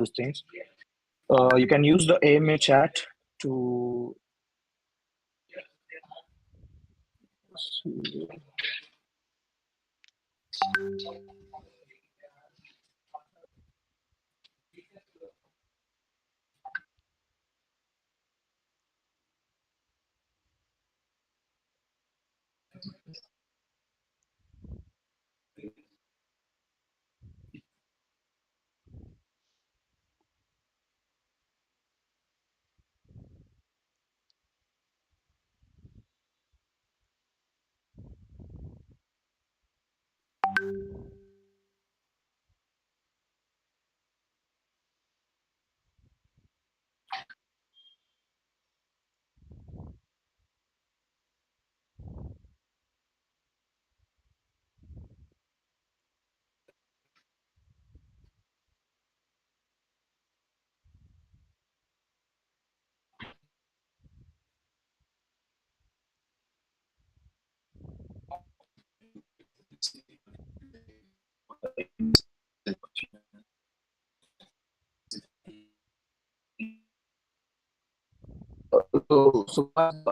those things. You can use the AMA chat to. So I'm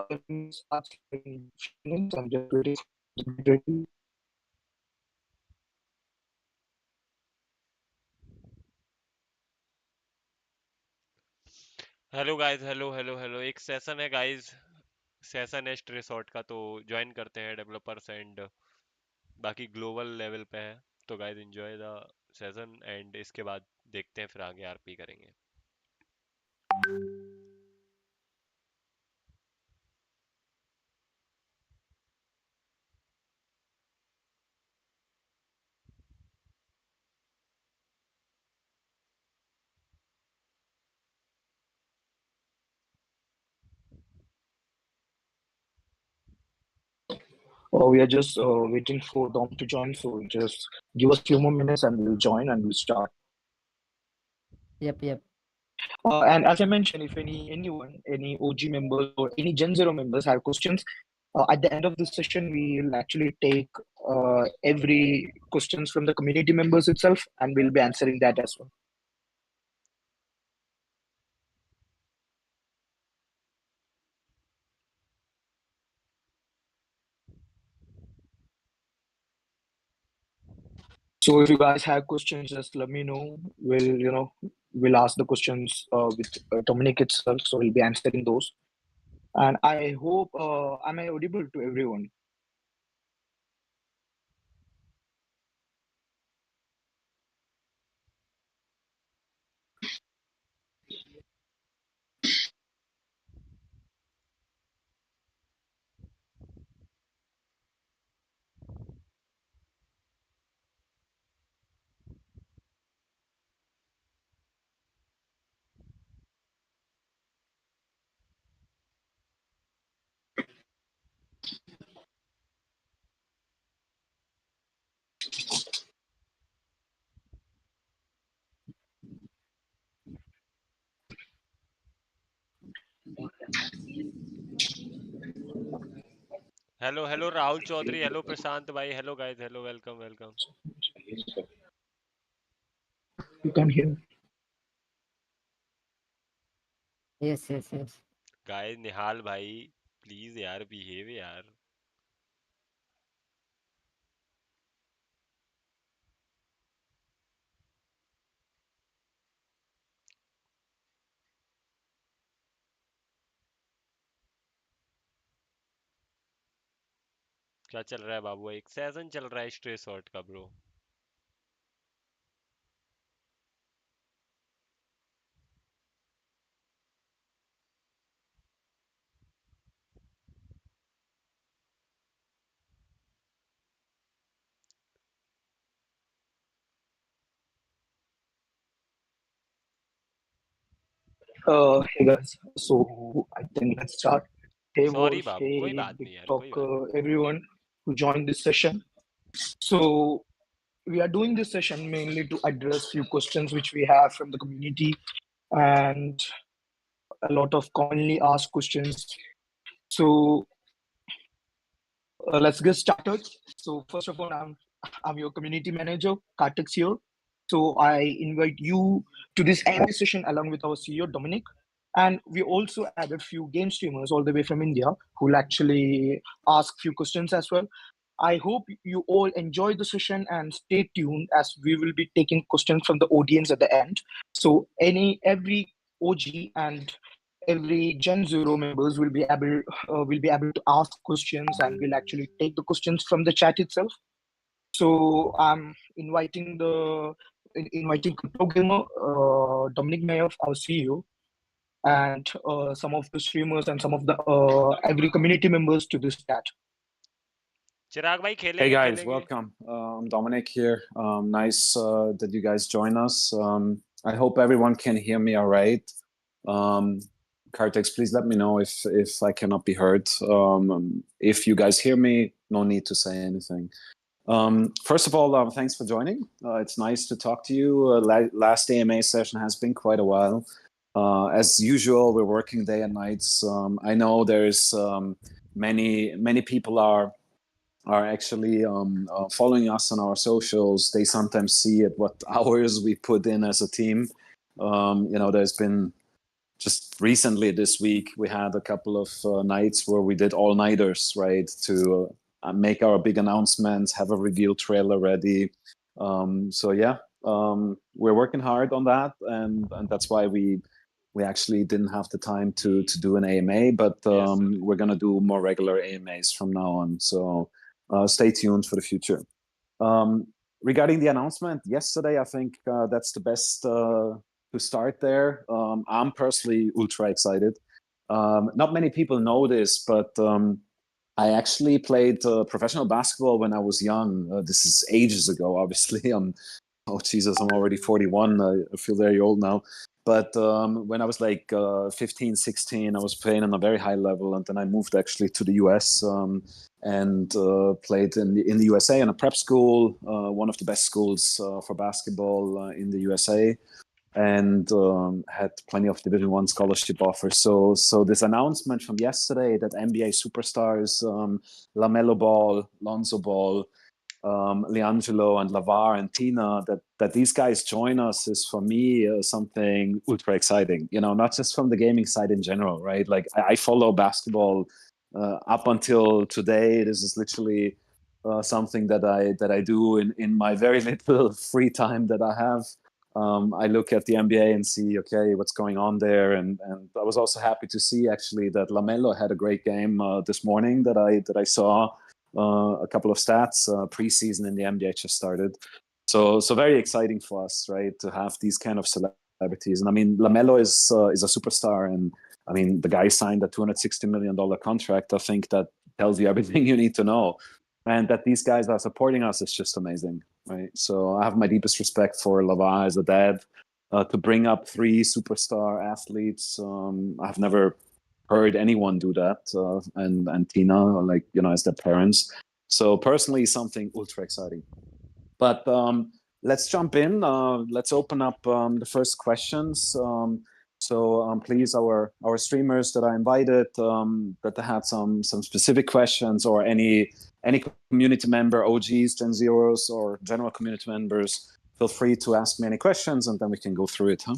just waiting. Hello guys, hello hello hello. एक session है guys, session है StrayShot का, तो join करते हैं developers and बाकी global level पे है। तो guys enjoy the session and इसके बाद देखते हैं फिर आगे आरपी करेंगे। We are just waiting for Dom to join. So just give us a few more minutes and we'll join and we'll start. Yep. And as I mentioned, if anyone, any OG members or any Gen Zero members have questions, at the end of this session, we'll actually take every questions from the community members itself, and we'll be answering that as well. So if you guys have questions, just let me know. We'll ask the questions with Dominic itself, so we'll be answering those. And I hope am I audible to everyone? Hello hello Rahul Chaudhary, hello Prashant भाई, hello guys, hello, welcome welcome. You can hear me? Yes. Guys Nihal भाई please यार behave यार। क्या चल रहा है बाबू? एक session चल रहा है StrayShot का bro. Hey guys, so I think let's start. Hey sorry Wolf, बाबू, कोई hey बात Big नहीं यार, Talk, कोई बात नहीं। everyone who joined this session. So we are doing this session mainly to address few questions which we have from the community and a lot of commonly asked questions. So let's get started. So first of all, I'm your community manager, Kartik's here. So I invite you to this AMA session along with our CEO Dominic. And we also added few game streamers all the way from India who will actually ask few questions as well. I hope you all enjoy the session and stay tuned as we will be taking questions from the audience at the end. So every OG and every Gen Zero members will be able to ask questions, and we'll actually take the questions from the chat itself. So I'm inviting Crypto Gamer, Dominic Mayoff, our CEO, and some of the streamers and some of the every community members to this chat. चिराग भाई Hey खेलेंगे guys, खेलेंगे welcome. I'm Dominic here. Nice that you guys join us. I hope everyone can hear me all right. Cartex, please let me know if I cannot be heard. If you guys hear me, no need to say anything. First of all, thanks for joining. It's nice to talk to you. Last AMA session has been quite a while. As usual, we're working day and nights. I know there's many people are actually following us on our socials. They sometimes see at what hours we put in as a team. There's been just recently this week we had a couple of nights where we did all-nighters, right, to make our big announcements, have a reveal trailer ready. So yeah, we're working hard on that, and that's why we actually didn't have the time to do an AMA, but Yes, sir. we're gonna do more regular AMAs from now on. So stay tuned for the future. Regarding the announcement yesterday, I think that's the best to start there. I'm personally ultra excited. Not many people know this, but I actually played professional basketball when I was young. This is ages ago, obviously. Oh Jesus, I'm already 41. I feel very old now. But when I was like 15, 16, I was playing on a very high level, and then I moved actually to the US and played in the USA in a prep school, one of the best schools for basketball in the USA, and had plenty of Division I scholarship offers. So this announcement from yesterday that NBA superstars LaMelo Ball, Lonzo Ball, Leangelo and Lavar and Tina, that these guys join us is for me something ultra exciting. Not just from the gaming side in general, right? Like I follow basketball up until today. This is literally something that I do in my very little free time that I have. I look at the NBA and see, okay, what's going on there, and I was also happy to see actually that LaMelo had a great game this morning that I saw. A couple of stats. Preseason in the NBA just started, so very exciting for us, right, to have these kind of celebrities. And I mean, LaMelo is a superstar, and I mean, the guy signed a $260 million contract. I think that tells you everything you need to know, and that these guys are supporting us is just amazing, right? So I have my deepest respect for Lavar as a dad. To bring up 3 superstar athletes, I've never heard anyone do that, and Tina, like, as their parents. So personally, something ultra exciting. But let's jump in. Let's open up the first questions. So please, our streamers that I invited, that had some specific questions, or any community member, OGs, Gen Zeros, or general community members, feel free to ask me any questions, and then we can go through it, huh?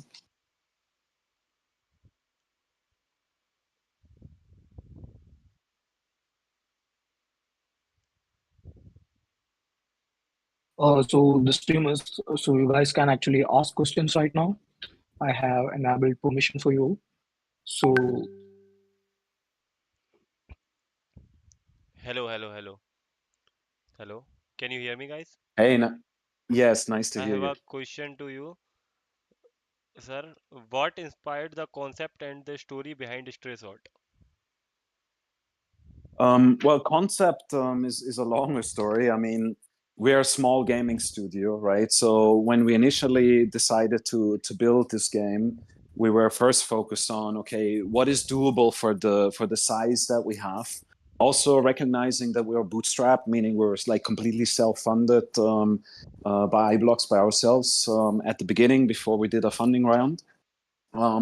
So the streamers, so you guys can actually ask questions right now. I have enabled permission for you. So Hello. Can you hear me, guys? Hey, yes, nice to I hear have you. a question to you, sir. What inspired the concept and the story behind StrayShot? Well, concept is a longer story. I mean, we're a small gaming studio, right? So when we initially decided to build this game, we were first focused on, okay, what is doable for the size that we have. Also recognizing that we are bootstrapped, meaning we're like completely self-funded by iBloxx, by ourselves at the beginning before we did a funding round.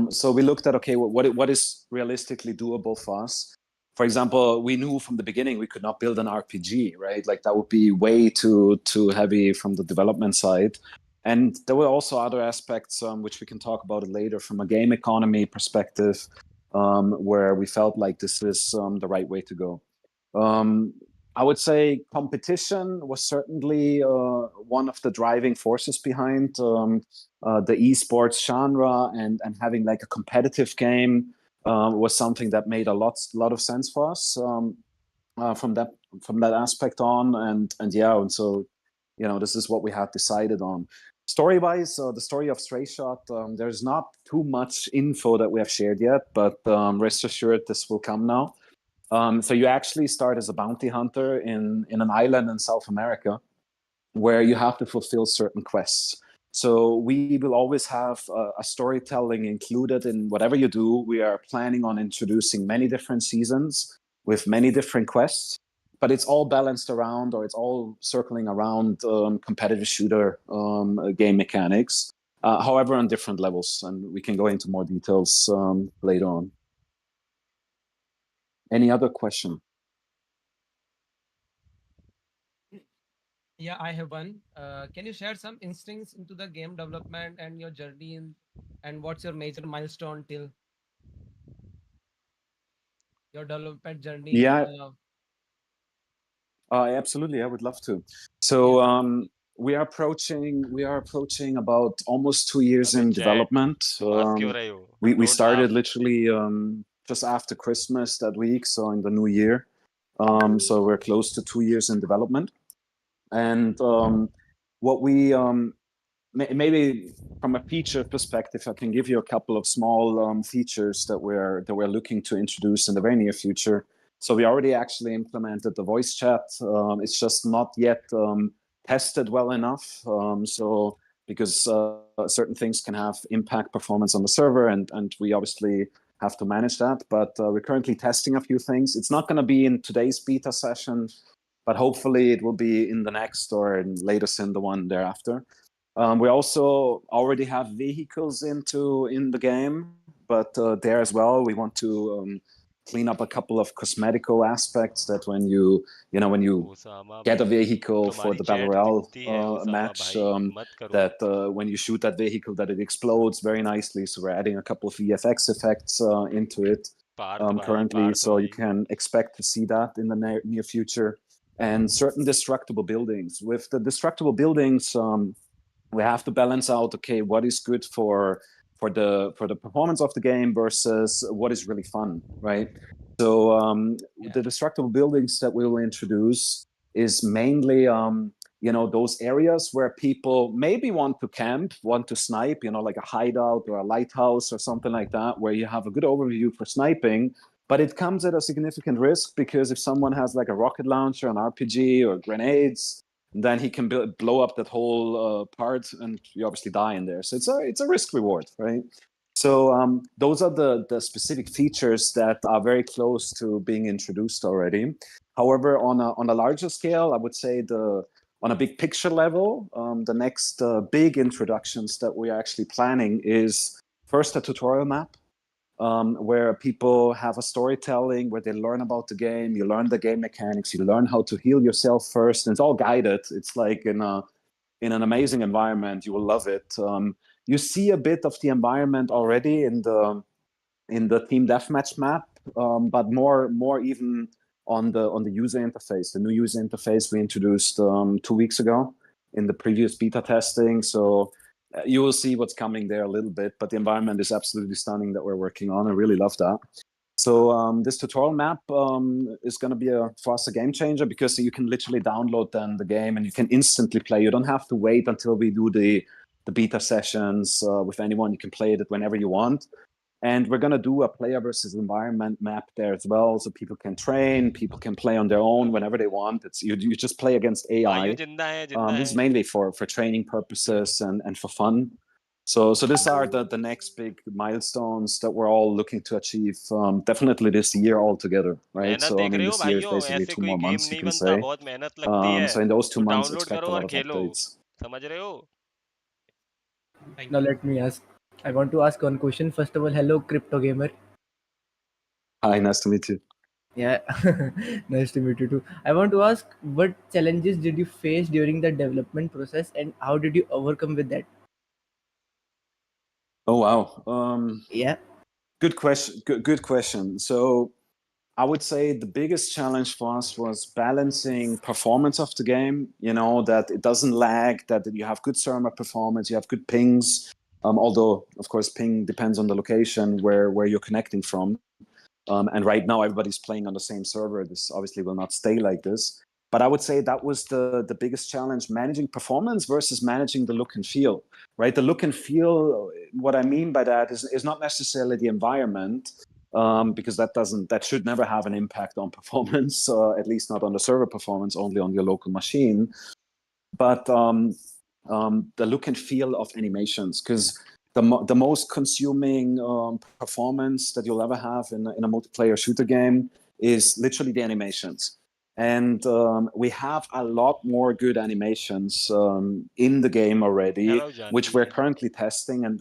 So we looked at, okay, what is realistically doable for us? For example, we knew from the beginning we could not build an RPG, right? Like that would be way too heavy from the development side. And there were also other aspects which we can talk about it later from a game economy perspective, where we felt like this is the right way to go. I would say competition was certainly one of the driving forces behind the esports genre, and having like a competitive game was something that made a lot of sense for us from that aspect on, and yeah, and so this is what we had decided on. Story-wise, the story of StrayShot, there's not too much info that we have shared yet, but rest assured this will come now. So you actually start as a bounty hunter in an island in South America, where you have to fulfill certain quests. So we will always have a storytelling included in whatever you do. We are planning on introducing many different seasons with many different quests, but it's all balanced around, or it's all circling around competitive shooter game mechanics, however, on different levels. And we can go into more details later on. Any other question? Yeah, I have one. Can you share some instincts into the game development and your journey and what's your major milestone till your development journey? Yeah, absolutely. I would love to. So we are approaching about almost 2 years अबे in chat, development. तुम हंस क्यों रहे हो? We Don't started laugh. literally just after Christmas that week, so in the new year. So we're close to 2 years in development, and what we maybe from a feature perspective, I can give you a couple of small features that we're looking to introduce in the very near future. So we already actually implemented the voice chat. It's just not yet tested well enough. So because certain things can have impact performance on the server, and we obviously have to manage that. But we're currently testing a few things. It's not going to be in today's beta session, but hopefully it will be in the next or latest in the one thereafter. We also already have vehicles in the game, but there as well, we want to clean up a couple of cosmetical aspects that when you Osama get a भाई, vehicle for तुम्हारी the Battle chat Royale दिखती है Osama match, भाई, मत करो. that when you shoot that vehicle, that it explodes very nicely. So we're adding a couple of VFX effects into it currently, so you can expect to see that in the near future. And certain destructible buildings. With the destructible buildings, we have to balance out, okay, what is good for the performance of the game versus what is really fun, right? So the destructible buildings that we will introduce is mainly those areas where people maybe want to camp, want to snipe, like a hideout or a lighthouse or something like that, where you have a good overview for sniping, but it comes at a significant risk, because if someone has like a rocket launcher, an RPG, or grenades, then he can blow up that whole part, and you obviously die in there. So it's a risk reward, right? So those are the specific features that are very close to being introduced already. However, on a larger scale, I would say on a big picture level, the next big introductions that we are actually planning is first a tutorial map, where people have a storytelling, where they learn about the game, you learn the game mechanics, you learn how to heal yourself first, and it's all guided. It's like in an amazing environment. You will love it. You see a bit of the environment already in the team deathmatch map, but more even on the user interface. The new user interface we introduced 2 weeks ago in the previous beta testing. So you will see what's coming there a little bit, but the environment is absolutely stunning that we're working on. I really love that. So this tutorial map is going to be for us a game changer, because you can literally download then the game and you can instantly play. You don't have to wait until we do the beta sessions with anyone. You can play it whenever you want. And we're going to do a player versus environment map there as well, so people can train, people can play on their own whenever they want. It's you just play against AI. This is mainly for training purposes and for fun. So these are the next big milestones that we're all looking to achieve, definitely this year altogether, right? So I mean, this year is basically 2 more months, you can say. So in those 2 months, expect a lot of updates. समझ रहे हो? Now let me ask. I want to ask one question. First of all, hello, Crypto Gamer. Hi, nice to meet you. Yeah, nice to meet you too. I want to ask, what challenges did you face during the development process, and how did you overcome with that? Oh wow. Yeah. Good question. Good question. So I would say the biggest challenge for us was balancing performance of the game. You know, that it doesn't lag, that you have good server performance, you have good pings. Although, of course, ping depends on the location where you're connecting from. And right now, everybody's playing on the same server. This obviously will not stay like this. But I would say that was the biggest challenge: managing performance versus managing the look and feel. Right, the look and feel. What I mean by that is not necessarily the environment, because that should never have an impact on performance, at least not on the server performance, only on your local machine. But the look and feel of animations, because the most consuming performance that you'll ever have in a multiplayer shooter game is literally the animations. And we have a lot more good animations in the game already, Hello, which we're Janvi. currently testing. And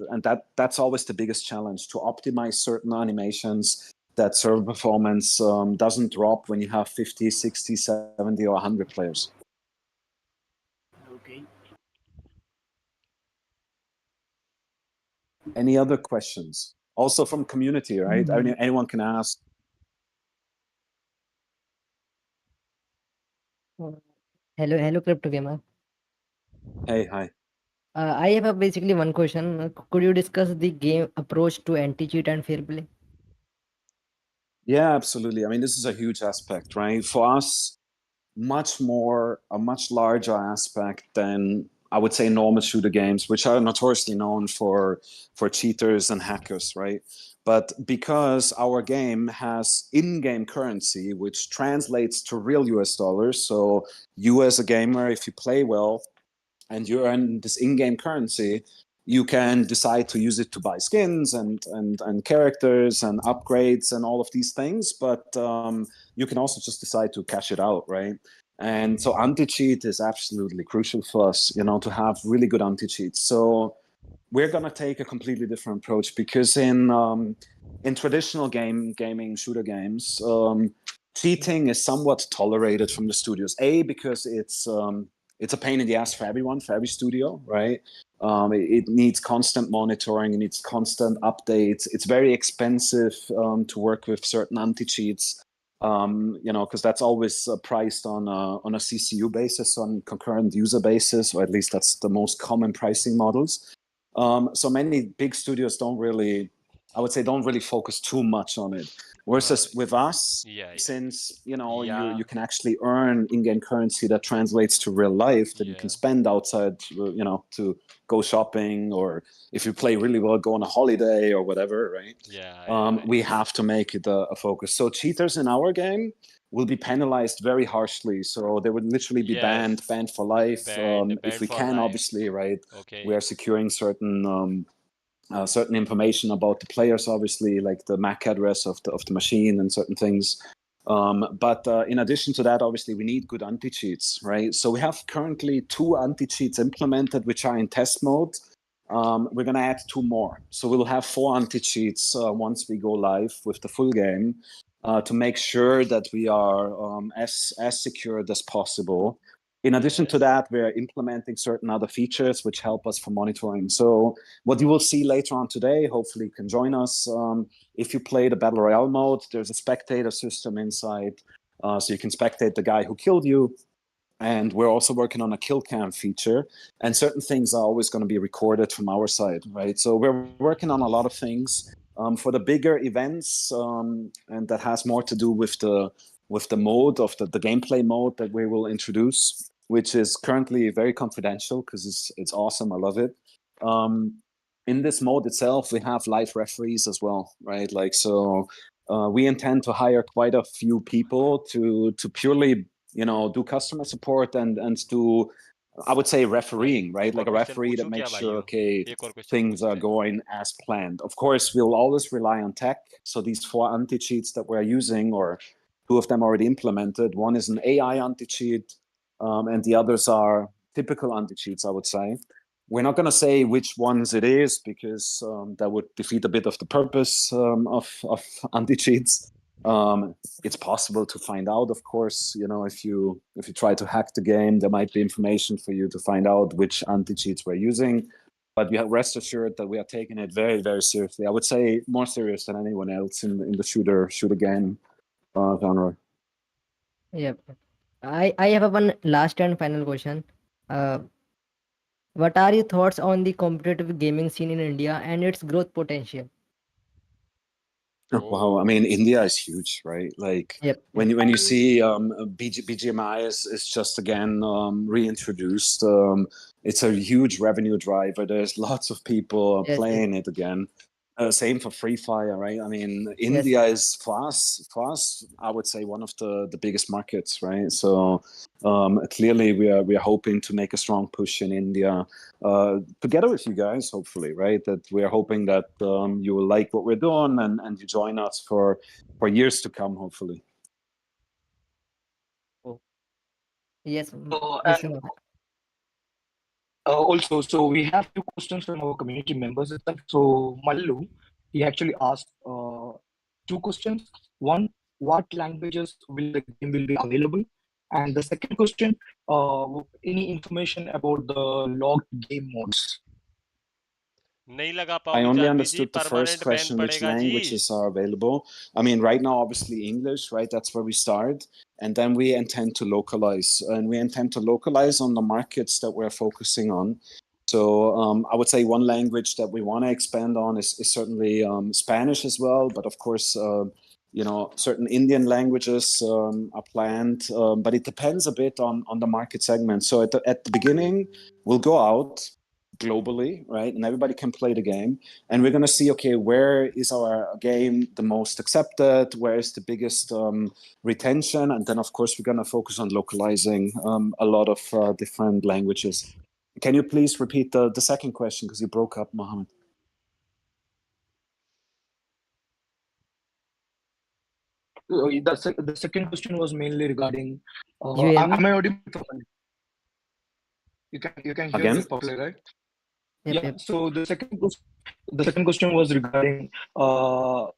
that's always the biggest challenge, to optimize certain animations that server performance doesn't drop when you have 50, 60, 70, or 100 players. Okay. Any other questions? Also from community, right? I mean, anyone can ask. Hello, Crypto Gamer. Hey, hi. I have basically one question. Could you discuss the game approach to anti-cheat and fair play? Yeah, absolutely. I mean, this is a huge aspect, right? For us, a much larger aspect than, I would say, normal shooter games, which are notoriously known for cheaters and hackers, right? But because our game has in-game currency, which translates to real US dollars, so you as a gamer, if you play well and you earn this in-game currency, you can decide to use it to buy skins and characters and upgrades and all of these things. But you can also just decide to cash it out, right? And so anti-cheat is absolutely crucial for us, you know, to have really good anti-cheats. So we're gonna take a completely different approach, because in traditional gaming shooter games, cheating is somewhat tolerated from the studios. Because it's a pain in the ass for everyone, for every studio, right? It needs constant monitoring, it needs constant updates. It's very expensive to work with certain anti-cheats, you know, because that's always priced on a CCU basis, on concurrent user basis, or at least that's the most common pricing models. So many big studios don't really focus too much on it. Versus with us, Yeah, since you know yeah, you can actually earn in-game currency that translates to real life that you can yeah, spend outside, you know, to go shopping, or if you play really well, go on a holiday or whatever, right? yeah. We have to make it a focus. So cheaters in our game will be penalized very harshly. So they would literally be banned Yes, for life. If banned we for can, life. obviously, right? We Okay. are securing certain information about the players, obviously, like the MAC address of the machine and certain things. But in addition to that, obviously, we need good anti-cheats, right? So we have currently 2 anti-cheats implemented, which are in test mode. We're going to add 2 more. So we'll have 4 anti-cheats once we go live with the full game, to make sure that we are as secured as possible. In addition to Yes. that, we're implementing certain other features which help us for monitoring. So what you will see later on today, hopefully you can join us. If you play the Battle Royale mode, there's a spectator system inside. So you can spectate the guy who killed you. And we're also working on a kill cam feature. And certain things are always going to be recorded from our side, right? So we're working on a lot of things. For the bigger events, and that has more to do with the mode of the gameplay mode that we will introduce, which is currently very confidential because it's awesome. I love it. In this mode itself, we have live referees as well, right? Like, so we intend to hire quite a few people to purely, you know, do customer support and do, I would say, भाई refereeing, right? एक और Like a question referee that पूछूं क्या makes sure, भाइयों? okay, एक और question things are पूछते हैं. going as planned. Of course, we'll always rely on tech. So these 4 anti-cheats that we're using, or 2 of them already implemented, one is an AI anti-cheat, and the others are typical anti-cheats, I would say. We're not going to say which ones it is, because that would defeat a bit of the purpose of anti-cheats. It's possible to find out, of course. If you try to hack the game, there might be information for you to find out which anti-cheats we're using. But rest assured that we are taking it very, very seriously. I would say more serious than anyone else in the shooter game genre. Yep. I have one last and final question. Uh, what are your thoughts on the competitive gaming scene in India and its growth potential? Wow, I mean, India is huge, right? Like Yep. when you see BGMI is just again reintroduced. It's a huge revenue driver. There's lots of people Yes. playing it again. Same for Free Fire, right? I mean, Yes. India is fast. I would say one of the biggest markets, right? So clearly we are hoping to make a strong push in India together with you guys, hopefully, right? That we're hoping that you will like what we're doing and you join us for years to come, hopefully. Oh. Yes, So, Mr. and Mohan. also, so we have few questions from our community members itself. So Mallu, he actually asked two questions. One, what languages will the game will be available? And the second question, any information about the locked game modes? नहीं लगा I पाओगे only जानवी जी, understood the first permanent ban question, which पड़ेगा जी. languages are available. I mean, right now, obviously English, right? That's where we start. And then we intend to localize. And we intend to localize on the markets that we're focusing on. So I would say one language that we want to expand on is certainly Spanish as well. But of course, certain Indian languages are planned. But it depends a bit on the market segment. So at the beginning, we'll go out globally, right? And everybody can play the game. And we're going to see, okay, where is our game the most accepted? Where is the biggest retention? And then, of course, we're going to focus on localizing a lot of different languages. Can you please repeat the second question? Because you broke up, Mohammed. The second question was mainly regarding, You hear am me? I audible properly? You can hear me Again? properly, right? Yep. Yeah. Yep. So the second question was regarding, will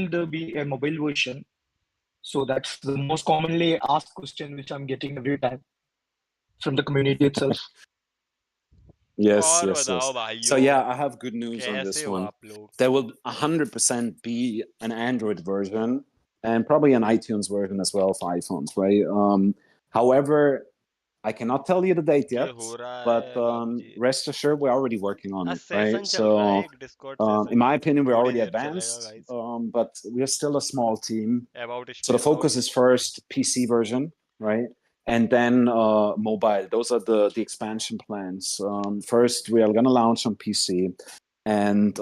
there be a mobile version? So that's the most commonly asked question which I'm getting every time from the community itself. Yes. और So बताओ भाइयों, yeah, I have good news on this कैसे हो one. आप लोग? There will 100% be an Android version and probably an iTunes version as well for iPhones, right? However, I cannot tell you the date ये yet, हो रहा but है बाबू जी. rest assured we're already working on it, right? Session चल रहा है, So एक Discord in session my opinion, we're थोड़ी already देर चलेगा advanced, guys. but we're still a small team. About So the focus is first PC version, right? And then mobile. Those are the expansion plans. First, we are going to launch on PC. And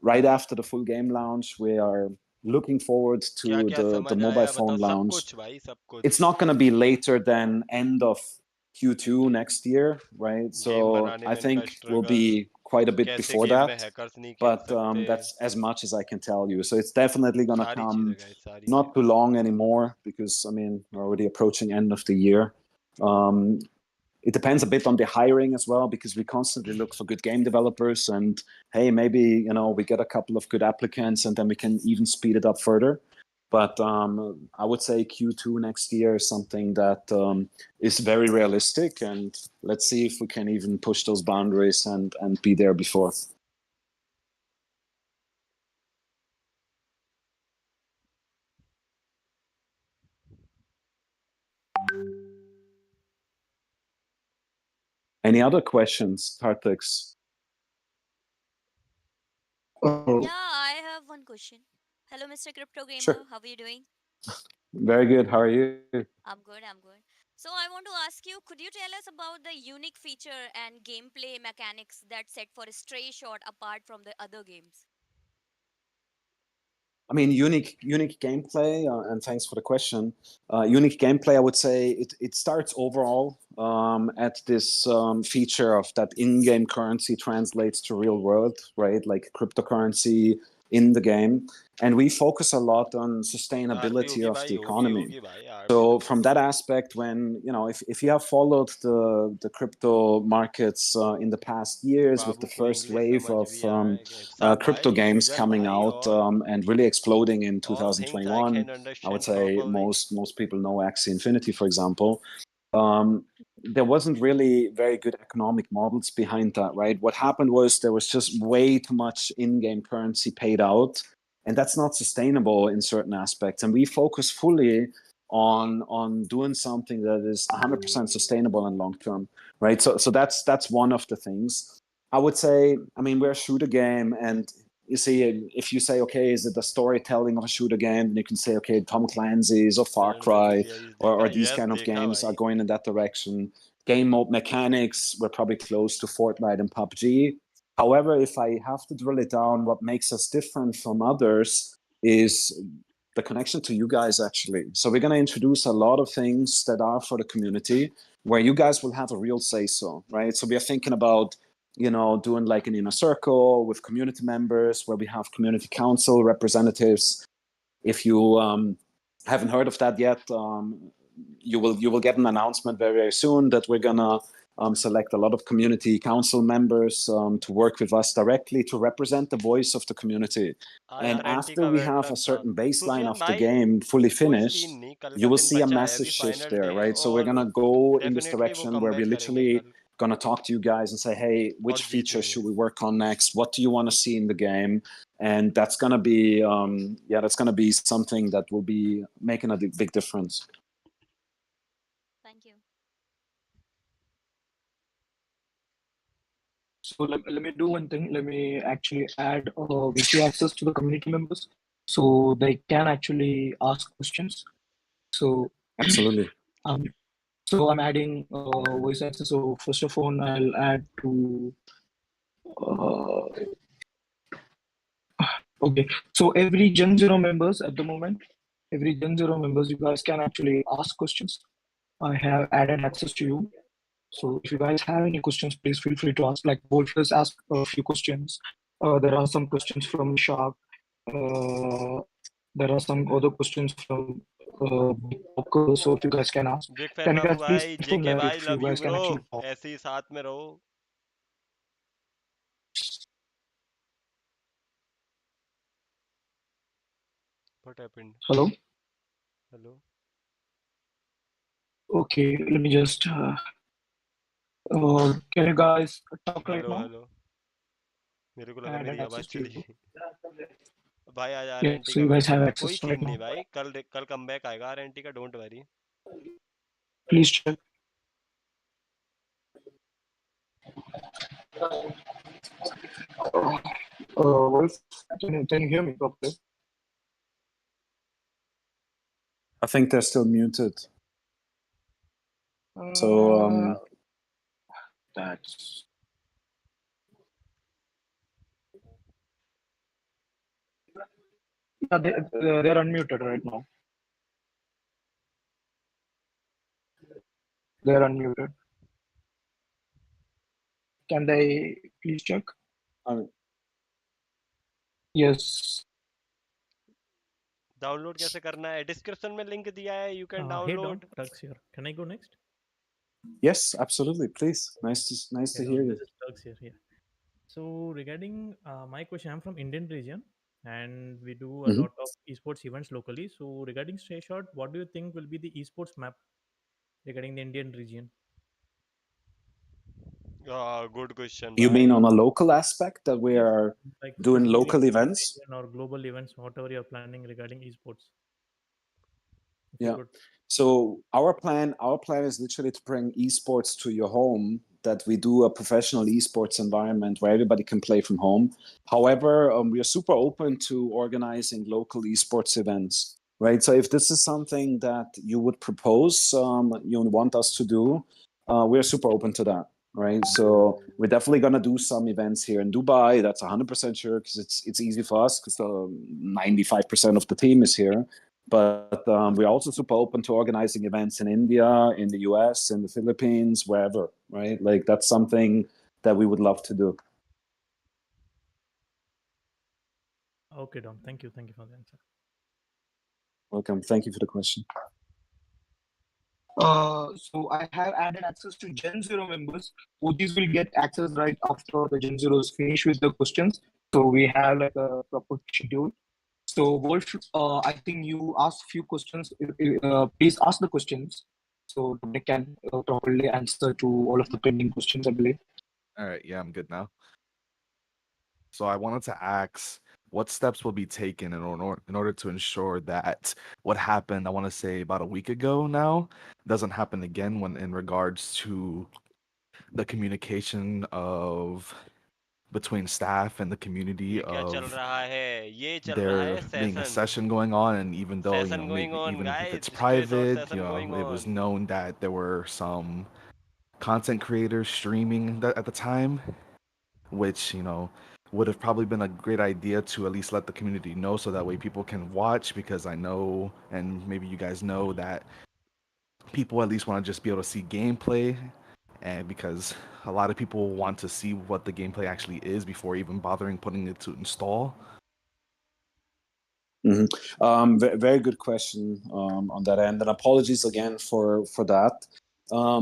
right after the full game launch, we are looking forward to क्या क्या the समझ mobile आया phone बताओ, सब launch. कुछ भाई, सब कुछ. It's not going to be later than end of Q2 next year, right? Game So बनाने I में इनका think we'll struggle, be quite a bit कैसे before गेम में that. हैकर्स नहीं खेल But सकते, that's as much as I can tell you. So it's definitely going to सारी come चीजें गाइस, सारी not too चीजें. long anymore because, I mean, we're already approaching end of the year. It depends a bit on the hiring as well because we constantly look for good game developers and hey, maybe, we get a couple of good applicants and then we can even speed it up further. But I would say Q2 next year is something that is very realistic, and let's see if we can even push those boundaries and be there before. Any other questions, Kartix? Yeah, I have one question. Hello, Mr. Crypto Gamer. Sure. How are you doing? Very good. How are you? I'm good. I'm good. So I want to ask you, could you tell us about the unique feature and gameplay mechanics that set for StrayShot apart from the other games? I mean, unique gameplay, and thanks for the question. Unique gameplay, I would say it starts overall at this feature of that in-game currency translates to real world, right? Like cryptocurrency in the game, and we focus a lot on sustainability of the economy. So from that aspect, when if you have followed the crypto markets in the past years, with the first wave of crypto games coming out and really exploding in 2021, I would say most people know Axie Infinity, for example. There wasn't really very good economic models behind that, right? What happened was there was just way too much in-game currency paid out, and that's not sustainable in certain aspects. And we focus fully on doing something that is 100% sustainable and long-term, right? So that's one of the things. I would say, I mean, we're a shooter game, and you see, if you say, okay, is it the storytelling of a shooter game? And you can say, okay, Tom Clancy's or Far Cry or these kind of games are going in that direction. Game mode mechanics, we're probably close to Fortnite and PUBG. However, if I have to drill it down, what makes us different from others is the connection to you guys, actually. So we're going to introduce a lot of things that are for the community, where you guys will have a real say-so, right? So we are thinking about doing like an inner circle with community members, where we have community council representatives. If you haven't heard of that yet, you will get an announcement very, very soon that we're gonna select a lot of community council members to work with us directly to represent the voice of the community. And after we have a certain baseline of the game fully finished, you will see a massive shift there, right? So we're gonna go in this direction where we're literally gonna talk to you guys and say, hey, which feature should we work on next? What do you want to see in the game? And that's gonna be something that will be making a big difference. Thank you. So let me do one thing. Let me actually add weekly access to the community members, so they can actually ask questions. So absolutely. So I'm adding voice access. So first of all, I'll add to. Okay. So every Gen Zero members at the moment, you guys can actually ask questions. I have added access to you. So if you guys have any questions, please feel free to ask. Like Wolf has asked a few questions. There are some questions from Shark. There are some other questions from so if you guys can ask. Big fan Can you Babu guys please भाई inform JK that भाई if you love you guys can bro actually talk? ऐसे ही साथ में रहो What happened? Hello? Hello? Okay, let me just can you guys talk right hello now? Hello मेरे को लगा And मेरी then आवाज access to चली you. भाई आज Yeah, आरएनटी so का you guys have wait access कोई right सीन नहीं now. भाई कल कमबैक आएगा आरएनटी का don't worry Please check. Wolf, can you hear me properly? I think they're still muted. So That's yeah, they're unmuted right now. They're unmuted. Can they please check? Yes. Download कैसे करना है description में link दिया है you can Hey Dom, download Tux here. Can I go next? yes, absolutely. Please. Nice to Hey hear Dom, you. this is Tux here. Yeah. So regarding my question, I'm from Indian region, and we do a lot of esports events locally. So regarding StrayShot, what do you think will be the esports map regarding the Indian region? Good question You mean on a local aspect that we are like doing specifically local Indian events? region or global events, whatever you're planning regarding esports? If you Yeah. could. So our plan is literally to bring esports to your home, that we do a professional esports environment where everybody can play from home. However, we are super open to organizing local esports events, right? So if this is something that you would propose, you want us to do, we're super open to that, right? So we're definitely going to do some events here in Dubai. That's 100% sure, because it's easy for us, because 95% of the team is here. But we're also super open to organizing events in India, in the US, in the Philippines, wherever, right? Like that's something that we would love to do. Okay, Dom. Thank you. Thank you for the answer. Welcome. Thank you for the question. So I have added access to Gen Zero members. OGs will get access right after the Gen Zeros finish with the questions. So we have like a proper schedule. So Wolf, I think you asked few questions. Please ask the questions so they can properly answer to all of the pending questions, I believe. All right, yeah, I'm good now. So I wanted to ask what steps will be taken in order to ensure that what happened, I want to say about a week ago now, doesn't happen again when in regards to the communication of between staff and the community ये क्या चल of रहा है? ये चल रहा है there being a session. session going on, and even though, Session going maybe on, even if it's guys. StrayShot private, session going it was on. known that there were some content creators streaming at the time, which would have probably been a great idea to at least let the community know so that way people can watch, because I know, and maybe you guys know, that people at least want to just be able to see gameplay, and because a lot of people want to see what the gameplay actually is before even bothering putting it to install. Very good question on that end, and apologies again for that. I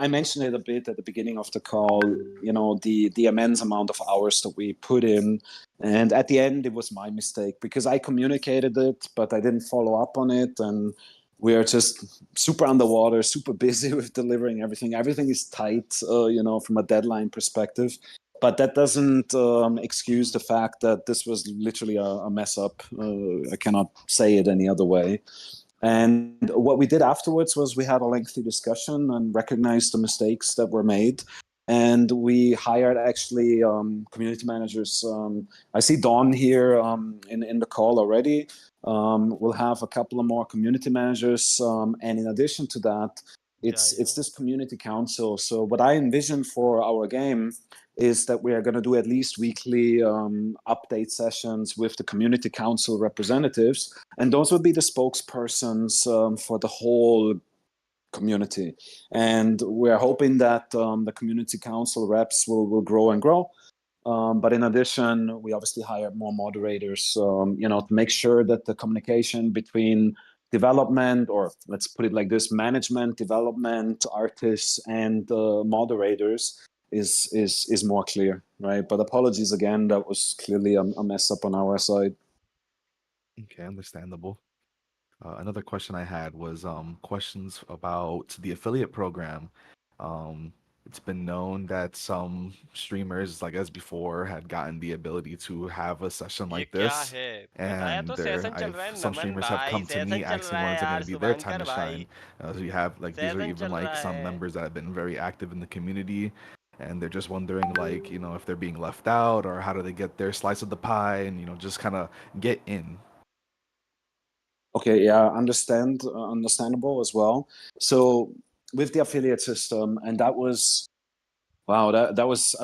mentioned it a bit at the beginning of the call. The immense amount of hours that we put in, and at the end it was my mistake because I communicated it, but I didn't follow up on it, and we are just super underwater, super busy with delivering everything. Everything is tight, from a deadline perspective. But that doesn't excuse the fact that this was literally a mess up. I cannot say it any other way. And what we did afterwards was we had a lengthy discussion and recognized the mistakes that were made. And we hired actually community managers. I see Dawn here in the call already. We'll have a couple of more community managers. And in addition to that, it's this community council. So what I envision for our game is that we are going to do at least weekly update sessions with the community council representatives, and those will be the spokespersons for the whole community. And we're hoping that the community council reps will grow and grow. But in addition, we obviously hire more moderators, to make sure that the communication between development, or let's put it like this, management, development, artists, and moderators is more clear, right? But apologies again, that was clearly a mess up on our side. Okay, understandable. Another question I had was questions about the affiliate program. It's been known that some streamers, like as before, had gotten the ability to have a session ये like क्या this, है? बताया and तो session चल रहा है some Naman streamers have भाई, come to me session चल asking रहा when है is it going यार to be their time Shubhankar to shine. भाई, So you have these are session even चल like रहा some है. members that have been very active in the community, and they're just wondering if they're being left out, or how do they get their slice of the pie, and just kind of get in. Okay, yeah, understandable as well. So with the affiliate system, and that was, wow, that was,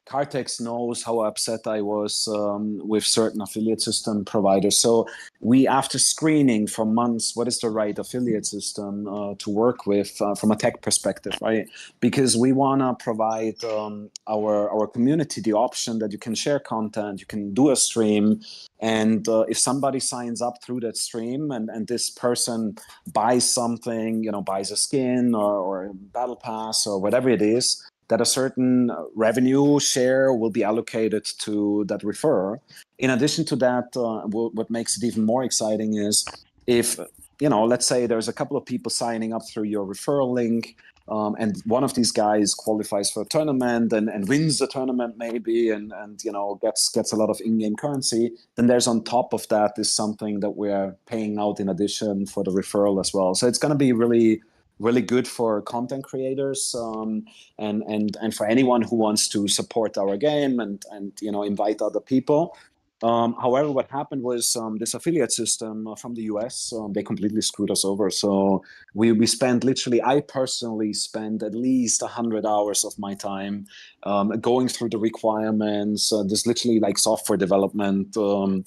Cartex knows how upset I was with certain affiliate system providers. So we, after screening for months, what is the right affiliate system to work with from a tech perspective, right? Because we want to provide our community the option that you can share content, you can do a stream, and if somebody signs up through that stream and this person buys something, buys a skin or a battle pass or whatever it is, that a certain revenue share will be allocated to that referrer. In addition to that, what makes it even more exciting is if, let's say there's a couple of people signing up through your referral link, and one of these guys qualifies for a tournament and wins the tournament maybe, and gets a lot of in-game currency, then there's on top of that is something that we're paying out in addition for the referral as well. So it's going to be really good for content creators, and for anyone who wants to support our game and invite other people. However, what happened was this affiliate system from the US, they completely screwed us over. So we spent I personally spent at least 100 hours of my time going through the requirements. There's literally like software development and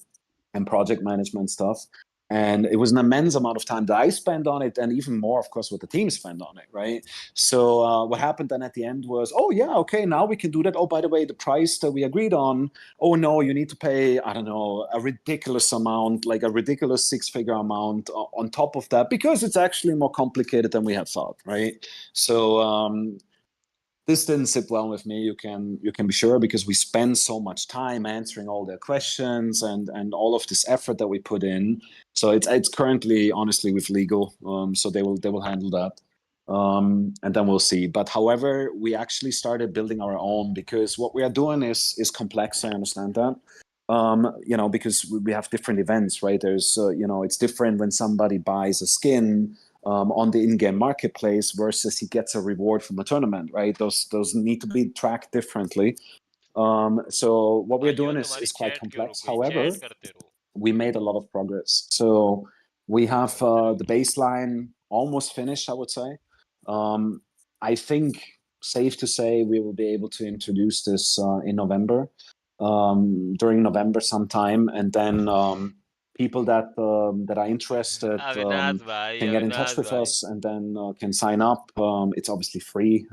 project management stuff. And it was an immense amount of time that I spent on it, and even more, of course, what the team spent on it, right? So what happened then at the end was, oh yeah, okay, now we can do that. Oh, by the way, the price that we agreed on, oh no, you need to pay, I don't know, a ridiculous amount, like a ridiculous 6-figure amount on top of that, because it's actually more complicated than we had thought, right? So this didn't sit well with me. You can be sure, because we spend so much time answering all their questions and all of this effort that we put in. So it's currently honestly with legal, so they will handle that, and then we'll see. But however, we actually started building our own, because what we are doing is complex. I understand that. Because we have different events, right? There's it's different when somebody buys a skin on the in-game marketplace versus he gets a reward from a tournament, right? Those need to be tracked differently. So what we're doing is quite complex. However, we made a lot of progress. So we have the baseline almost finished, I would say. I think safe to say we will be able to introduce this in November, during November sometime, and then people that are interested can get in touch with us, and then can sign up. It's obviously free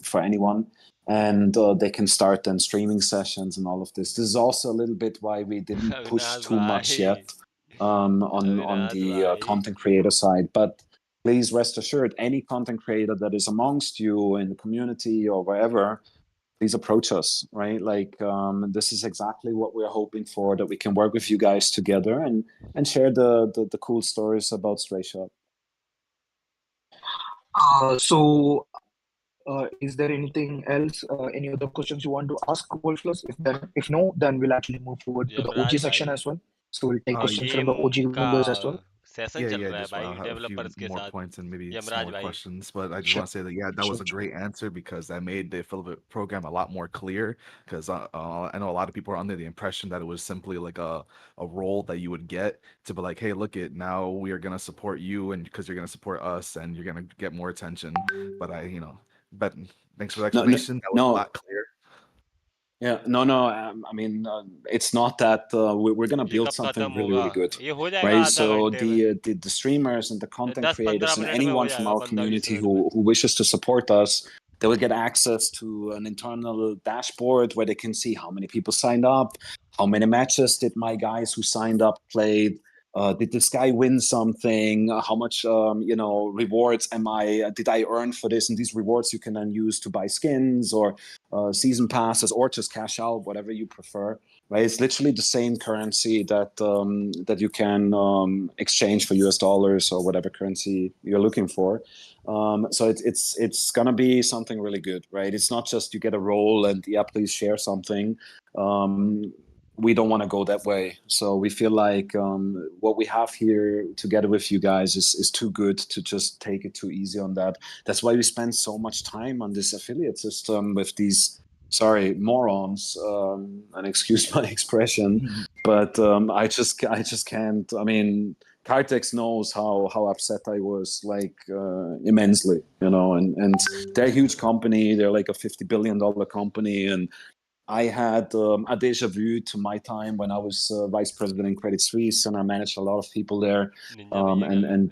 for anyone, and they can start then streaming sessions and all of this. This is also a little bit why we didn't push too much yet on the content creator side. But please rest assured, any content creator that is amongst you in the community or wherever, please approach us, right? Like this is exactly what we're hoping for, that we can work with you guys together and share the cool stories about StrayShot. Is there anything else, any other questions you want to ask, Wolfless? If no, then we'll actually move forward to the OG section as well. So we'll take questions from the OG members as well. Session चल रहा है Just भाई have a few developers के more साथ points and maybe Yamraj smaller भाई questions, but I just want to say that that was a great answer, because that made the affiliate program a lot more clear. Because I know a lot of people are under the impression that it was simply like a role that you would get to be like, hey, look it, now we are gonna support you, and because you're gonna support us, and you're gonna get more attention. But but thanks for the explanation. That was a lot clear. Yeah, no. I mean, it's not that we're gonna build something really, really good, right? So the streamers and the content creators and anyone from our community who wishes to support us, they will get access to an internal dashboard where they can see how many people signed up, how many matches did my guys who signed up played. Did this guy win something? How much rewards did I earn for this? And these rewards you can then use to buy skins or season passes, or just cash out, whatever you prefer. Right? It's literally the same currency that you can exchange for US dollars or whatever currency you're looking for. So it's gonna be something really good, right? It's not just you get a role and please share something. We don't want to go that way. So we feel like what we have here together with you guys is too good to just take it too easy on that. That's why we spend so much time on this affiliate system with these, morons, and excuse my expression, but I just can't. I mean, Cartex knows how upset I was, like immensely, and they're a huge company. They're like a $50 billion company, and I had a deja vu to my time when I was vice president in Credit Suisse, and I managed a lot of people there. And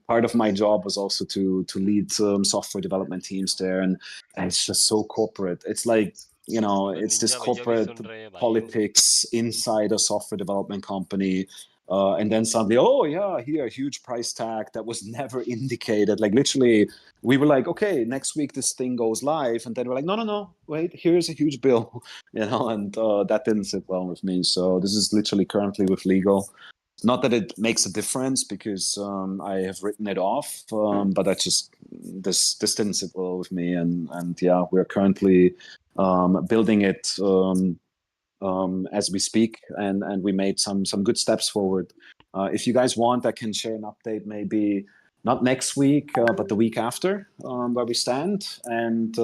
part of my job was also to lead software development teams there, and it's just so corporate. It's like it's this corporate politics inside a software development company. And then suddenly, oh yeah, here, a huge price tag that was never indicated. Like literally, we were like, okay, next week this thing goes live, and then we're like, no, wait, here's a huge bill, and that didn't sit well with me. So this is literally currently with legal. Not that it makes a difference, because I have written it off, but I just this didn't sit well with me, and yeah, we're currently building it. As we speak, and we made some good steps forward. If you guys want, I can share an update, maybe not next week, but the week after, where we stand, and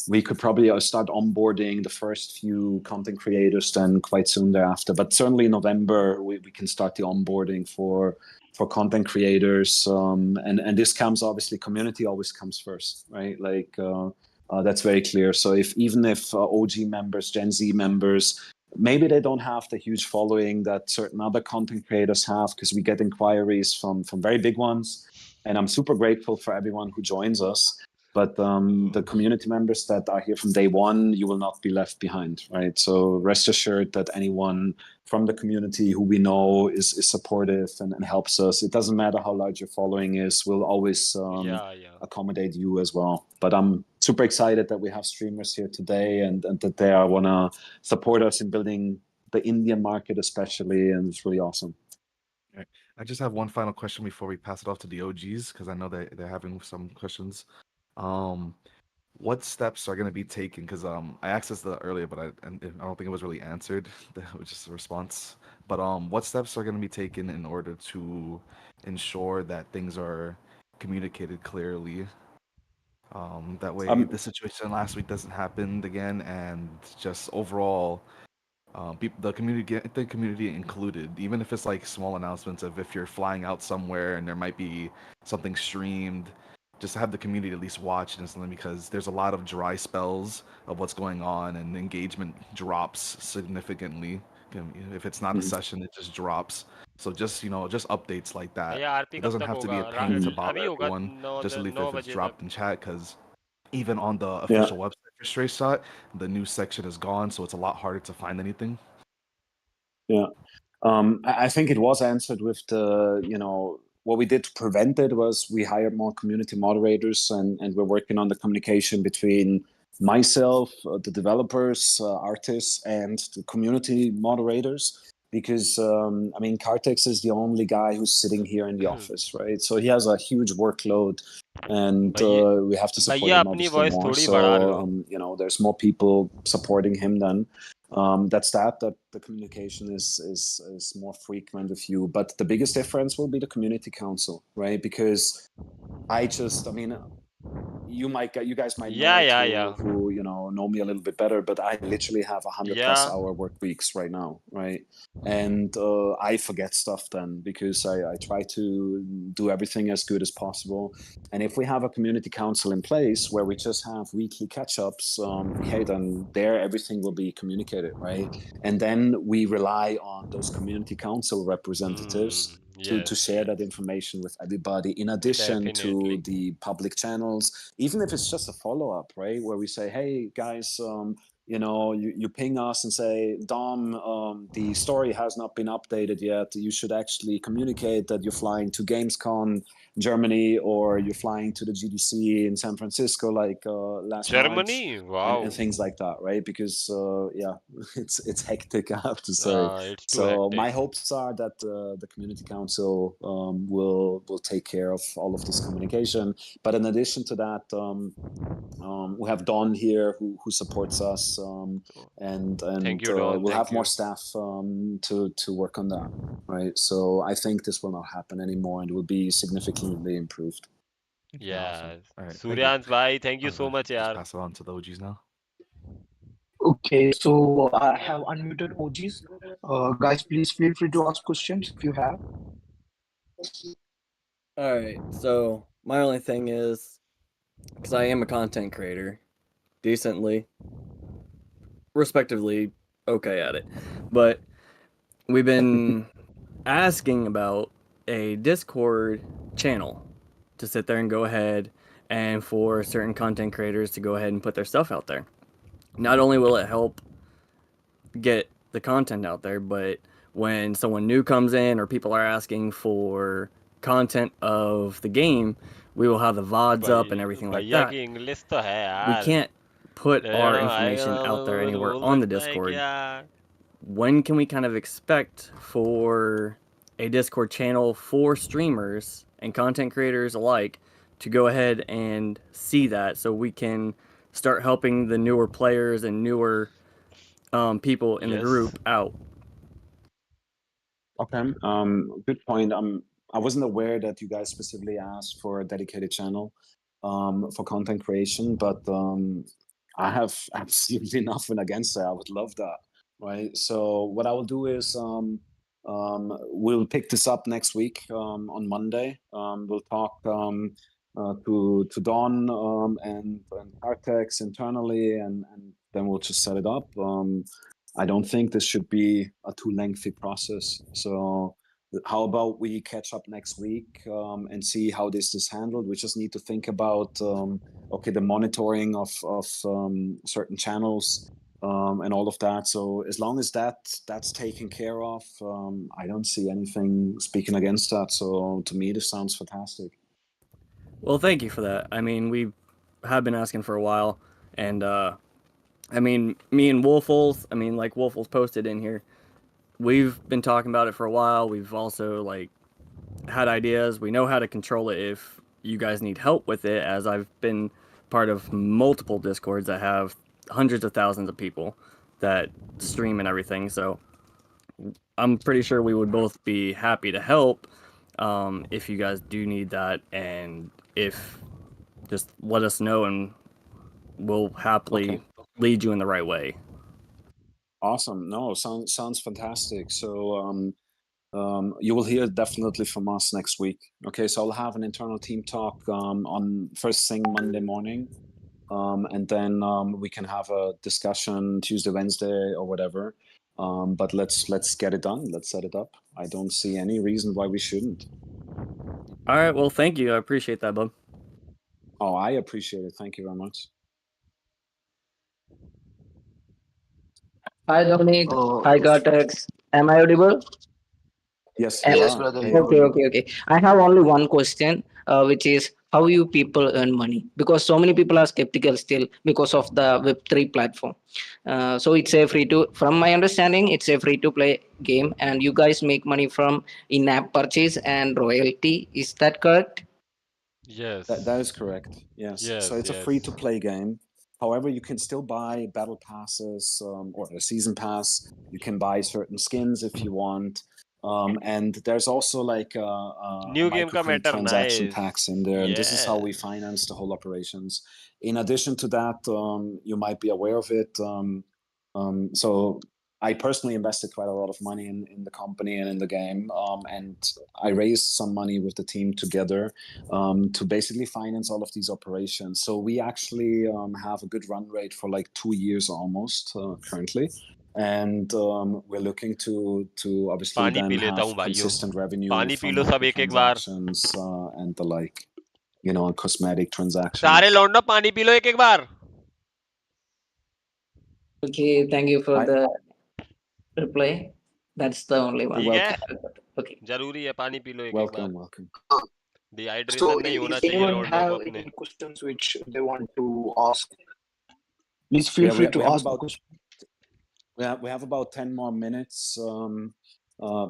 we could probably start onboarding the first few content creators then quite soon thereafter. But certainly in November, we can start the onboarding for content creators, and this comes, obviously, community always comes first, right? Like that's very clear. So even if OG members, Gen Z members maybe they don't have the huge following that certain other content creators have, because we get inquiries from very big ones, and I'm super grateful for everyone who joins us. But the community members that are here from day one, you will not be left behind, right? So rest assured that anyone from the community who we know is supportive and helps us. It doesn't matter how large your following is, we'll always Yeah. accommodate you as well. But I'm super excited that we have streamers here today, and that they want to support us in building the Indian market especially, and it's really awesome. Right. I just have one final question before we pass it off to the OGs, because I know they're having some questions. What steps are going to be taken? Because I asked this earlier, but I don't think it was really answered. It was just a response. But what steps are going to be taken in order to ensure that things are communicated clearly? That way, the situation last week doesn't happen again, and just overall, the community get the community included, even if it's like small announcements of if you're flying out somewhere and there might be something streamed, just have the community at least watch and something, because there's a lot of dry spells of what's going on and engagement drops significantly. If it's not a session, it just drops. So just just updates like that. भैया RP It कब doesn't तक have to होगा be a pain to bother अभी होगा everyone. Just at least 9 if it's बजे dropped तक in chat, because even on the official website for StrayShot, the news section is gone, so it's a lot harder to find anything. Yeah. I think it was answered with what we did to prevent it was we hired more community moderators, and we're working on the communication between myself, the developers, artists, and the community moderators. Because Kartex is the only guy who's sitting here in the office, right? So he has a huge workload, and we have to support भैया him अपनी obviously voice more. थोड़ी बढ़ा So low there's more people supporting him then. That the communication is more frequent with you, but the biggest difference will be the community council, right? Because you guys might know who know me a little bit better, but I literally have 100+ hour work weeks right now, right? And I forget stuff then, because I try to do everything as good as possible. And if we have a community council in place where we just have weekly catch-ups, okay, then there everything will be communicated, right? And then we rely on those community council representatives to share that information with everybody, in addition to the public channels, even if it's just a follow-up, right? Where we say, hey guys, you ping us and say, Dom, the story has not been updated yet. You should actually communicate that you're flying to Gamescom Germany, or you're flying to the GDC in San Francisco like last Germany, March, wow, and things like that, right? Because it's hectic, I have to say. it's too So hectic. my hopes are that the community council will take care of all of this communication. But in addition to that, we have Don here who supports us, and Thank you, Don. we'll Thank have more you. staff to work on that, right? So I think this will not happen anymore, and will be significantly improved. Yeah. All right, Suryans bhai, thank you so much, just yaar. pass it on to the OGs now. Okay, so I have unmuted OGs. Guys, please feel free to ask questions if you have. All right, so my only thing is, because I am a content creator, decently, respectively okay at it, but we've been asking about a Discord channel to sit there and go ahead and for certain content creators to go ahead and put their stuff out there. Not only will it help get the content out there, but when someone new comes in or people are asking for content of the game, we will have the VODs up and everything like भैया that. की English तो है We यार. can't put our I information out there anywhere बोल on the सकता है Discord. क्या? When can we kind of expect for a Discord channel for streamers and content creators alike to go ahead and see that, so we can start helping the newer players and newer people in the group out? Okay, good point. I wasn't aware that you guys specifically asked for a dedicated channel for content creation, but I have absolutely nothing against that. I would love that, right? So what I will do is we'll pick this up next week on Monday. We'll talk to Don and Artex internally, and then we'll just set it up. I don't think this should be a too lengthy process. So how about we catch up next week and see how this is handled? We just need to think about okay, the monitoring of certain channels and all of that. So as long as that's taken care of, I don't see anything speaking against that. So to me, this sounds fantastic. Well, thank you for that. I mean, we have been asking for a while, and I mean, me and Wolfles, I mean, like Wolfles posted in here, we've been talking about it for a while. We've also like had ideas. We know how to control it if you guys need help with it, as I've been part of multiple Discords that have hundreds of thousands of people that stream and everything. So I'm pretty sure we would both be happy to help if you guys do need that, and if just let us know and we'll happily Okay. lead you in the right way. Awesome. No, sounds fantastic. So you will hear definitely from us next week. Okay, so I'll have an internal team talk on first thing Monday morning, and then we can have a discussion Tuesday, Wednesday, or whatever. But let's get it done. Let's set it up. I don't see any reason why we shouldn't. All right. Well, thank you. I appreciate that, bub. Oh, I appreciate it. Thank you very much. Hi Dominic. Uh, Hi Cortex. Am I audible? Yes, Am- you yes, are. brother, Hey. you're Okay, audible. okay, okay. I have only one question, which is how you people earn money, because so many people are skeptical still because of the Web3 platform. So it's a free to, from my understanding, it's a free to play game, and you guys make money from in-app purchase and royalty. Is that correct? That is Yes. correct. Yes. So Yes, it's a yes. free to play game. However, you can still buy battle passes or a season pass. You can buy certain skins if you want. And there's also like a New game का matter microtransaction nice. tax in there. And this is how we Yes. finance the whole operations. In addition to that, you might be aware of it. So I personally invested quite a lot of money in the company and in the game. And I raised some money with the team together to basically finance all of these operations. So we actually have a good run rate for like 2 years almost currently. And we're looking to obviously पानी then P लेता हूँ have भाइयों. consistent revenue पानी P from लो सब एक एक बार. microtransactions and the like, you know, cosmetic सारे transactions. लौंडा पानी पी लो एक एक बार. Okay, thank you for I, the reply. That's the only one. ठीक है. welcome, Okay. जरूरी है पानी पी लो एक एक बार. welcome. डिहाइड्रेशन नहीं होना If चाहिए anyone लौंडों have को अपने. any questions which they want to ask, please feel Yeah, free we to have ask the about question. we have about 10 more minutes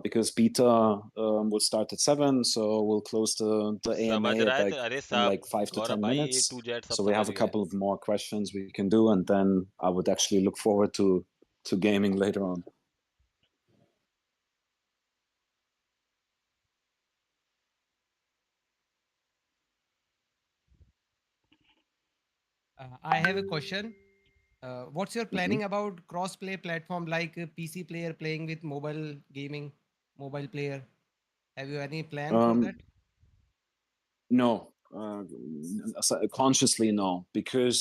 because beta will start at 7, so we'll close the AMA समझ at रहा है like तो अरे in सब like 5 to गौरव 10 भाई A minutes. to Z सब So we have समझ a गए. couple of more questions we can do, and then I would actually look forward to gaming later on. I have a question. What's your Mhm. planning about cross-play platform like a PC player playing with mobile gaming, mobile player? Have you any plan for that? No, consciously no, because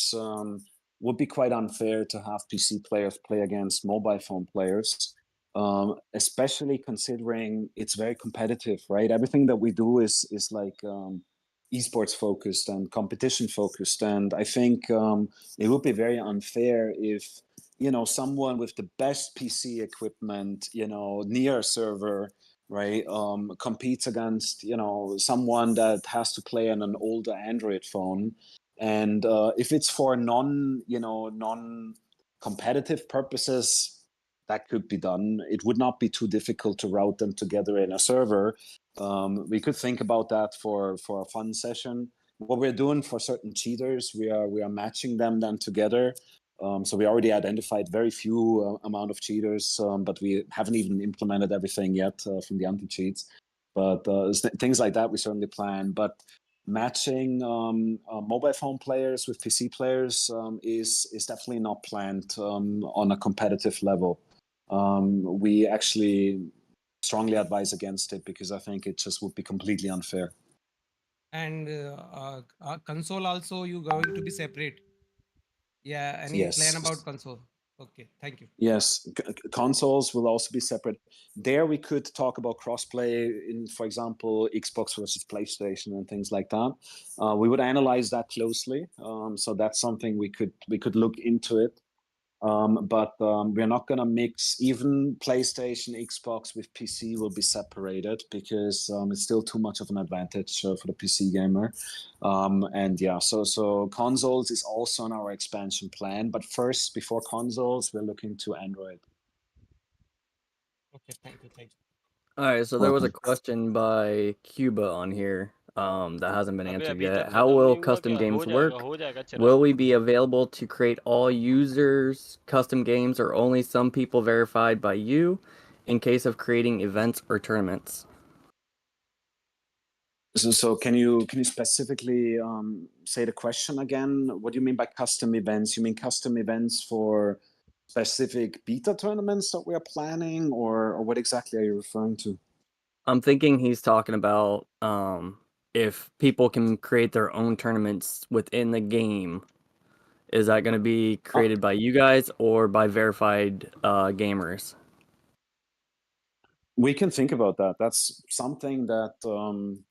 would be quite unfair to have PC players play against mobile phone players, especially considering it's very competitive, right? Everything that we do is like esports focused and competition focused, and I think it would be very unfair if someone with the best PC equipment, near a server, right, competes against someone that has to play on an older Android phone, and if it's for non competitive purposes, that could be done. It would not be too difficult to route them together in a server. We could think about that for a fun session. What we're doing for certain cheaters, we are matching them then together. So we already identified very few amount of cheaters, but we haven't even implemented everything yet from the anti-cheats. But things like that we certainly plan. But matching mobile phone players with PC players is definitely not planned on a competitive level. We actually strongly advise against it because I think it just would be completely unfair. And console also you going to be separate? Yeah, any plan Yes. about console? Okay, thank you. Yes, consoles will also be separate. There we could talk about crossplay in, for example, Xbox versus PlayStation and things like that. We would analyze that closely. So that's something we could look into it. But we're not going to mix. Even PlayStation, Xbox with PC will be separated because it's still too much of an advantage for the PC gamer. And yeah, so consoles is also on our expansion plan. But first, before consoles, we're looking to Android. Okay, thank you. All right, so there was a Welcome. question by Cuba on here that hasn't been अबे answered अभी yet. तक How खत्म will नहीं हुआ custom क्या? games हो जाएगा, work? हो जाएगा Will Chirag. we be available to create all users custom games or only some people verified by you in case of creating events or tournaments? So can you specifically say the question again? What do you mean by custom events? You mean custom events for specific beta tournaments that we are planning, or what exactly are you referring to? I'm thinking he's talking about if people can create their own tournaments within the game. Is that going to be created by you guys or by verified gamers? We can think about that. That's something that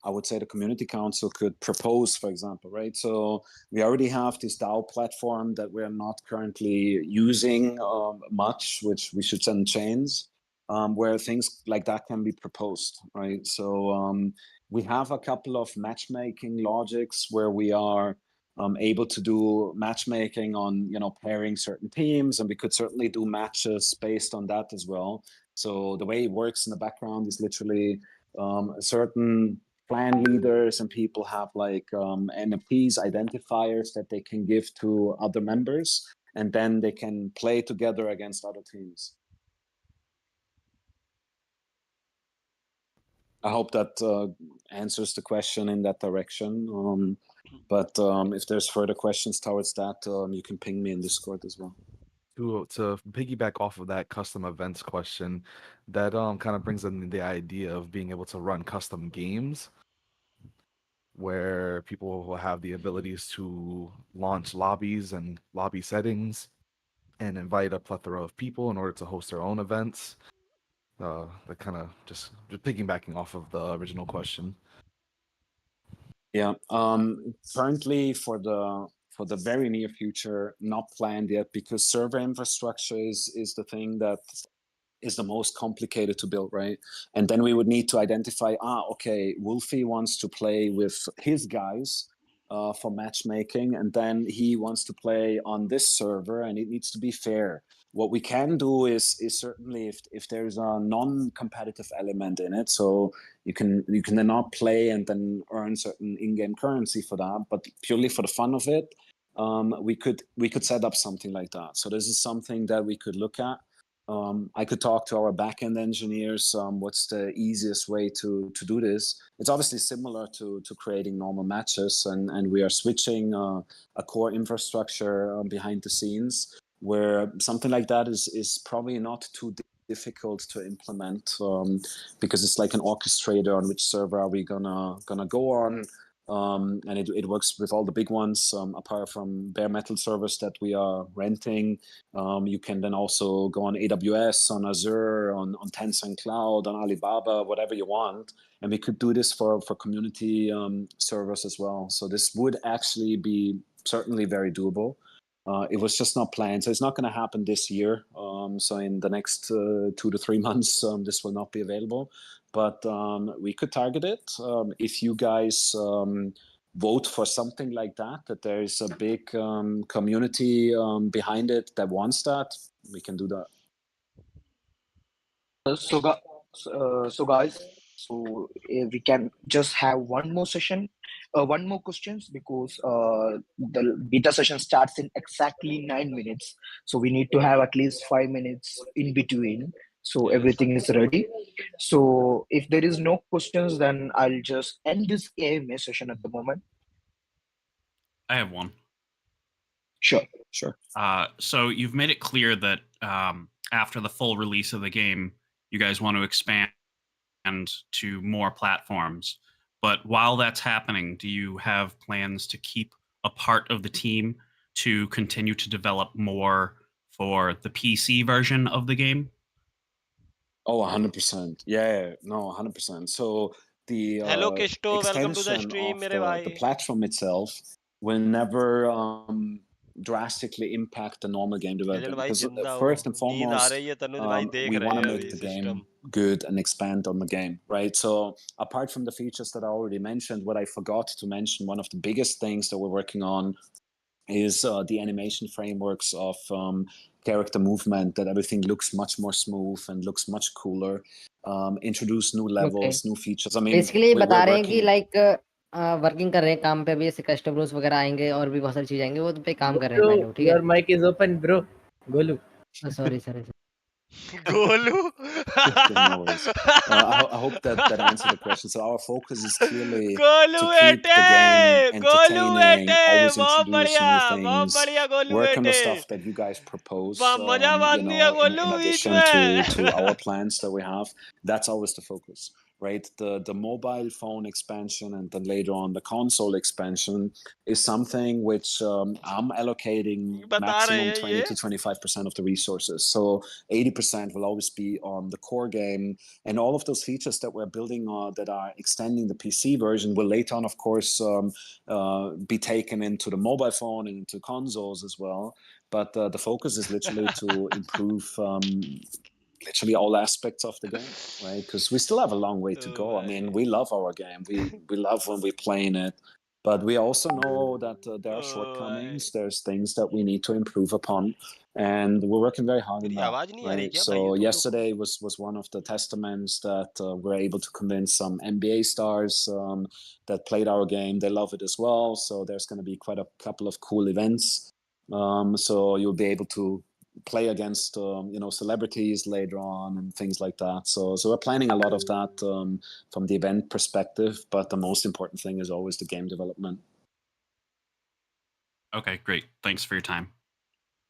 I would say the community council could propose, for example, right? So we already have this DAO platform that we're not currently using much, which we should send chains, where things like that can be proposed, right? So we have a couple of matchmaking logics where we are able to do matchmaking on, pairing certain teams, and we could certainly do matches based on that as well. So the way it works in the background is literally certain clan leaders and people have like NFTs, identifiers that they can give to other members, and then they can play together against other teams. I hope that answers the question in that direction. But if there's further questions towards that, you can ping me in Discord as well. To piggyback off of that custom events question, that kind of brings in the idea of being able to run custom games where people will have the abilities to launch lobbies and lobby settings and invite a plethora of people in order to host their own events. That kind of just piggybacking off of the original question. Yeah. Currently, for the very near future, not planned yet, because server infrastructure is the thing that is the most complicated to build, right? And then we would need to identify, okay, Wolfie wants to play with his guys for matchmaking, and then he wants to play on this server, and it needs to be fair. What we can do is certainly if there's a non-competitive element in it, so you can then not play and then earn certain in-game currency for that, but purely for the fun of it, we could set up something like that. So this is something that we could look at. I could talk to our backend engineers. What's the easiest way to do this? It's obviously similar to creating normal matches, and we are switching a core infrastructure behind the scenes, where something like that is probably not too difficult to implement, because it's like an orchestrator on which server are we gonna go on. And it works with all the big ones, apart from bare metal servers that we are renting. You can then also go on AWS, on Azure, on Tencent Cloud, on Alibaba, whatever you want. And we could do this for community servers as well. So this would actually be certainly very doable. It was just not planned. So it's not going to happen this year. So in the next 2 to 3 months, this will not be available. But we could target it. If you guys vote for something like that there is a big community behind it that wants that, we can do that. So guys, we can just have one more session, one more questions, because the beta session starts in exactly 9 minutes. So we need to have at least 5 minutes in between. So Yes. everything is ready. So if there is no questions, then I'll just end this AMA session at the moment. I have one. Sure. So you've made it clear that after the full release of the game, you guys want to expand to more platforms. But while that's happening, do you have plans to keep a part of the team to continue to develop more for the PC version of the game? Oh, 100%. Yeah, no, 100%. So the Hello Kishto, welcome to the extension stream of मेरे the भाई. platform itself will never drastically impact the normal game agent development भाई because जिंदा हो. first and नींद आ foremost, रही है तनुज भाई देख we रहे want हैं to make अभी the system. game good and expand on the game, right? So apart from the features that I already mentioned, what I forgot to mention, one of the biggest things that we're working on is the animation frameworks of character movement, that everything looks much more smooth and looks much cooler. Introduce new levels, new features. I mean, basically we're बता रहे हैं कि working. Like working कर रहे हैं काम पे अभी, ऐसे कस्टमर्स वगैरह आएंगे और भी बहुत सारी चीजें आएंगे, वो पे काम कर रहे हैं भाई लोग. ठीक है. Your mic is open, bro. Golu. Sorry sorry. Golu. Okay, no worries. I hope that answered the question. So our focus is clearly Golu to keep the game Golu entertaining, always बहुत introduce बढ़िया, new बहुत things, बढ़िया Golu work on the बेटे. stuff that you guys propose, मजा you बांध दिया know, Golu in beach addition to में. our plans that we have. That's always the focus, right? The mobile phone expansion and then later on the console expansion is something which I'm allocating बता रहे maximum हैं 20 ये. to 25% of the resources. So 80% will always be on the core game, and all of those features that we're building that are extending the PC version will later on, of course, be taken into the mobile phone and into consoles as well. But the focus is literally to improve literally all aspects of the game, right? Because we still have a long way to go. I mean, we love our game. We love when we're playing it, but we also know that there are shortcomings. There's things that we need to improve upon, and we're working very hard on तेरी that. आवाज नहीं आ रही Right? क्या भाई? So तुम लोग yesterday was one of the testaments that we're able to convince some NBA stars that played our game. They love it as well. So there's going to be quite a couple of cool events. So you'll be able to play against you know, celebrities later on and things like that. So we're planning a lot of that from the event perspective, but the most important thing is always the game development. Okay, great. Thanks for your time.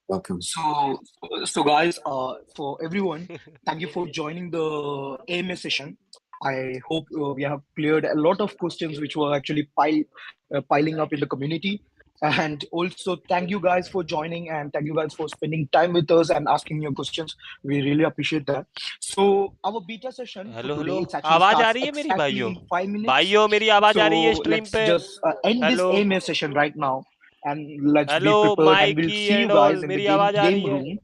Welcome. So guys, for everyone, thank you for joining the AMA session. I hope we have cleared a lot of questions which were actually piling up in the community. And also, thank you guys for joining, and thank you guys for spending time with us and asking your questions. We really appreciate that. So our beta session for hello today, hello it's actually आवाज आ starts रही है मेरी exactly भाइयों? in 5 minutes. भाइयों मेरी आवाज आ रही है So स्ट्रीम let's पे? just end this hello AMA session right now, and let's be hello prepared. And we'll Mikey see you and all, guys in the मेरी game आवाज आ game रही है? room.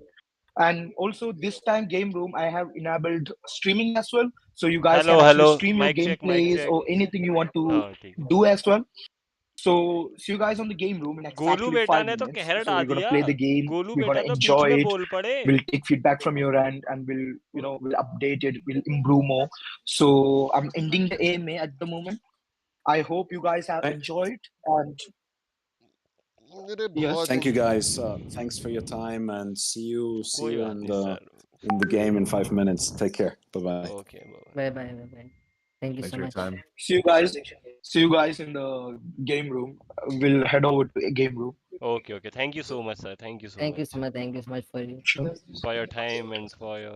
And also this time game room, I have enabled streaming as well, so you guys hello can actually hello stream your mic gameplays check. or anything you want to हाँ ठीक है. do as well. So see you guys on the game room in Golu exactly बेटा 5 ने तो minutes. कहर So ढा we're gonna दिया. play the game, Golu we're बेटा gonna तो बीच enjoy में it, बोल पड़े. we'll take feedback from your end, and we'll update it, we'll improve more. So I'm ending the AMA at the moment. I hope you guys have enjoyed, and मेरे yes, बहुत Thank you guys. Thanks for your time, and see you कोई बात नहीं sir. in the game in 5 minutes. Take care. Bye bye. Okay bye bye bye. Thank you Thanks so for your much. time. see you guys in the game room. We'll head over to a game room. Okay okay. Thank you so much sir. Thank you so Thank you much so much. Thank you so much for you. Sure. for your time and for your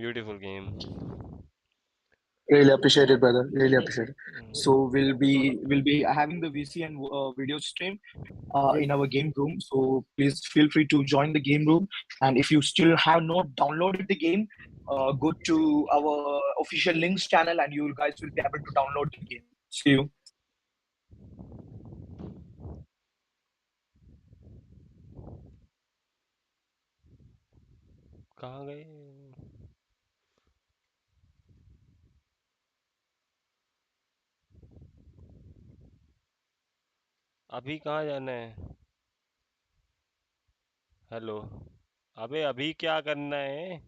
beautiful game. Really appreciate it, brother. Really appreciate it. So we'll be having the VC and video stream in our game room. So please feel free to join the game room. And if you still have not downloaded the game, go to our official links channel, and you guys will be able to download the game. See you. कहाँ गए? अभी कहाँ जाना है? Hello. अबे अभी क्या करना है?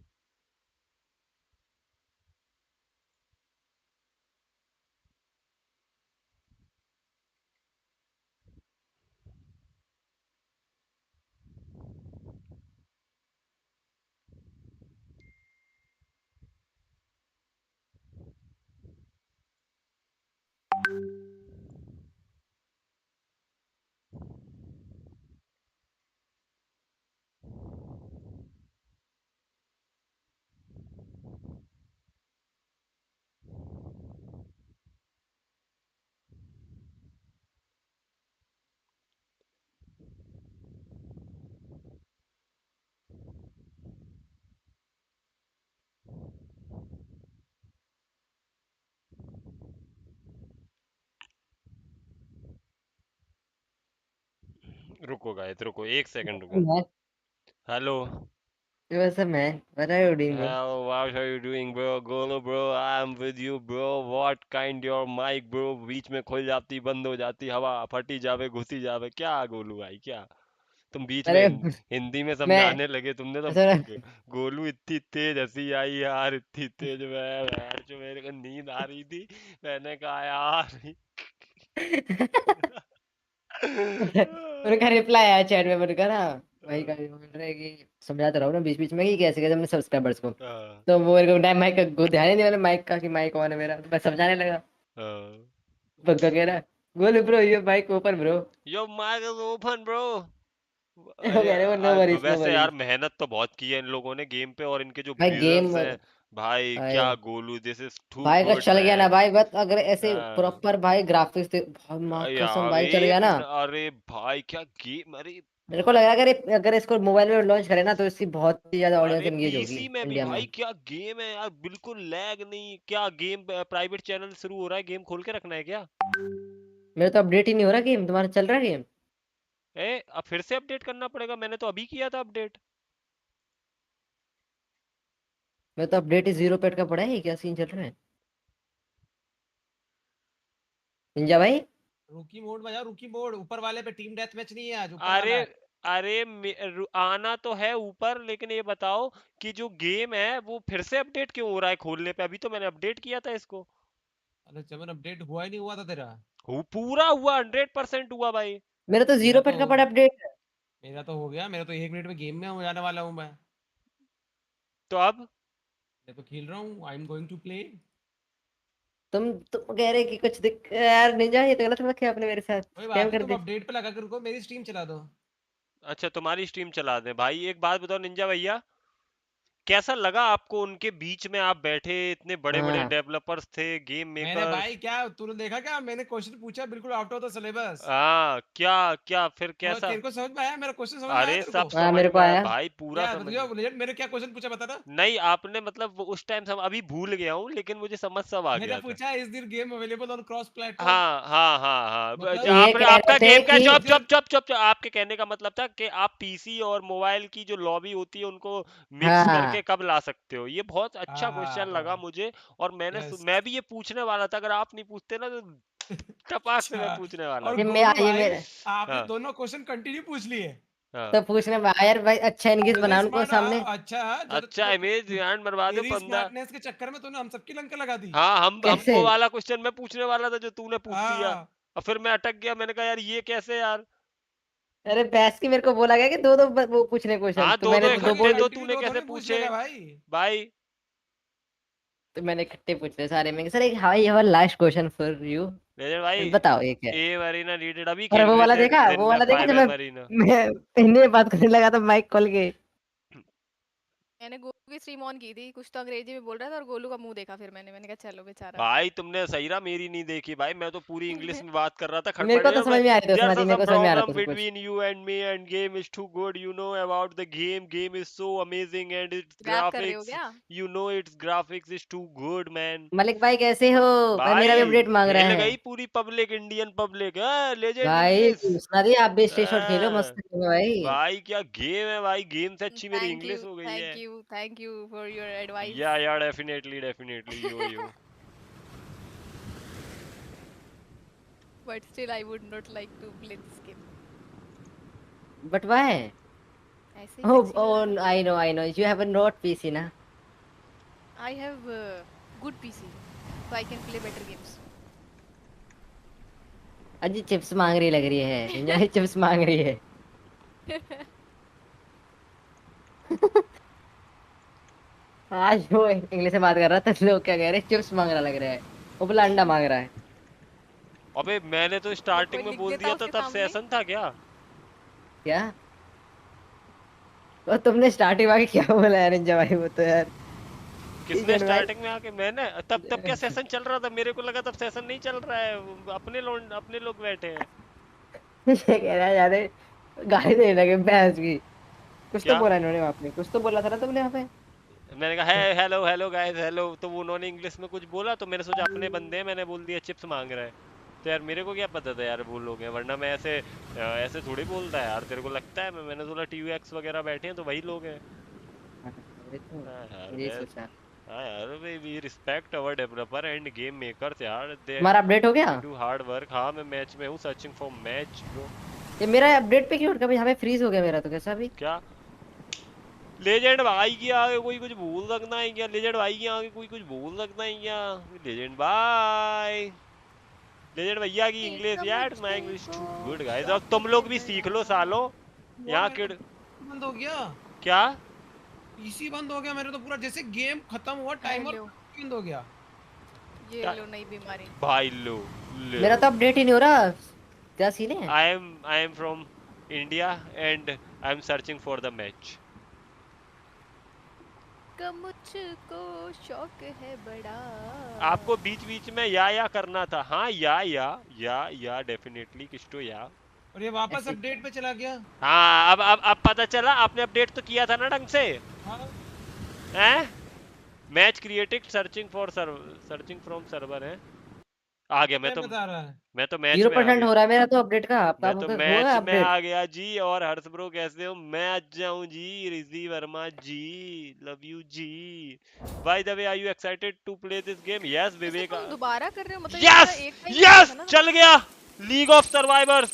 रुको गाइस, रुको 1 सेकंड रुको। Man, hello, what's up, man? What are you doing, bro? how what are you doing bro? Golo bro, I am with you bro. What kind your mic bro? बीच में खुल जाती, बंद हो जाती, हवा फटी जावे, घुसी जावे, क्या गोलू भाई क्या? तुम बीच में अरे हिंदी में मैं समझाने लगे, तुमने तो सुनो गोलू इतनी तेज हंसी आई यार, इतनी तेज, मैं यार जो मेरे को नींद आ रही थी, मैंने कहा यार उनका रिप्लाई आया चैट में, उनका ना भाई का बोल रहे कि समझाता रहो ना बीच बीच में कि कैसे कैसे अपने सब्सक्राइबर्स को। हाँ, तो वो मेरे को टाइम माइक को ध्यान ही नहीं, मैंने माइक का कि माइक ऑन है मेरा, तो मैं समझाने लगा। हाँ। पक्का कह रहा गोलू ब्रो ये mic open bro. Your mic is open bro. वो अरे कह रहे वो नो वरीज नो वैसे यार वरीज। मेहनत तो बहुत की है इन लोगों ने गेम पे, और इनके जो भाई गेम विजुअल्स हैं भाई, भाई क्या गोलू, दिस इज टू भाई अगर गुड चल गया ना मैन। भाई, बस अगर ऐसे प्रॉपर भाई ग्राफिक्स थे भाई, माँ कसम यार भाई चल गया एक ना। अरे भाई क्या गेम, अरे मेरे को लग रहा भाई, है अगर इसको मोबाइल में लॉन्च करे ना तो इसकी बहुत ही ज्यादा ऑडियंस अरे एंगेज होगी पीसी में भी इंडिया में। भाई क्या गेम है यार, बिल्कुल लैग नहीं, क्या गेम प्राइवेट चैनल शुरू हो रहा है, गेम खोल के रखना है क्या? मेरा तो अपडेट ही नहीं हो रहा गेम, तुम्हारा चल रहा है गेम? अब फिर से अपडेट करना पड़ेगा, मैंने तो अभी किया था अपडेट। मेरा तो अपडेट ही 0 पेट का पड़ा है, क्या सीन चल रहा है निंजा भाई? रुकी मोड में जाओ, रुकी मोड ऊपर वाले पे टीम डेथ मैच नहीं है आज, ऊपर अरे वाला है। अरे आना तो है ऊपर, लेकिन ये बताओ कि जो गेम है वो फिर से अपडेट क्यों हो रहा है खोलने पे? अभी तो मैंने अपडेट किया था इसको। अरे चमन अपडेट हुआ ही नहीं हुआ था तेरा। पूरा हुआ, 100% हुआ भाई। मेरा तो मेरा 0 तो पेट का पड़ा अपडेट। मेरा तो हो गया, मेरा तो 1 मिनट में गेम में हो जाने वाला हूँ मैं। तो अब मैं तो खेल रहा हूँ, I am going to play. तुम कह रहे कि कुछ दिक यार निंजा, ये तो गलत मत किया आपने मेरे साथ, कोई स्कैम बात नहीं, कर तुम दे। अपडेट पे लगा कर रुको, मेरी स्ट्रीम चला दो। अच्छा तुम्हारी स्ट्रीम चला दे भाई। एक बात बताओ निंजा भैया, कैसा लगा आपको उनके बीच में आप बैठे, इतने बड़े बड़े हाँ डेवलपर्स थे, गेम मैंने मेकर्स। भाई क्या तूने देखा क्या, मैंने क्वेश्चन पूछा बिल्कुल आउट ऑफ द सिलेबस। हाँ क्या क्या फिर और कैसा? तेरे को समझ में आया मेरा क्वेश्चन, समझ में आया अरे तेरे सब को? हाँ समझ मेरे को में आया आया। भाई, पूरा क्या समझ में। मतलब लेजेंड, मेरे क्या क्वेश्चन पूछा बता ना। नहीं आपने मतलब उस टाइम सब, अभी भूल गया हूँ लेकिन मुझे समझ सब आ मैंने गया था। पूछा is this game available on cross platform. हाँ हाँ हाँ हाँ मतलब ये आपने, कह आपका रहे थे गेम का कि चुप इज चुप योर। चुप चुप चुप, आपके कहने का मतलब था कि आप पीसी और मोबाइल की जो लॉबी होती है उनको मिक्स करके हाँ कब ला सकते हो, ये बहुत अच्छा हाँ क्वेश्चन लगा हाँ मुझे। और यस। मैं भी ये पूछने वाला था, अगर आप नहीं पूछते ना तो टपाक से मैं अच्छा, पूछने वाला और ये था। मैं गोलू ये भाई मेरे आपने हाँ दोनों क्वेश्चन कंटिन्यू पूछ लिए। तो हाँ। पूछने में यार भाई, अच्छा एंगेज ज्यादा बना उनको स्मार्ट। सामने। अच्छा जब अच्छा जब इमेज ध्यान बर्बाद है तेरी बंदा। स्मार्टनेस के चक्कर में तूने हम सबकी लंका लगा दी। हाँ हम कैसे? वो वाला क्वेश्चन मैं पूछने वाला था जो तूने पूछ दिया, हाँ और फिर मैं अटक गया, मैंने कहा यार ये कैसे यार। अरे बैस की मेरे को बोला गया कि दो दो वो पूछने क्वेश्चन, हाँ तो दो दो मैंने तो दो इकट्ठे बोल दिए। तो कंटिन्यू तूने दो कैसे थोड़ी पूछ पूछे लेगा भाई। भाई? तो मैंने इकट्ठे पूछ रहे सारे में। सर एक हाई हवर last question for you. Legend भाई, बताओ ये क्या है? ए मरीना नीडेड अभी और खेल वो रहे वाला थे देखा, दिन वो में, वाला देखा जब 5 मरीना। मैं हिंदी में बात करने लगा तो माइक खोल के। मैंने गोलू की स्ट्रीम ऑन की थी, कुछ तो अंग्रेजी में बोल रहा था और गोलू का मुंह देखा, फिर मैंने कहा चलो बेचारा। भाई तुमने सही रहा मेरी नहीं देखी भाई, मैं तो पूरी इंग्लिश में बात कर रहा था मेरे को खड़पड़े तो समझ में आ रही थी देयर उसमें, आर मेरे सम को समझ में आ रहा था प्रॉब्लम सब कुछ। Between you and me and game is too good, you know about the game is so amazing and it's rap कर रहे हो ग्राफिक्स, क्या? You know it's graphics is too good man. Malik भाई कैसे हो भाई? मेरा भी भाई अपडेट मांग रहा हिल है गई पूरी पब्लिक, इंडियन पब्लिक है, लेजेंड भाई। इंग्लिश। सुना दिया आप भी स्ट्रे शॉट खेलो, मस्त खेलो भाई। भाई क्या गेम है भाई, गेम से अच्छी मेरी इंग्लिश हो गई है। Thank you for your advice. Yeah definitely definitely yo but still I would not like to play this game. But why? ऐसे ही Oh, सेक्सी लग रहा oh, I know. You have a not PC ना? है। I have good PC so I can play better games. अजी chips मांग रही लग रही है, निंजा चिप्स मांग रही है। आज वो इंग्लिश में बात कर रहा था, लोग क्या कह रहे हैं, चिप्स मांग रहा लग रहा है। वो बोला अंडा मांग रहा है। अबे मैंने तो कोई स्टार्टिंग में लिख बोल देता दिया था, उसके तब सामने। सेशन था क्या? क्या? और तुमने स्टार्टिंग में आके क्या बोला यार निंजा भाई, वो तो यार ठीक किसने है भाई। स्टार्टिंग में आके? मैंने तब क्या सेशन चल रहा था? मेरे को लगा तब सेशन नहीं चल रहा है, अपने लोग बैठे हैं। ये कह रहा है यार, गाली देने लगे भैंस की। कुछ तो क्या? बोला इन्होंने वहाँ पे, कुछ तो बोला था ना तुमने वहाँ पे। मैंने कहा है हेलो हेलो गाइस हेलो, तो वो उन्होंने इंग्लिश में कुछ बोला तो मैंने सोचा अपने बंदे हैं, मैंने बोल दिया चिप्स मांग रहा है। तो यार मेरे को क्या पता था यार वो लोग हैं, वरना मैं ऐसे थोड़ी बोलता है यार। तेरे को लगता है मैंने बोला TUX वगैरह बैठे हैं तो वही लोग हैं। वही तो हाँ यार यही मैं सोचा। हाँ यार we respect our developer and game makers यार, दे तुम्हारा अपडेट हो गया? Do hard work. हाँ मैं मैच में हूँ, सर्चिंग फॉर मैच ब्रो। ये मेरा अपडेट पे क्यों अटका भाई? यहाँ पे फ्रीज हो गया मेरा तो, कैसा अभी? क्या लेजेंड भाई के आगे कोई कुछ बोल सकता है क्या? लेजेंड भाई के आगे कोई कुछ बोल सकता है क्या? लेजेंड भाई, लेजेंड भैया की इंग्लिश यार, my English too good guys. और तुम लोग भी सीख लो सालो। यहाँ किड बंद हो गया, क्या पीसी बंद हो गया मेरे तो पूरा, जैसे गेम खत्म हुआ टाइमर बंद हो गया। ये लो नई बीमारी भाई लो मेरा तो अपडेट ही नहीं हो रहा, क्या सीन है? I am from India and I am searching for the match. मुझको शौक है बड़ा। आपको बीच बीच में या करना था। हाँ या डेफिनेटली किस तो या। और ये वापस अपडेट पे चला गया। हाँ अब पता चला, आपने अपडेट तो किया था ना ढंग से। हैं? Match created searching from server है। आ गया। मैं तो मैच 0% में आ गया। हो रहा है मेरा तो अपडेट का। आपका मैं तो हुआ मैच है में अपडेट? आ गया जी। और हर्ष ब्रो कैसे हो? मैं आ जाऊं जी। Riji Verma ji, love you ji. By the way are you excited to play this game? Yes Vivek. तुम दोबारा कर रहे हो मतलब? यस एक टाइम यस चल गया league of survivors.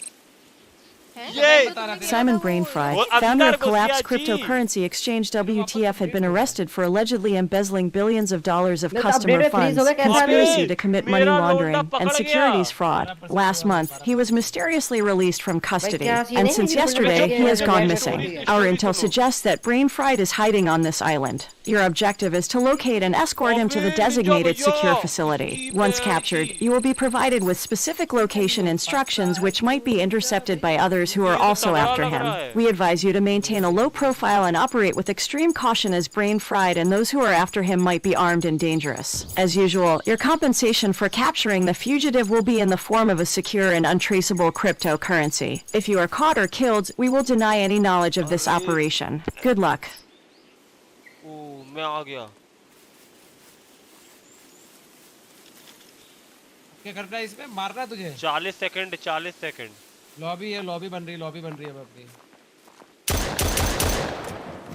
Simon Brainfry, founder of Collapse cryptocurrency exchange WTF, had been arrested for allegedly embezzling billions of dollars of customer funds, conspiracy to commit money laundering, and securities fraud. Last month, he was mysteriously released from custody, and since yesterday, he has gone missing. Our intel suggests that Brainfry is hiding on this island. Your objective is to locate and escort him to the designated secure facility. Once captured, you will be provided with specific location instructions which might be intercepted by others who are also after him. We advise you to maintain a low profile and operate with extreme caution, as Brain Fried and those who are after him might be armed and dangerous. As usual, your compensation for capturing the fugitive will be in the form of a secure and untraceable cryptocurrency. If you are caught or killed, we will deny any knowledge of this operation. Good luck. मैं आ गया। क्या करना है इसमें? मारना तुझे? 40 second 40 second. Lobby है, lobby बन रही है अब अपनी।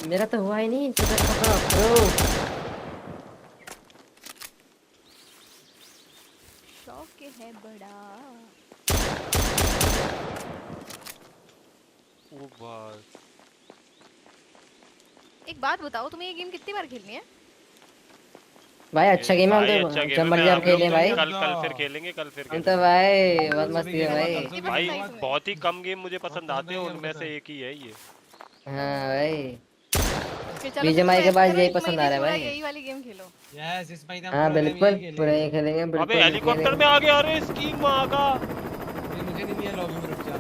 मेरा तो हुआ ही नहीं। ब्रो शौक है बड़ा। ओ भाई एक बात बताओ, तुम्हें ये गेम कितनी बार खेलनी है? भाई अच्छा गेम है। हम तो जब मर्जी आप खेलें भाई। कल फिर खेलेंगे। हम तो भाई बहुत मस्ती है भाई बहुत ही कम गेम मुझे पसंद आते हैं, उनमें से एक ही है ये। हाँ भाई चलो बीजेएमआई के बाद यही पसंद आ रहा है भाई। यही वाली गेम खेलो। यस इस महीने हाँ बिल्कुल पूरा ही खेलेंगे। अबे हेलीकॉप्टर में आ गया। अरे स्कीम मां का। मुझे नहीं है, लॉबी में रुक जा।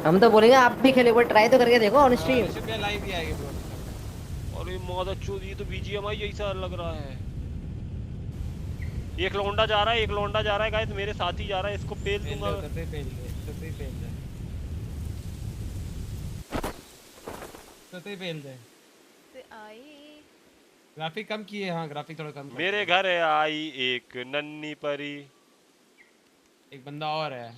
हम तो बोलेंगे आप भी खेले, वो ट्राई तो करके देखो ऑन स्ट्रीम। लाइव भी आएगी ब्रो। अरे मौत चोद, ये तो BGMI जैसा लग रहा है। एक लौंडा जा रहा है गाइस, मेरे साथ ही जा रहा है। इसको पेल दूंगा। पेल दे। ग्राफिक कम किए। हाँ ग्राफिक थोड़ा कम। मेरे घर है आई एक नन्ही परी। एक बंदा और है।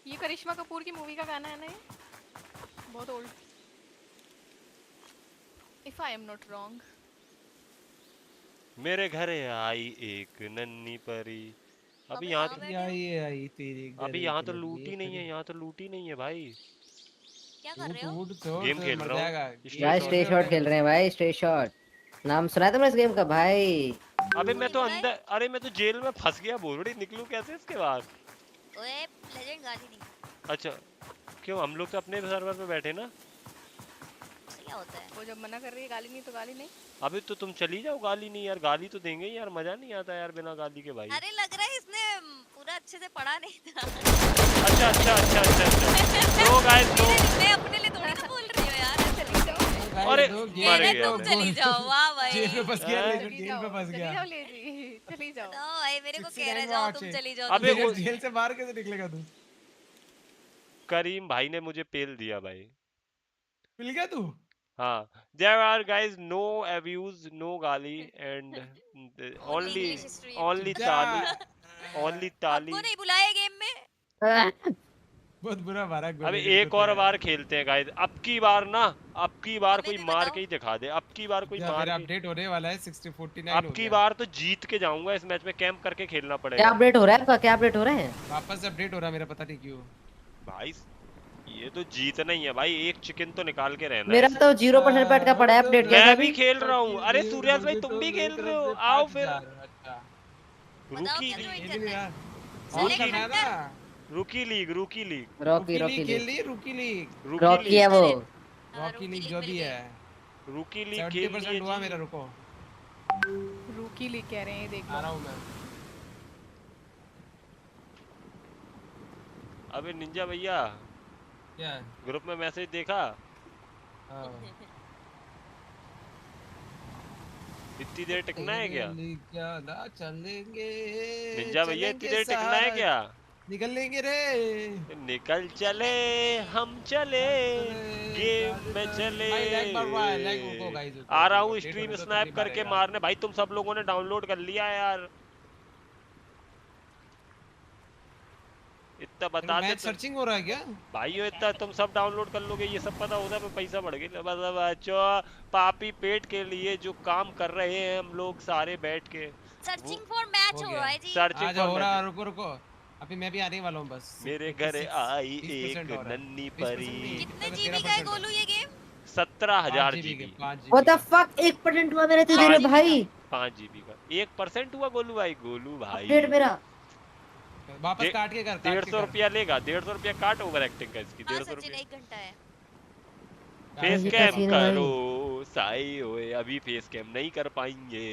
ये करिश्मा कपूर की मूवी का गाना है ना ये? बहुत old. If I am not wrong. मेरे घर आई एक नन्ही परी। अभी यहाँ तो लूट ही नहीं है। यहाँ तो लूट ही नहीं है भाई। क्या कर रहे हो? गेम खेल रहा हूँ भाई StrayShot खेल रहे हैं भाई। StrayShot नाम सुना है तुमने इस गेम का भाई? अबे मैं तो अंदर, अरे मैं तो जेल में फंस गया। बोलड़ी निकलूं कैसे इसके बाद? ओए लेजेंड गाली नहीं। अच्छा क्यों? हम लोग तो अपने सर्वर पे बैठे ना। क्या होता है? वो जब मना कर रही है गाली नहीं तो गाली नहीं। अबे तो तुम चली जाओ। गाली नहीं यार, गाली तो देंगे यार। मजा नहीं आता यार बिना गाली के भाई। अरे लग रहा है इसने पूरा अच्छे से पढ़ा नहीं था। अच्छा तो गाइस तो मैं अपने लिए थोड़ी ना बोल रही हूँ यार। चली जाओ। अरे तुम चली जाओ। वाह भाई जेल में फंस गया। चली जाओ भाई। मेरे को कह रहे जाओ तुम चली जाओ। अबे जेल से बाहर कैसे निकलेगा तू? करीम भाई ने मुझे पेल दिया भाई। मिल गया तू? हाँ, there are guys no abuse, no गाली and Only only English stream. only ताली, only ताली। हमको नहीं बुलाया गेम में। बहुत बुरा मारा अबे गोलू ने एक तो और यार। बार खेलते हैं गाइस, अब की बार ना, अब की बार हमें कोई भी मार बताओ। के ही दिखा दे, अब की बार कोई या मार फिर के, अपडेट होने वाला है 6049 अब हो की गया। बार तो जीत के जाऊंगा इस मैच में, कैंप करके खेलना क्या पड़ेगा अपडेट हो रहा है आपका? क्या अपडेट हो रहा है? वापस अपडेट हो रहा है मेरा, पता नहीं क्यों। भाई। ये तो जीतना ही है भाई, एक चिकन तो निकाल के रहना है मेरा इसे। तो 0% पैट का पड़ा है अपडेट। कैसा मैं भी भी खेल रहा हूँ। अरे सूर्यास भाई तुम भी खेल रहे हो, आओ फिर। अच्छा रुकी क्या लीग, ज्वाइन ये भी करना है? यार ऑन Select करना है hunter। ना। रुकी लीग, रुकी लीग, रॉकी लीग रॉकी खेल लीग ली, रुकी लीग, रुकी रॉकी है लीग, वो। हाँ, रॉकी लीग जो मिल भी गई। है। रुकी लीग खेल लिए 70% हुआ जी। मेरा, रुको रूकी लीग कह रहे हैं, देख आ लो। रहा हूँ मैं। अबे निंजा भैया, क्या ग्रुप में मैसेज देखा? हाँ इतनी देर टिकना है क्या? क्या चलेंगे निंजा भैया इतनी चलेंगे देर टिकना है साथ, क्या? निकल लेंगे रे। निकल चले, हम चले, गेम में चले। भाई लैग बढ़ रहा है, लैग रुको गाइस रुको, आ रहा हूँ अपडेट स्ट्रीम होने दो स्नैप तभी करके मारेगा। मारने। भाई तुम सब लोगों ने डाउनलोड कर लिया है यार, इतना बता दे मैच तो। सर्चिंग हो रहा है क्या? भाइयों इतना तुम सब डाउनलोड कर लोगे, ये सब पता होता है, पैसा बढ़ गया। मतलब अच्छा, पापी पेट के लिए जो काम कर रहे हैं हम लोग सारे बैठ के, सर्चिंग फॉर मैच हो हो गया। रहा है जी। सर्चिंग आजा फॉर हो रहा है, मैच। रुको रुको, अभी मैं भी आने वाला हूँ बस। मेरे घर आई 20% एक और है। नन्ही 20% परी। नहीं, कितने तो जीबी का है 13% गोलू ये गेम? 17,000 5 GB GB. के 5 व्हाट GB द फक 1% हुआ मेरा इतनी देर 5 में GB भाई। 5 जीबी का 1% हुआ गोलू भाई, गोलू भाई। अपडेट मेरा। वापस काट के कर, काट के 150 कर। रुपया लेगा, 150 रुपया काट ओवर एक्टिंग का इसकी। हाँ 150 सचिन, रुपया 1 घंटा है। फेस ये कैम कैसी है भाई? करो साई होए, अभी फेस कैम नहीं कर पाएंगे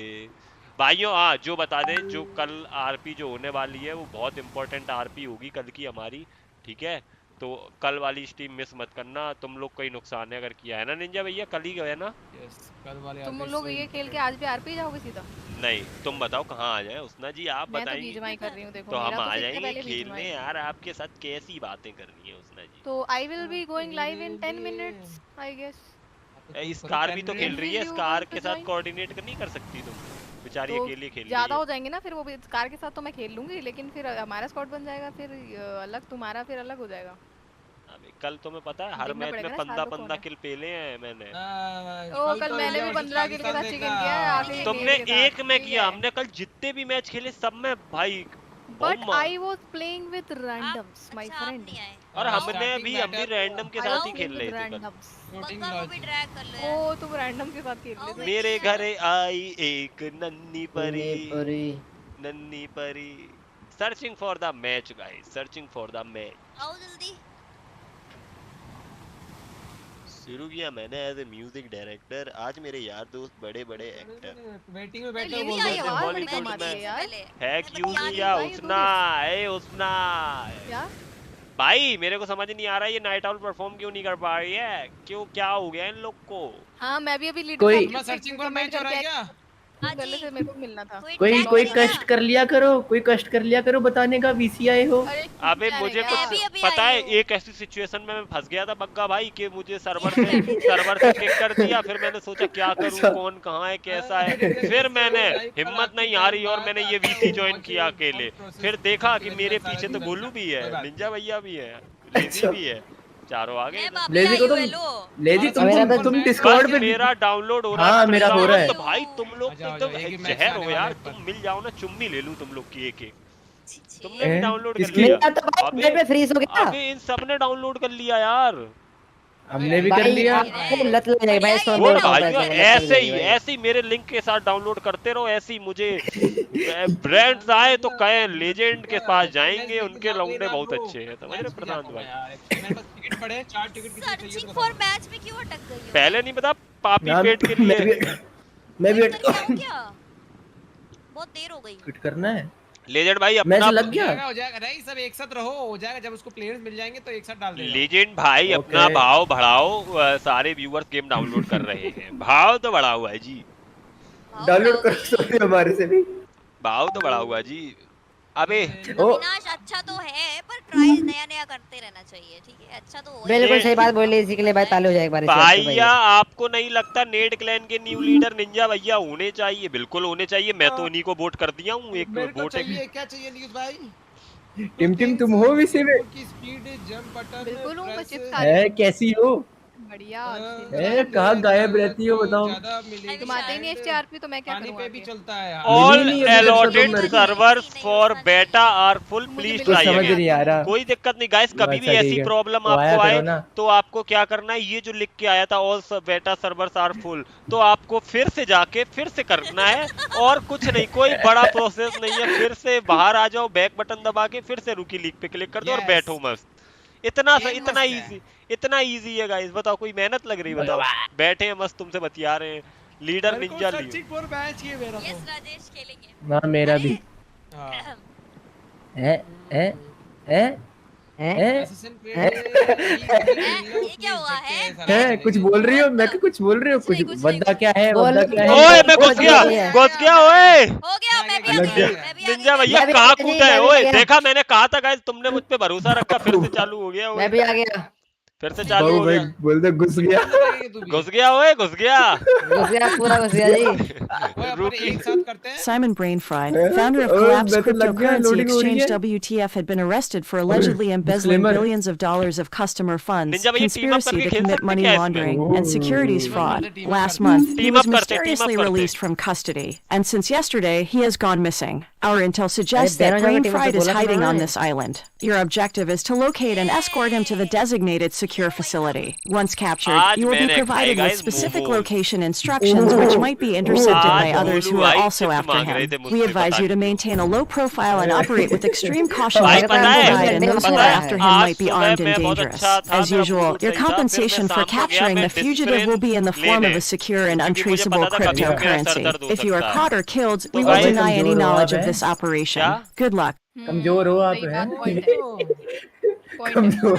भाइयों। हाँ जो बता दें, जो कल आरपी जो होने वाली है वो बहुत इंपॉर्टेंट आरपी होगी कल की हमारी, ठीक है? तो कल वाली स्ट्रीम मिस मत करना, तुम लोग कोई नुकसान है अगर किया है ना निंजा भैया, कल ही गए ना? यस, कल वाले तुम आरपी लोग so ये खेल के important। आज भी आरपी जाओगे सीधा? नहीं तुम बताओ कहाँ आ जाए उसना जी, आप मैं तो बताएंगे बीजमाई कर रही हूँ, देखो तो हम मेरा तो आ सीखने जाएंगे पहले खेलने बीजमाई। यार। आपके साथ कैसी बातें करनी है उसना जी? तो I will be going live in 10 minutes I guess. स्कार भी तो खेल रही है, Will you स्कार want to के साथ join? कोऑर्डिनेट नहीं कर सकती तुम? बेचारी तो अकेले खेल रही ज्यादा है। हो जाएंगे ना फिर, वो भी कार के साथ तो मैं खेल लूंगी, लेकिन फिर हमारा स्क्वाड बन जाएगा, फिर अलग तुम्हारा फिर अलग हो जाएगा। अबे कल तुम्हें पता है हर देखना मैच पड़ेगा में ना 15 शार्लो कौन 15 है। किल पेले हैं मैंने। ओ कल मैंने भी 15 किल के साथ चिकन किया है आखिरी तुमने गेम के साथ, एक में ठीक किया, है। हमने कल जितने भी मैच खेले सब में भाई बट बम मार। I was playing with randoms my अच्छा आप फ्रेंड। नहीं आए। और हाँ, हमने starting भी matter रैंडम के आई साथ वाज ही प्लेइंग खेल विद रहे थे कल। रैंडम्स। floating बग्गा को भी logic। ड्रैग कर लो यार। ओ तुम रैंडम के साथ खेल आओ रहे थे। मेरे बैठिए घर आई एक नन्ही परी, परी। नन्ही परी। Searching for the match guys, searching for the match. आओ जल्दी। शुरू किया मैंने एज ए म्यूजिक डायरेक्टर, आज मेरे यार दोस्त बड़े बड़े एक्टर। वेटिंग में बैठे ये बोल भी दो आई तो। आवाज बड़ी बॉलीवुड कम आती में है यार। पहले हैक मैं यूज बता रही किया हूँ, उसना, उसना। क्या? भाई मेरे को समझ नहीं आ रहा ये नाइट आउट परफॉर्म क्यों नहीं कर पा रही है, क्यों क्या हो गया इन लोग को? हाँ मैं भी अभी लीडर कोई- साहब तुम्हारा सर्चिंग फॉर मैच हो रहा है क्या? हाँ गले जी। से मेरे को मिलना था। कोई कोई ट्रैक कोई करेगा? कष्ट कर लिया करो, कोई कष्ट कर लिया करो बताने का VCI हो। अरे अबे क्या मुझे रहेगा? मैं कुछ भी अभी पता आई है, हूँ। एक ऐसी सिचुएशन में मैं फंस गया था बग्गा भाई कि मुझे सर्वर यहीं से बैठे थे। सर्वर से किक कर दिया, फिर मैंने सोचा क्या करूं, अच्छा। कौन कहाँ है कैसा है, फिर मैंने हिम्मत नहीं आ रही और मैंने ये VC ज्वाइन किया अकेले, फिर देखा कि मेरे पीछे तो गोलू भी है, निंजा भैया भी है, लेजी अच्छा। भी है, चारों आ गए मैं इधर। भाभी लेजी आई को हूँ, तुम हेलो। लेजी तुम मेरा तुम तो- तुम कल डिस्कॉर्ड पे मेरा डाउनलोड हो रहा हाँ, है मेरा हो रहा है। तो भाई तुम लोग आ जाओ, एकदम आ जाओ, एक ही मैच जहर आने हो वाला यार, है तुम पर। मिल जाओ ना, चुम्मी ले लूं तुम लोग की एक एक। छी, छी। तुमने भी डाउनलोड कर इसमें लिया? क्या तो भाई अबे नेट में फ्रीज हो गया। अबे इन सब ने डाउनलोड कर लिया यार। हमने भी कर भाई, लिया। आप आपको लत लग जाएगी भाई, इसको बढ़िया, मैं बोल बोलता हूँ भाइयों पैसे लत लग ऐसे जाएगी ही भाई। ऐसे ही मेरे लिंक के साथ डाउनलोड करते रहो, ऐसे ही मुझे ब्रांड्स आए तो कहे लेजेंड के पास जाएंगे, उनके लौंडे बहुत अच्छे हैं, समझ रहे प्रशांत भाई? मेरे पास टिकट पड़े 4 टिकट कितने चाहिए सर्चिंग तो फॉर बता मैच में क्यों अटक गई हो? पहले नहीं पता पापी ना, पेट के मैं लिए भी क्विट करके आऊँ क्या? बहुत देर हो गई। क्विट करना है। लेजेंड भाई मैच अपना लग गया। हो जाएगा नहीं, सब एक साथ रहो, हो जाएगा, जब उसको प्लेयर्स मिल जाएंगे तो एक साथ डाल देगा। लेजेंड भाई अपना ओके। भाव बढ़ाओ, सारे व्यूअर्स गेम डाउनलोड कर रहे हैं, भाव तो बढ़ा हुआ है जी, भाव डाउनलोड बढ़ाओ करो भाई। सभी हमारे से भी। भाव तो बढ़ा हुआ है जी। अबे अविनाश अच्छा तो है पर ट्राई नया करते रहना चाहिए, ठीक है? अच्छा तो हो बिल्कुल सही बात बोली, इसी के लिए भाई ताली हो जाए एक बार इसके अच्छे भैया। आपको नहीं लगता नेट क्लैन के न्यू लीडर निंजा भैया होने चाहिए? बिल्कुल होने चाहिए। मैं तो उन्हीं को वोट कर दिया हूँ। एक मेरे को वोट चाहिए, क्या चाहिए न्यूज़ भाई? टिम तुम हो इसी में? की स्पीड जंप बटन बिल्कुल हूँ, मैं चिप्स खा है रही हूँ। कैसी हो? बढ़िया। है कहाँ गायब रहती हो बताओ? तुम आते ही नहीं एसटीआरपी तो मैं क्या करूँ आगे? भी चलता है। ऑल अलॉटेड सर्वर्स फॉर बेटा आर फुल, प्लीज कुछ ट्राई समझ अगेन। नहीं आ रहा। कोई दिक्कत नहीं गाइस, कभी भी अच्छा, ऐसी ठीक है। प्रॉब्लम तो आया आपको करो आए ना। तो आपको क्या करना है, ये जो लिख के आया था ऑल बेटा सर्वर्स आर फुल, तो आपको फिर से जाके फिर से करना है। और कुछ नहीं, कोई बड़ा प्रोसेस नहीं है। फिर से बाहर आ जाओ, बैक बटन दबा के फिर से रुकी लीक पे क्लिक कर दो और बैठो मस्त। इतना इजी है गाइस। बताओ कोई मेहनत लग रही? बताओ बैठे हैं मस्त, तुमसे बतिया रहे हैं। Leader Ninja Leo. Searching for match ये मेरा तो। यस राजेश खेलेंगे। ना मेरा भी है है है ये क्या हुआ है? कुछ बोल रही हो? मैं कुछ बोल रही हूँ? कुछ बंदा क्या है? बंदा क्या है? ओए मैं घुस गया ओए। हो गया, मैं भी आ गई। निंजा भैया कहाँ कूदा है? ओए देखा, मैंने कहा था गाइस, तुमने मुझ पे भरोसा रखा, फिर से चालू हो गया। मैं भी आ गया। फिर से चालू हो गया। बोल दे घुस गया। घुस गया ओए, घुस गया पूरा घुस गया जी। Simon Brainfried, founder of Collapse cryptocurrency exchange WTF, had been arrested for allegedly embezzling billions of dollars of customer funds, conspiracy to commit money laundering, and securities fraud. Last month, he was mysteriously released from custody, and since yesterday, he has gone missing. Our intel suggests that Brainfried is hiding on this island. Your objective is to locate and escort him to the designated secure facility. Once captured, you will be provided with specific location instructions which might be intercepted by others who are also after him. We advise you to maintain a low profile and operate with extreme caution as Brainfried and those who are after him might be armed and dangerous. As usual, your compensation for capturing the fugitive will be in the form of a secure and untraceable cryptocurrency. If you are caught or killed, we will deny any knowledge of this operation. Good luck. कमजोर हो आप हैं? कमजोर।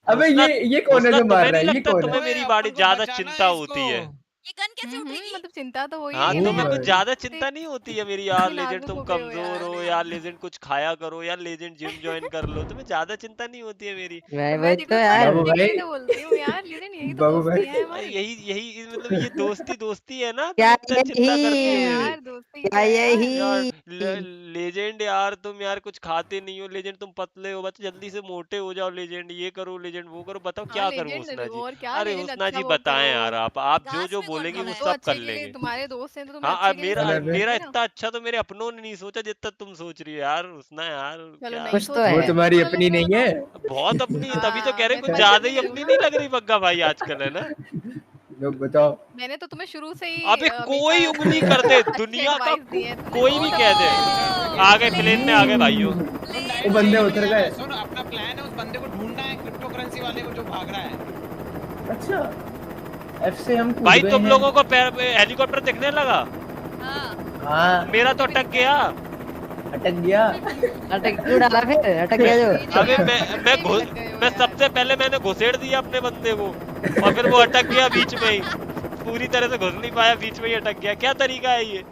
अबे ये कौन है जो मार रहा है? ये कौन है? तुम्हें मेरी बड़ी ज्यादा चिंता होती है? ये गन कैसे उठेगी? मतलब चिंता तो वही हाँ, है। तुम्हें कुछ ज्यादा चिंता नहीं होती है मेरी? यार लेजेंड नाजुक तुम हो गए हो कमजोर हो यार, लेजेंड कुछ खाया करो यार, लेजेंड जिम ज्वाइन कर लो, तुम्हें ज्यादा चिंता नहीं होती है मेरी? मैं वही तो यार। बाबू भाई, बोलती हूँ यार, लेकिन यही तो बाबू दोस्ती भाई, है हमारी। यही मतलब ये दोस्ती है ना, क्या तुम इतना चिंता करती हो मेरी? यार दोस्ती क्या यही यार लेजेंड यार, तुम यार कुछ खाते नहीं हो लेजेंड, तुम पतले हो, बस जल्दी से मोटे हो जाओ लेजेंड, ये करो लेजेंड, वो करो, बताओ क्या करूं लेजेंड उसना जी? और क्या अरे लेजेंड उसना अच्छा जी वो बताएं करो। यार, आप जो घास जो में कौन बोलेंगे वो खाना है? तो सब अच्छे कर के लिए लेंगे। तुम्हारे दोस्त हैं तो तुम्हें हाँ, अच्छे अब के लिए मेरा सब मेरा करेंगे ना। इतना अच्छा तो मेरे अपनों ने नहीं सोचा जितना तुम सोच रही हो यार। उसना यार चलो क्या नहीं कुछ तो सोच है। वो रहे तुम्हारी बुरा अपनी लगेगा नहीं है? बहुत अपनी, तभी तो हाँ, कह रहे मैं कुछ तुम्हारी ज्यादा अपनी ही नहीं हूँ अपनी ना। नहीं लग रही बग्गा भाई आजकल, है ना? लो बताओ। मैंने तो तुम्हें शुरू से ही अबे कोई हमेशा उंगली कर दे, अच्छे दुनिया का एडवाइस दिए हैं। तुमने कोई भी बहुत कह दे। आ गए प्लेन में, आ गए भाइयों। वो बंदे उतर गए। सुन, अपना प्लान है उस बंदे को ढूंढना है, क्रिप्टो करेंसी वाले को जो भाग रहा है। अच्छा, एफ से हम कूद भाई गए तुम हैं। लोगों को हेलीकॉप्टर दिखने लगा? हाँ, मेरा तो अटक गया। अटक गया। अटक क्यों डाला फिर? अटक गया जो। अबे मैं सबसे पहले मैंने घुसेड़ दिया अपने बंदे को, और फिर वो अटक गया बीच में ही, पूरी तरह से घुस नहीं पाया, बीच में ही अटक गया। क्या तरीका है ये?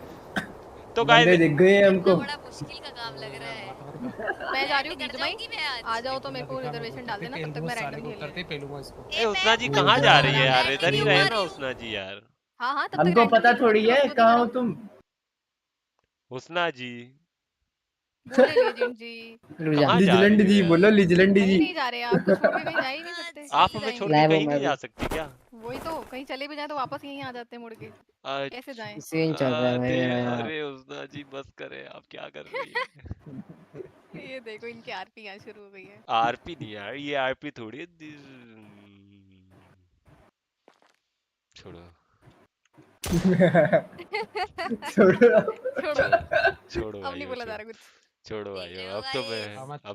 तो बंदे दिख गए हमको। बड़ा मुश्किल का काम लग रहा है। मैं जा रही हूँ कर गीत भाई, जाऊंगी मैं आज। आ जाओ तो मेरे को रिजर्वेशन डाल देना, तब तक मैं रैंडम खेल करते पेलूंगा इसको। ए उसना जी कहाँ जा रही है यार? इधर ही रहे ना उसना जी यार। हाँ हाँ, तब तक हमको random पता खेल थोड़ी सकते है हो, कहाँ हो तुम। उसना जी बोले लेजेंड जी। कहाँ जा लिजलैंड रही जी हो यार? बोलो, लिजलैंड कहीं जी। नहीं जा रहे, आपको छोड़ के कहीं जा ही नहीं सकते। आप हमें छोड़ के कहीं नहीं जा सकती क्या? वही तो, कहीं चले भी जाए तो वापस यहीं आ जाते हैं मुड़ के। कैसे जाएं? सीन चल रहा है भाई अरे मेरा यहाँ। अरे उसना जी बस करे, आप क्या कर रही है? ये देखो इनकी आरपी यहाँ शुरू हो गई है। आरपी नहीं यार, ये आरपी थोड़ी है। छोड़ो छोड़ो छोड़ो अब नहीं बोला जा रहा कुछ। छोड़ो भाई, अब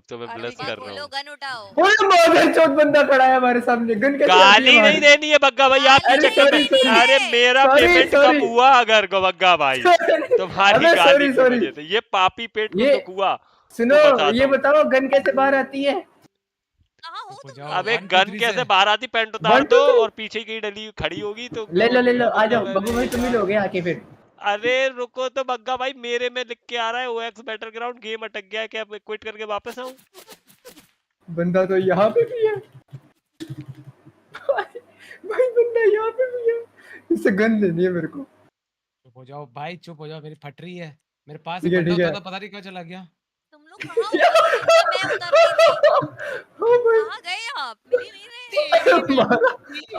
तो मैं ब्लश मत कर रहा बोलो, हूँ। गन उठाओ। ओए मदरचोद बंदा खड़ा है हमारे सामने, गन कैसे आती है गाली हमारी? नहीं देनी है बग्गा भाई आपके अरे चक्कर में। sorry, अरे मेरा sorry, पेमेंट sorry। कम हुआ अगर को बग्गा भाई, तुम्हारी अबे गाली की sorry। वजह से। ये पापी पेट को ये दुख हुआ। सुनो, तो बताता ये हूँ। बताओ गन कैसे बाहर आती है? कहाँ हो तुम? अबे गन कैसे बाहर आती? पैंट उतार 1 दो 2 3 और पीछे की डली खड़ी होगी तो ले लो मतलब आ जाओ बब्बू भाई, तुम ही लोगे आके फिर। अरे रुको तो बग्गा भाई, मेरे में लिख के आ रहा है OX बैटलग्राउंड गेम अटक गया, क्या क्विट करके वापस आऊं? बंदा तो यहाँ पे भी है। भाई बंदा यहाँ पे भी है। इससे गन देनी है मेरे को। चुप हो जाओ भाई, चुप हो जाओ, मेरी फट रही है। मेरे पास ठीक है, बंदा ठीक होता है। था, पता नहीं कहाँ चला गया। तुम लोग कहाँ उतर रहे थे? मैं उतर रही थी। कहाँ गए आप? मिल ही नहीं रहे।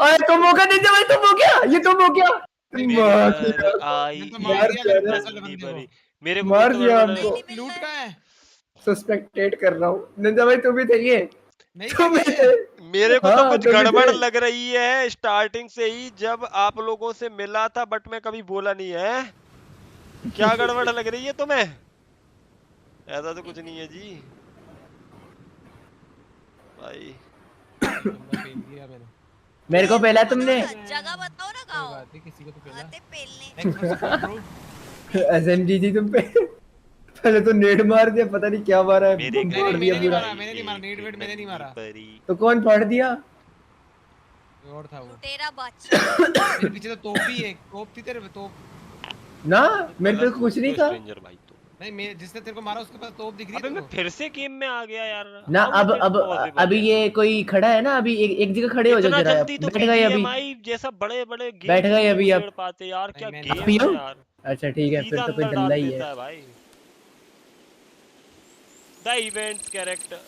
अरे तुम हो गया नहीं भाई, तुम हो गया, ये तुम हो गया। नजर आई मैंने तो एक मार दिया मेरे दिया पास वाले बंदी बंदे को। बड़ी, मेरे को मार कुछ तो दिया गड़बड़ हमको। लग- लूट का है। सस्पेक्टेड कर रहा हूँ। निंजा भाई तुम भी थे ये। नहीं तुम ही थे। मेरे को तो हाँ, कुछ तुम ही गड़बड़ थे। लग रही है स्टार्टिंग से ही, जब आप लोगों से मिला था, बट मैं कभी बोला नहीं है। क्या गड़बड़ लग रही है तुम्हें? ऐसा तो कुछ नहीं है जी भाई। बंदा पेल दिया मैंने। मेरे को पहला तुमने। जगह बताओ ना कोई कहाँ बात नहीं, किसी को तो पेला। आते पेलने। Thanks for support bro. SMG ji तुम पे। पहले तो नेट मार दिया, पता नहीं क्या मारा है। मेरे बम घर फाड़ मैंने दिया नहीं पूरा। मारा, मैंने नहीं मारा, नेट वेट मैंने नहीं मारा। परी तो कौन फाड़ दिया? कोई और था वो। लुटेरा बादशाह। मेरे पीछे तो तोप भी है, तोप थी तेरे पे, तोप। ना मेरे पे कुछ नहीं था। स्ट्रेंजर भाई तो नहीं, मैं जिसने तेरे को मारा उसके पास तोप दिख रही अबे है मैं तेरे फिर से गेम में आ गया यार। ना How अब is it अब possible अभी यार? ये कोई खड़ा है ना, अभी एक जगह खड़े हो जाओ इतना जरा। जल्दी तो बैठ गए अभी। BGMI जैसा बड़े बड़े गेम बैठ गए अभी नहीं आप। उछेड़ पाते यार, क्या नहीं, गेम पियो? है यार। अच्छा ठीक है, फिर सीधा तो कोई अंदर दल्ला डाल ही देता है। है भाई। द इवेंट्स कैरेक्टर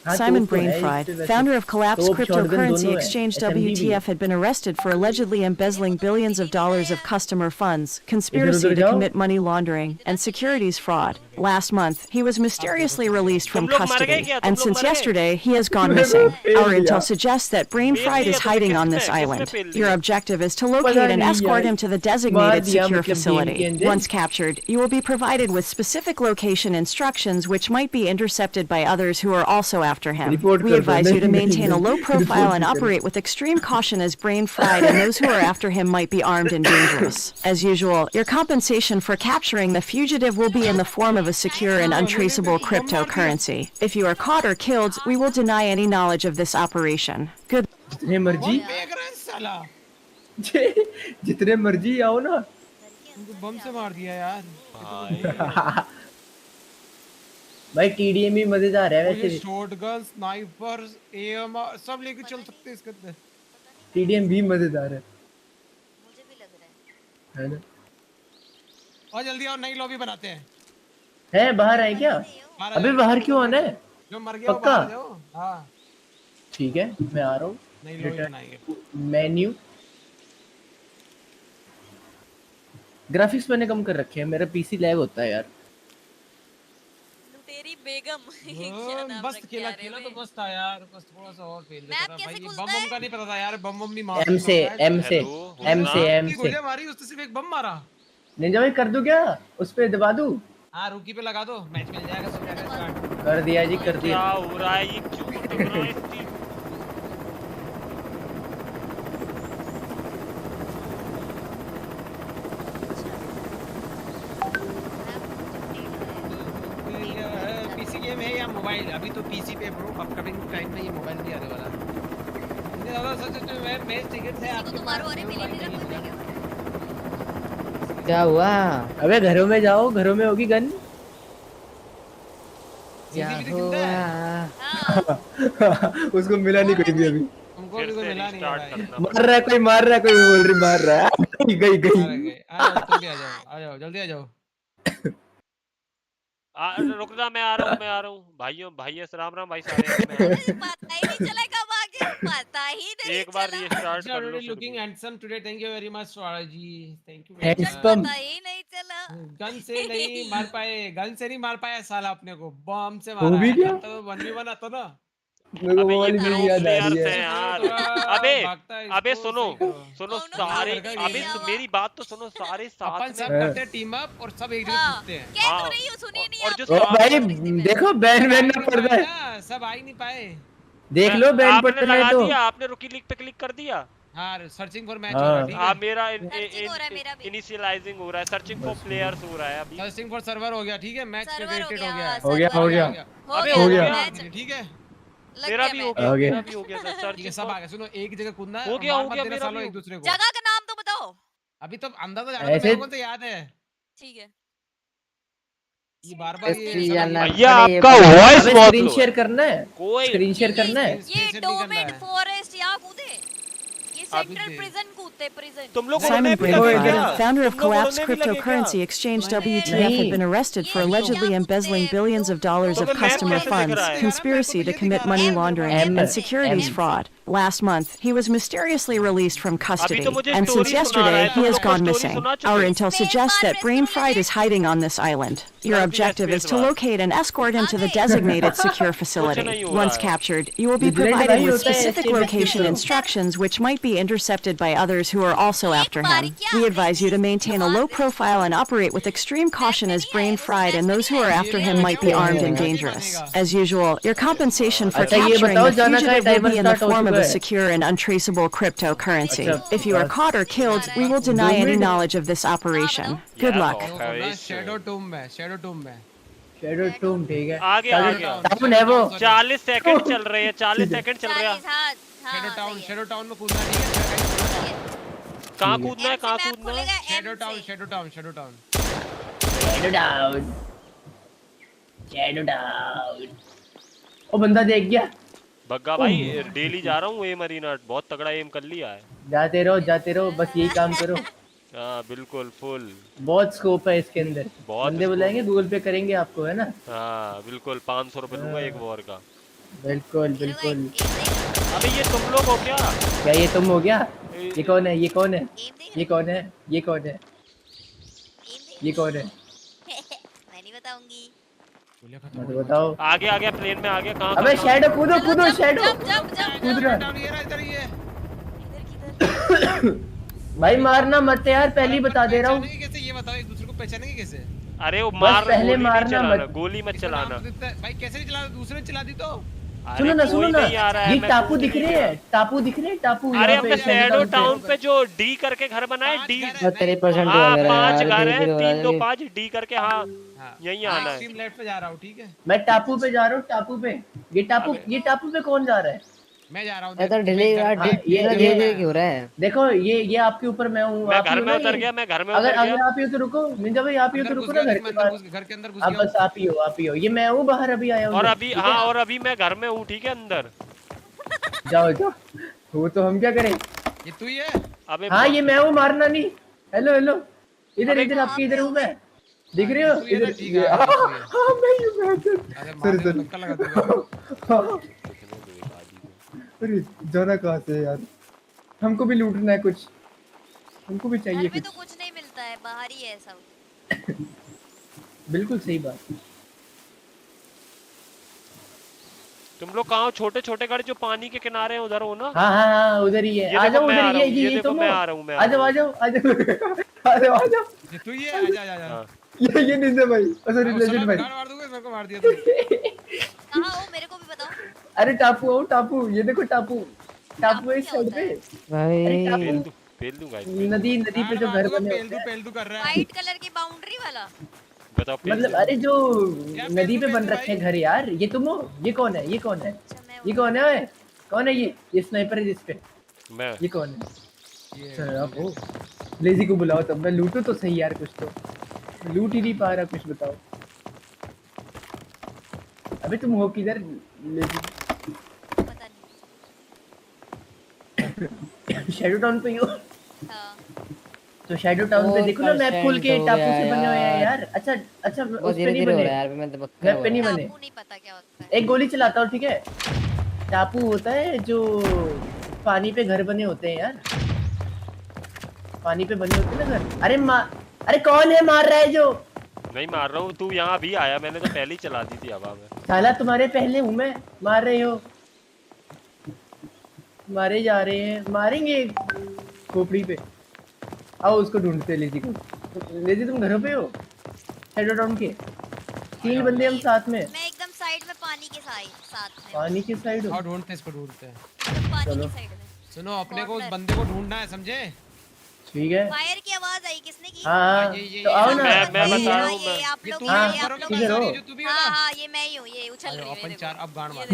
हाँ, Simon तोप तो है इस Brainfried, पे वैसे। founder of collapsed तोप, शॉटगन cryptocurrency दोनों है। exchange SMG भी है। WTF, had been arrested for allegedly embezzling billions of dollars of customer funds, conspiracy उधर to जाओ। commit money laundering, and securities fraud. Last month, he was mysteriously released from तुम लोग मर गए custody, क्या? and तुम लोग since मर गए? yesterday, he has gone मेरे को missing. पेल Our दिया। intel suggests that पेल Brainfried दिया is तुम्हें hiding on किसने? this किसने island. पेल Your दिया? objective is to पता locate and नहीं escort यार। him to the मार designated दिया secure मतलब गेम के facility. अंदर। Once captured, you will be provided with specific location instructions which might be intercepted by others who are also after him. Report We कर दो। advise you to नहीं, maintain a नहीं, low profile report and नहीं करें। operate with extreme caution as Brainfried and those who are after him might be armed and dangerous. As usual, your compensation for capturing the fugitive will be in the form of a secure and untraceable cryptocurrency. If you are caught or killed, we will deny any knowledge of this operation. Good. जितने मर्जी फेंक रहा है साला। जितने मर्जी आओ ना। उनको बम से मार दिया यार। भाई भाई टीडीएम भी मजेदार है और ये वैसे। शॉटगन, स्नाइपर्स, एएमआर सब लेके चल सकते हैं इसके अंदर। टीडीएम भी मजेदार है मुझे भी लग रहा है। ना? और जल्दी आओ, नई लॉबी बनाते हैं। है बाहर है क्या? बाहर अबे आ जाओ। बाहर क्यों आना है? जो मर गया वो पक्का? बाहर आ जाओ। हाँ, ठीक है मैं आ रहा हूँ। नई लॉबी बनाएंगे। मेन्यू ग्राफिक्स मैंने कम कर रखे हैं, मेरा पीसी लैग होता है यार। लुटेरी बेगम। क्या वो नाम मस्त रख खेला, दिया रे खेला तो बे। मस्त था यार, बस थोड़ा सा और फेल देता मैप था कैसे भाई। खुलता बम है? का नहीं पता था यार, बम भी मार एम से एम से हेलो, एम से एम से गोलियां मारी, उसने सिर्फ एक बम मारा। निंजा भाई कर दूं क्या? उस पे दबा दूं? हाँ, रुकी पे लगा दो, मैच मिल जाएगा, सब जाएगा स्टार्ट। कर दिया जी, कर दिया। क्या हो रहा है? ये क्यों दिख रहा है इस चीज? पीसी गेम है या मोबाइल? अभी तो पीसी पे ब्रो, अपकमिंग टाइम में ये मोबाइल भी आने वाला है। इतने ज्यादा सच में मैच टिकट है आपके तो पास? मारो, अरे मिलिट्री रख देंगे। क्या हुआ? अबे घरों में जाओ, घरों में होगी गन। क्या हुआ? उसको मिला नहीं कोई भी अभी। हमको भी कोई मिला नहीं है भाई। मार रहा है कोई, मार रहा है कोई, बोल रही मार रहा है। गई गई। आ जाओ, तुम भी आ जाओ, आ जाओ, जल्दी आ जाओ। रुकना, मैं आ रहा हूँ भाइयों, भाई राम राम भाई सारे। पता ही नहीं चला कब आ गए, पता ही नहीं एक बार चला। ये स्टार्ट कर लो Already फिर looking handsome today. Thank you very much, Swara ji. Thank you very much. Handsome। पता ही नहीं चला। गन से नहीं मार पाए, गन से नहीं मार पाया साला अपने को, बम से वो मारा भी है। क्या? तो 1v1 आता ना। मेरे को अबे वो ये वाली प्रो वीडियो याद आ रही प्लेयर्स है। हैं यार। भागता है अबे इसको, सुनो सही करो। सुनो दोनों सारे, लड़का अबे ये है। मेरी बात तो सुनो, सारे साथ अपन सब में। करते हैं टीम अप और सब एक जगह हाँ, कूदते हैं। कह तो हाँ। रही हूँ, सुनिए नहीं और आप। जो ओ भाई देखो बैन वैन ना पड़ जाए। सब आ ही नहीं पाए। देख लो बैन पड़ आपने रहा है लगा तो। दिया, आपने रुकी लीग पे क्लिक कर दिया। हाँ, सर्चिंग फॉर मैच हाँ। हो रहा है, ठीक हाँ है। मेरा Searching हो रहा है मेरा भी। इनिशियलाइजिंग हो रहा है, सर्चिंग फॉर प्लेयर्स हो रहा है अभी। सर्चिंग फॉर सर्वर हो गया, ठीक है। मैच सर्वर क्रिएटेड हो गया। हो गया, हो गया। अबे हो हो गया गया। मैच। ठीक है, लग मेरा गया भी मैच। हो गया, हो गया। मेरा भी हो गया सर। ठीक है, सब आ गए। सुनो, एक जगह कूदना है हो और गया, मार हो मत गया, देना मेरा सालों भी एक दूसरे को। जगह का नाम तो बताओ। अभी तो अंदर तो जाना था, ऐसे मेरे को तो याद है। ठीक है। ये बार-बार ये ऐसे साला जाना ये भैया पड़े आपका पड़े। वॉइस अबे बहुत स्क्रीन लो शेयर है। करना है, कोई स्क्रीन शेयर करना है। ये स्पेशल नहीं करना डोमेन है। फॉरेस्ट यहाँ कूदे, ये अभी सेंट्रल प्रिजन कूदते प्रिजन। तुम लोग Simon उड़ने भी लगे Bradford, क्या? founder of तुम लोग Collapse उड़ने भी लगे क्या? cryptocurrency exchange WTF, had नहीं been arrested for ये allegedly क्या embezzling कूदते billions of dollars of तुम्हें मैप customer कैसे दिख funds, रहा है? conspiracy to commit money laundering, M and securities M fraud. Last month, he was mysteriously released from अभी custody, तो मुझे and since स्टोरी सुना रहा yesterday, है, he तुम has लोग को gone स्टोरी missing. सुना Our चुके? intel suggests that Brain Fried is hiding on this island. Your Gotcha, objective is space to bar. locate and escort him to the designated secure facility. नहीं हो रहा Once है। captured, you will be vigilant provided भाई with होता है specific SK location तो। instructions which might be intercepted by others who are also after bar him. क्या We advise you to maintain a low profile and operate with extreme caution as Brain Fried and those who are after him might be armed and dangerous. As usual, your compensation for अच्छा, ये capturing बताओ the जाना का fugitive will timer be in the start हो form of चुका a है। secure and untraceable cryptocurrency. अच्छा, If you are बस। caught or killed, we will deny any minute. knowledge of this operation. Good Yeah, luck. तो देखो खोल रहा है फिर शैडो टूम में, शैडो टूम में। शैडो टूम ठीक है। आ गया, आ शैडो गया। टाउन है वो। 40 सेकंड चल रहे हैं, 40 सेकंड चल रहा है। 40 हाँ शैडो हाँ टाउन, सही है। शैडो टाउन में कूदना नहीं है। कहाँ कूदना है, M से कहाँ मैप कूदना है? खुलेगा शैडो M टाउन, से। Shadow town, shadow town. Shadow down, shadow down. ओ बंदा देख गया। बग्गा भाई डेली जा रहा हूँ एम अरीना, बहुत तगड़ा एम कर लिया है। जाते रहो, बस यही काम करो। हाँ बिल्कुल फुल। बहुत स्कोप है इसके अंदर। बहुत बंदे scope। बुलाएंगे, गूगल पे करेंगे आपको, है ना? हाँ बिल्कुल 500 रुपए दूंगा एक वॉर का। बिल्कुल बिल्कुल। अबे ये तुम लोग हो क्या? क्या ये तुम हो गया? ये कौन है? ये कौन है? एम देख ये कौन है? ये कौन है? एम देख ये कौन है? मैं नहीं बताऊंगी। मत बताओ। आ गया, आ गया प्लेन में आ गया। कहाँ? अबे कहाँ? शैडो कूदो कूदो शैडो। जंप कूद रहा। टाउन ये रहा, इधर ही है। इधर किधर? भाई मारना मत यार, पहले ही बता दे रहा हूँ। पहचानेंगे कैसे ये बताओ, एक दूसरे को पहचानेंगे कैसे? अरे वो बस मार, पहले गोली नहीं मारना चलाना, मत। गोली मत इसका नाम चलाना। तो दिखता है। भाई कैसे नहीं चला, दूसरे ने चला दी तो। सुनो ना, कोई नहीं आ रहा है, ये मैं टापू कूद दिख नहीं रहे गया। हैं, टापू दिख रहे हैं, टापू अरे यहाँ अपने पे शैडो टाउन पे। पे जो डी करके घर बनाए, डी। 73% हाँ वगैरह 5 यार, घर धीरे है, धीरे हो रहा 3 2 है। 5 डी करके। हाँ यही आना है। एक्सट्रीम लेफ्ट पे जा रहा हूँ, ठीक है? मैं टापू पे जा रहा हूँ, टापू पे। ये टापू पे कौन जा रहा है? मैं जा रहा हूँ। ये तो डिले धीरे धीरे क्यों हो रहा है? देखो ये आपके ऊपर मैं हूँ। मैं आप घर ही हो में ना उतर ये? गया, मैं घर में अगर उतर गया। अगर आप ही हो तो रुको, निंजा भाई आप ही हो तो अंदर घुस रुको ना गया, घर मैं के अंदर पास। घर के अंदर घुस अब गया। बस आप ही हो। ये मैं हूँ, बाहर अभी आया हूँ। और अभी हाँ, और अभी मैं घर में हूँ, ठीक है अंदर। जाओ वो तो हम क्या करें? ये तू ही है? अबे हाँ ये मैं हूँ, मारना नहीं। हेलो इधर अबे इधर आपके इधर हूँ मैं। दिख रहे हो? तू ही है ना? इधर ठीक है, हाँ, ये तू ही है। हाँ मैं ही हूँ। अरे मार दे, धक्का लगा दूंगा। अरे जाना कहाँ से यार? हमको भी लूटना है कुछ, हमको भी चाहिए घर में कुछ। तो कुछ नहीं मिलता है, बाहर ही है सब। बिल्कुल सही बात। तुम लोग कहाँ हो? छोटे छोटे घर जो पानी के किनारे हैं उधर हो ना? हाँ उधर ही है। आ जाओ उधर, ये देखो तुम मैं हो। आ रहा हूँ, मैं आ जाओ ये तू ही है? आजा। ये निंजा भाई, सॉरी लेजेंड भाई। मार दूंगा, मेरे को मार दिया तू। कहाँ हो, मेरे को भी बताओ। अरे टापू, ये देखो टापू है इस साइड पे। भाई फेल दूंगा। नदी पे जो घर बने होते हैं। पेल तू कर रहा है। व्हाइट कलर की बाउंड्री वाला। बताओ मतलब अरे जो नदी पे बन रखे हैं घर यार। ये तुम हो? ये कौन है? ये कौन है? ओए कौन है ये स्नाइपर है जिसपे? मैं। ये कौन है? सर आप हो? लेजी को बुलाओ तब मैं लूटूं तो सही यार, कुछ तो लूट ही नहीं पा रहा, कुछ बताओ। अबे तुम हो किधर? लेजी पता नहीं। शैडो टाउन पे ही हो? हाँ। तो शैडो टाउन पे देखो ना, मैप खोल के टापू से बने हुए हैं यार। अच्छा उस पे नहीं बने यार, मैं तो मैप पे नहीं बने। नहीं पता क्या होता है। एक गोली चलाता हूँ, ठीक है? टापू होता है जो पानी पे घर बने होते हैं यार, पानी पे बने होते हैं ना घर। अरे कौन है मार रहा है? जो नहीं मार रहा हूँ, तू यहाँ भी आया, मैंने तो पहले ही चला दी थी हवा में। साला तुम्हारे पहले हूँ मैं, मार रहे हो? मारे जा रहे हैं, मारेंगे खोपड़ी पे। आओ उसको ढूंढते लेजी को। लेजी तुम घरों पे हो? शैडो टाउन के 3 बंदे हम साथ में। मैं एकदम साइड में पानी के साथ में। पानी के साइड हो? ढूंढते इसको, ढूंढते हैं। पानी की साइड में। सुनो, अपने को उस बंदे को ढूंढना है, समझे? ठीक है। फायर की आवाज आई, किसने की? हाँ तो आओ ना। मैं बता रहा हूँ। ये आप लोग, हाँ, ये आप लोग। किधर हो? हाँ ये मैं ही हूँ, ये उछल रही है। अपन 4 अब गांड मार।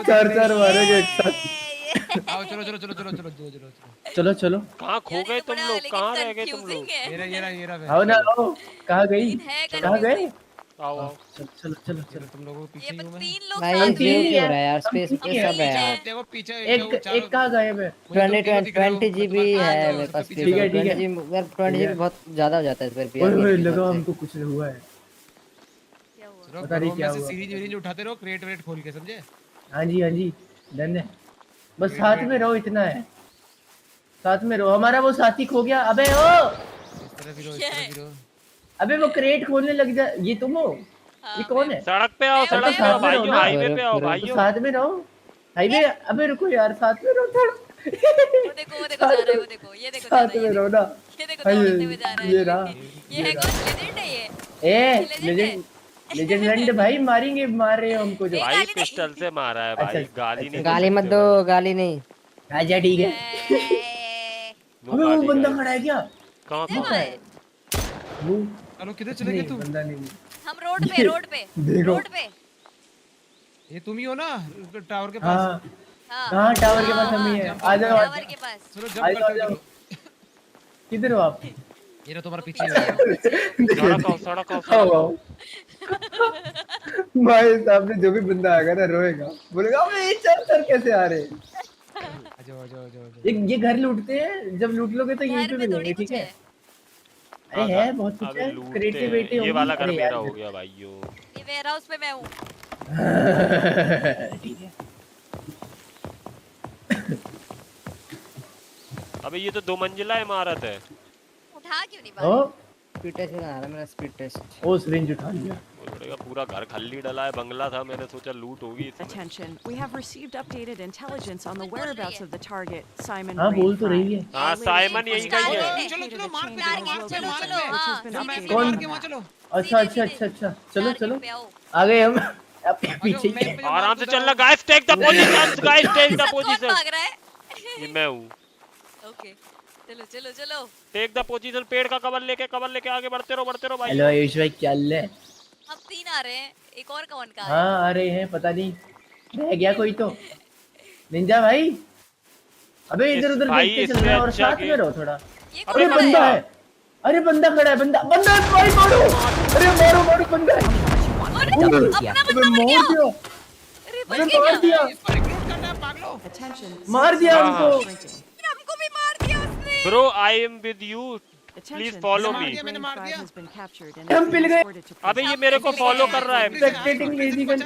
चार मारेंगे एक साथ। आओ चलो चलो चलो चलो चलो चलो चलो चलो चलो कहाँ खो गए तुम लोग? कहाँ रह गए तुम लोग? ये रहा आओ ना आओ। कहाँ गई? कहाँ गए? आओ आओ। चलो चलो चलो। तुम लोगों के पीछे ही हूँ मैं। भाई हम ये तीन ही क्यों हैं। हो रहा है यार? हम स्पेस तीन ये ही सब है हैं। यार। देखो पीछे एक कहाँ गायब है? 20 GB है मेरे पास स्पेस। ठीक है ठीक है। 20 GB यार, 20 GB बहुत ज्यादा हो जाता है इस पर भी ओए यार ओए मेरे लगा हिसाब से। हमको कुछ हुआ है। चलो पता नहीं क्या से हुआ। सीरीज वीरीज उठाते रहो, क्रिएट वेट खोल के, समझे? हाँ जी डन है। बस वेट, साथ वेट। में रहो, इतना है। साथ में रहो। हमारा वो साथी खो गया। अबे ओ इस तरह भी रहो। अबे वो क्रेट खोलने लग जा। ये तुम हो? ये कौन है? सड़क पे आओ, तो सड़क पे आओ साथ में रहो भाइयों, ना। हाईवे पे आओ तो भाइयों। साथ में रहो। हाईवे। अबे रुको यार, साथ में रहो थोड़ा। वो देखो जा रहा है, वो देखो, ये देखो जा रहा साथ है, में रहो ना। ये देखो दौड़ते हुए जा रहा है। ये रहा। ये है कौन? लेजेंड है ये? लेजेंड लेजेंड भाई मारेंगे, मार रहे हो हमको जो। भाई पिस्टल से मारा है भाई, गाली नहीं दे गाली मत सकते दो, भाई। गाली नहीं। अच्छा ठीक है। नो अबे वो गाली बंदा गाइस। खड़ा है क्या? कहाँ वो खड़ा है? है? वो चलो किधर चले गए तुम? बंदा नहीं। हम रोड पे देखो। रोड पे। ये तुम ही हो ना टावर के पास? हाँ टावर के पास हम ही है। आ जाओ टावर के पास। चलो जंप करते हो। किधर हो आप? ये रहा तुम्हारा पीछे। सड़क आओ। भाई सामने जो भी बंदा आएगा ना रोएगा, बोलेगा अबे ये सर कैसे आ रहे? ये घर लूटते हैं। जब लूट लोगे तो यहीं पे मिलेंगे, ठीक है? अरे है बहुत कुछ है। क्रिएटिविटी ये वाला घर अरे मेरा यार। हो गया भाइयों। ये वेयर हाउस पे मैं हूँ। ठीक है। अबे ये तो 2 मंजिला इमारत है। उठा क्यों नहीं ओ स्पीड टेस्ट आ रहा है मेरा, स्पीड टेस्ट। ओ सिरिंज उठा लिया। बोलेगा पूरा घर खाली डला है, बंगला था, मैंने सोचा लूट होगी इसमें। Attention, we have received updated intelligence on the whereabouts of the target, Simon हाँ बोल तो Rainfry. रही है। हाँ साइमन यही गई है। चलो मार पे चलो। अच्छा चलो आ गए हम। आपके पीछे ही है। आराम से चलना guys, take the positions guys, take the position. भाग रहा है? ये मैं हूँ। ओके चलो। टेक द पोजीशन, पेड़ का कवर लेके आगे बढ़ते रहो भाई। हेलो आयुष भाई क्या हाल है? हम 3 आ रहे हैं, एक और कौन का? हाँ आ रहे हैं, पता नहीं रह गया कोई तो। निंजा भाई अबे इधर उधर देखते चल रहे और साथ में रहो थोड़ा। अरे बंदा है। अरे बंदा खड़ा है। बंदा है भाई, मारो। अरे मारो बंदा है। अपना बंदा मर गया। मार दिया हमको। हमको भी मार दिया उसने। Bro I am with you, please follow me. हम पिल गए। अबे ये मेरे को फॉलो कर रहा है। सस्पेक्टिंग लेजिकल।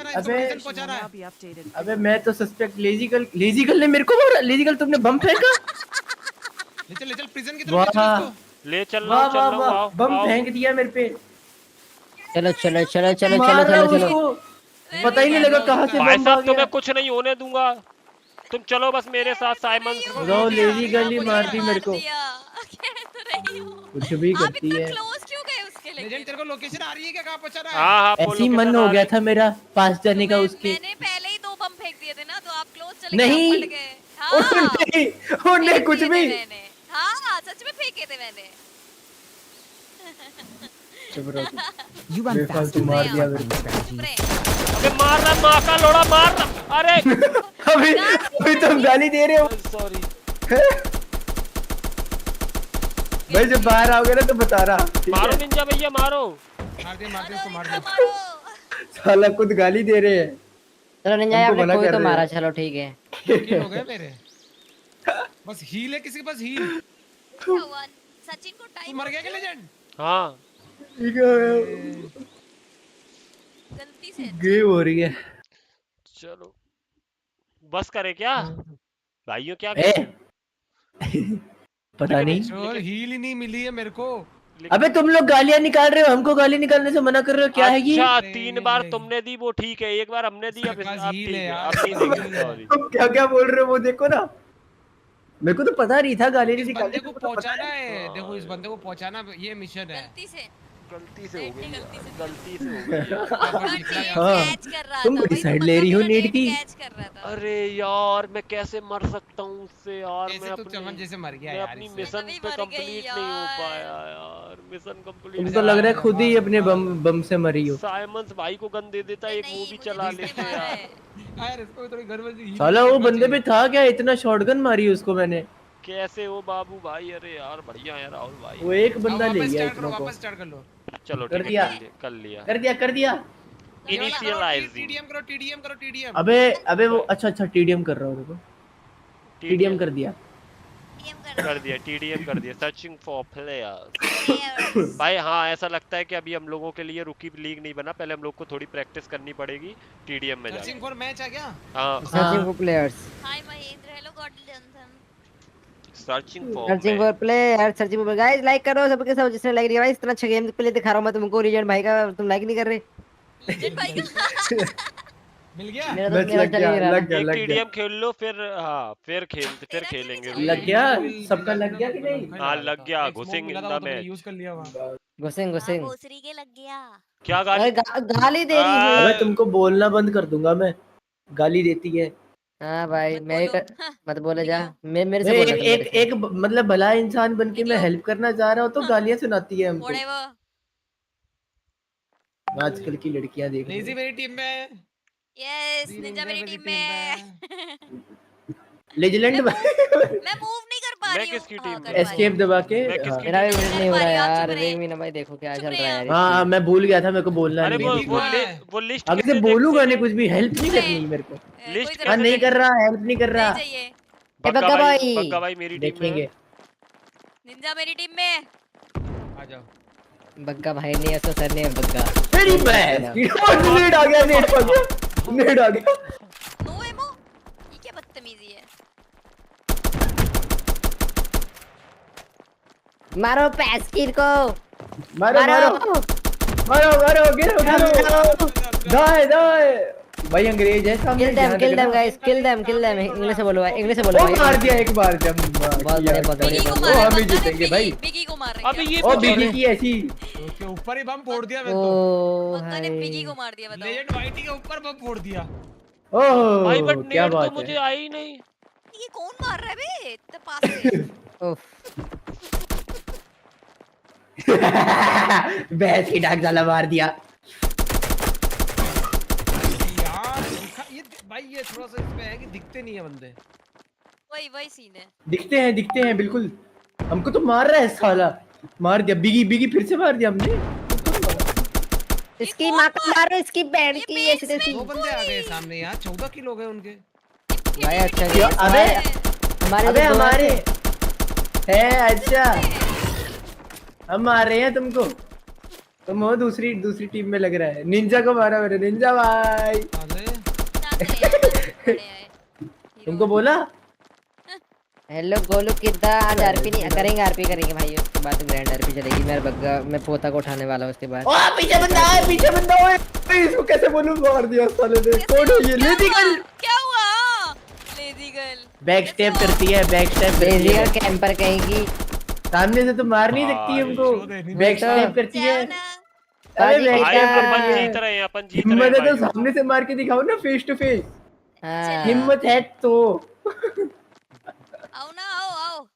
अबे मैं तो सस्पेक्ट लेजिकल ने मेरे को मारा। लेजिकल तुमने बम फेंका? ले चल प्रिजन की तरफ ले चल रहा हूं। बम फेंक दिया मेरे पे। चलो। पता ही नहीं लगा कहाँ से भाई बम आ साहब गया। तुम्हें कुछ नहीं होने दूंगा, तुम चलो बस मेरे साथ साइमन। ब्रो लेजिकल ही मार दी मेरे को। कुछ भी करती है। क्लोज क्यों गए उसके लिए? लेजेंड तेरे को लोकेशन आ रही है क्या, कहाँ पहुंचा रहा है? हाँ ऐसी मन हो गया था मेरा पास जाने का उसके। मैंने पहले ही 2 बम फेंक दिए थे ना, तो आप क्लोज चले नहीं। गए। हाँ नहीं कुछ भी। हाँ सच में फेंके थे मैंने। बेफालतू मार दिया मेरे को। अबे मार रहा माँ का लोड़ा मार रहा। अरे अभी तुम गाली दे रहे हो। सॉरी भाई जब बाहर आओगे ना तो बता रहा। मारो निंजा भैया मारो। मार दे उसको मार दे। साला खुद गाली दे रहे हैं। चलो निंजा आपने कोई तो मारा, चलो ठीक है। किल हो गए मेरे। बस हील है, किसी के पास हील? सचिन को टाइम। तू मर गया क्या लेजेंड? हाँ गलती से गेम हो रही है। चलो बस करे क्या भाइयों, क्या पता नहीं। हील ही नहीं मिली है मेरे को। अबे तुम लोग गालियां निकाल रहे हो, हमको गाली निकालने से मना कर रहे हो, क्या है ये? अच्छा 3 बार तुमने दी वो ठीक है, 1 बार हमने दी। अब ठीक है, अब नहीं देंगे। सॉरी तुम क्या बोल रहे हो वो देखो ना। मेरे को तो पता नहीं था गाली नहीं निकालने को पहुंचाना है। देखो इस बंदे को पहुंचाना ये मिशन है। गलती से गलती से हो गई यार, गलती से गलती से हो गई यार। कैच कर रहा तुम था बड़ी भाई, साइड तो ले बंदा रही हो मेरा नेट नेट की। कैच कर रहा था। अरे यार मैं कैसे मर सकता हूँ उससे यार, कैसे मैं तू अपनी चमन जैसे मर गया मैं यार अपनी इससे? मिशन तभी पे मर गई कंप्लीट नहीं हो पाया यार, मिशन कंप्लीट तुमको लग रहा है खुद ही अपने बम से मरी हो। साइमंस भाई को गन दे देता, एक वो भी चला लेते यार। यार इसको भी थोड़ी गड़बड़ साला वो बंदे पे था क्या, इतना शॉटगन मारी उसको मैंने। कैसे हो बाबू भाई? अरे यार बढ़िया है राहुल भाई। वो एक बंदा ले गया इतना को। वापस स्टार्ट कर लो। चलो कर ठीक है, दिया कर लिया कर दिया। इनिशियलाइजिंग। टीडीएम करो टीडीएम। अबे वो अच्छा टीडीएम कर रहा हूँ देखो। टीडीएम कर दिया। टीडीएम कर दिया। Searching for players. भाई हाँ, ऐसा लगता है कि अभी हम लोगों के लिए रुकी लीग नहीं बना, पहले हम लोग को थोड़ी प्रैक्टिस करनी पड़ेगी टीडीएम में जाके। सर्चिंग फॉर मैच आ गया। हाँ, searching for players. Hi Mahendra, hello God Johnson. Searching for searching for player, searching for guys. Like करो सबके सब जिसने लाइक दिया भाई। इतना अच्छा गेम प्ले दिखा रहा हूं मैं तुमको, लीजेंड भाई का, तुम लाइक नहीं कर रहे। लीजेंड भाई का मिल गया। मेरा तो चल ही नहीं रहा। एक टीडीएम खेल लो, फिर हाँ फिर खेलेंगे। लग गया सबका, लग गया कि नहीं? हाँ लग गया। घुसेंगे इन द मैच। यूज कर लिया वहां। घुसेंगे। भोसरी के लग गया। क्या गाली? गाली दे रही है। अबे तुमको बोलना बंद कर दूंगा मैं, गाली देती है। हाँ भाई मैं मत बोले जा। मेरे से मैं बोल रहा था। एक मतलब भला इंसान बन के मैं हेल्प करना चाह रहा हूँ तो गालियां सुनाती है हमको। आजकल की लड़कियां देख लेजी मेरी टीम में। यस, निंजा मेरी टीम में। लेजेंड मैं मूव नहीं कर पा रही हूं। किसकी टीम में? एस्केप दबा के। मेरा भी विजिट नहीं हो रहा यार। वेग भी ना भाई, देखो क्या चल रहा है यार। हाँ मैं भूल गया था, मेरे को बोलना अरे नहीं है। वो लिस्ट आगे से बोलूंगा नहीं कुछ भी, हेल्प नहीं करनी मेरे को। लिस्ट हाँ नहीं कर रहा, हेल्प नहीं कर रहा। बग्गा भाई मेरी टीम में है। निंजा मेरी टीम में। आ जाओ। बग्गा भाई नहीं है तो सर ने बग्गा। तेरी बहन नेट आ गया, नेट आ गया। नो एमो, ये क्या बदतमीजी है। मारो पैस्किर को। मारो गिरो। दाए भाई अंग्रेज है सामने। Kill them guys, kill them. English में बोलो भाई। मार दिया एक बार जब। बहुत बढ़िया। वो हम ही जीतेंगे भाई। बिगी को मार अबे ये ओ बिगी की ऐसी उसके ऊपर ही बम फोड़ दिया मैं तो। बग्गा ने बिगी को मार दिया, बताओ। लेजेंड वाइटी के ऊपर बम फोड़ दिया। ओह भाई बट क्या नेट तो बात मुझे है। आई नहीं। ये कौन मार रहा है बे इतने पास से? भैंस की डाक साला मार दिया। ये भाई ये थोड़ा सा इसमें है कि दिखते नहीं है बंदे। वही सीन है। दिखते हैं बिल्कुल। हमको तो मार रहा है साला। मार दिया बिगी फिर से मार दिया हमने। इसकी मां को मारो, इसकी बहन की। ऐसे तैसी दो बंदे आ गए सामने यार, 14 किल हो गए उनके। भाई अच्छा अबे हमारे है। अच्छा हम मार रहे हैं तुमको, तुम हो दूसरी टीम में लग रहा है। निंजा को मारा मेरे। निंजा भाई तुमको बोला। हेलो गोलू कितना आज आरपी नहीं करेंगे भाई। उसके बाद ग्रैंड आरपी चलेगी। मेरा बग्गा मैं पोता को उठाने वाला हूं उसके बाद। ओ पीछे बंदा है। इसको कैसे बोलूं, मार दिया साले ने। कौन है ये? Lazy girl. क्या हुआ? लेजी गर्ल बैक स्टेप करती है। लेजी गर्ल कैंपर कहेगी। सामने से तो मार नहीं सकती हमको। बैक स्टेप करती है। अरे अपन जीत रहे हैं। हिम्मत है तो सामने से मार के दिखाओ ना, फेस टू फेस। हिम्मत है तो। आओ ना, आओ।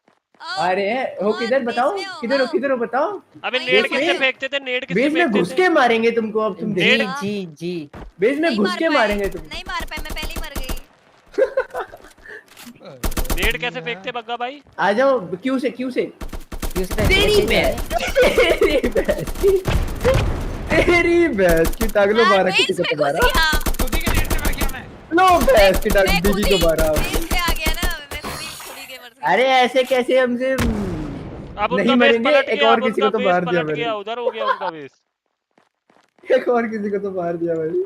अरे हो किधर बताओ, किधर हो बताओ। अबे नेट किससे फेंकते थे? बेस में घुस के मारेंगे तुमको अब। तुम जी बेस में घुस के मारेंगे तुम। नहीं मार पाए, मैं पहले ही मर गई। नेट कैसे फेंकते बग्गा भाई? आ जाओ। क्यू से तेरी भैंस की टांग लो। मारा किसी को तो मारा। लो भैंस की टांग बिगी को मारा। अरे ऐसे कैसे हमसे नहीं मरेंगे। एक और किसी को तो मार दिया मैंने। उधर हो गया उनका बेस। एक और किसी को तो मार दिया भाई।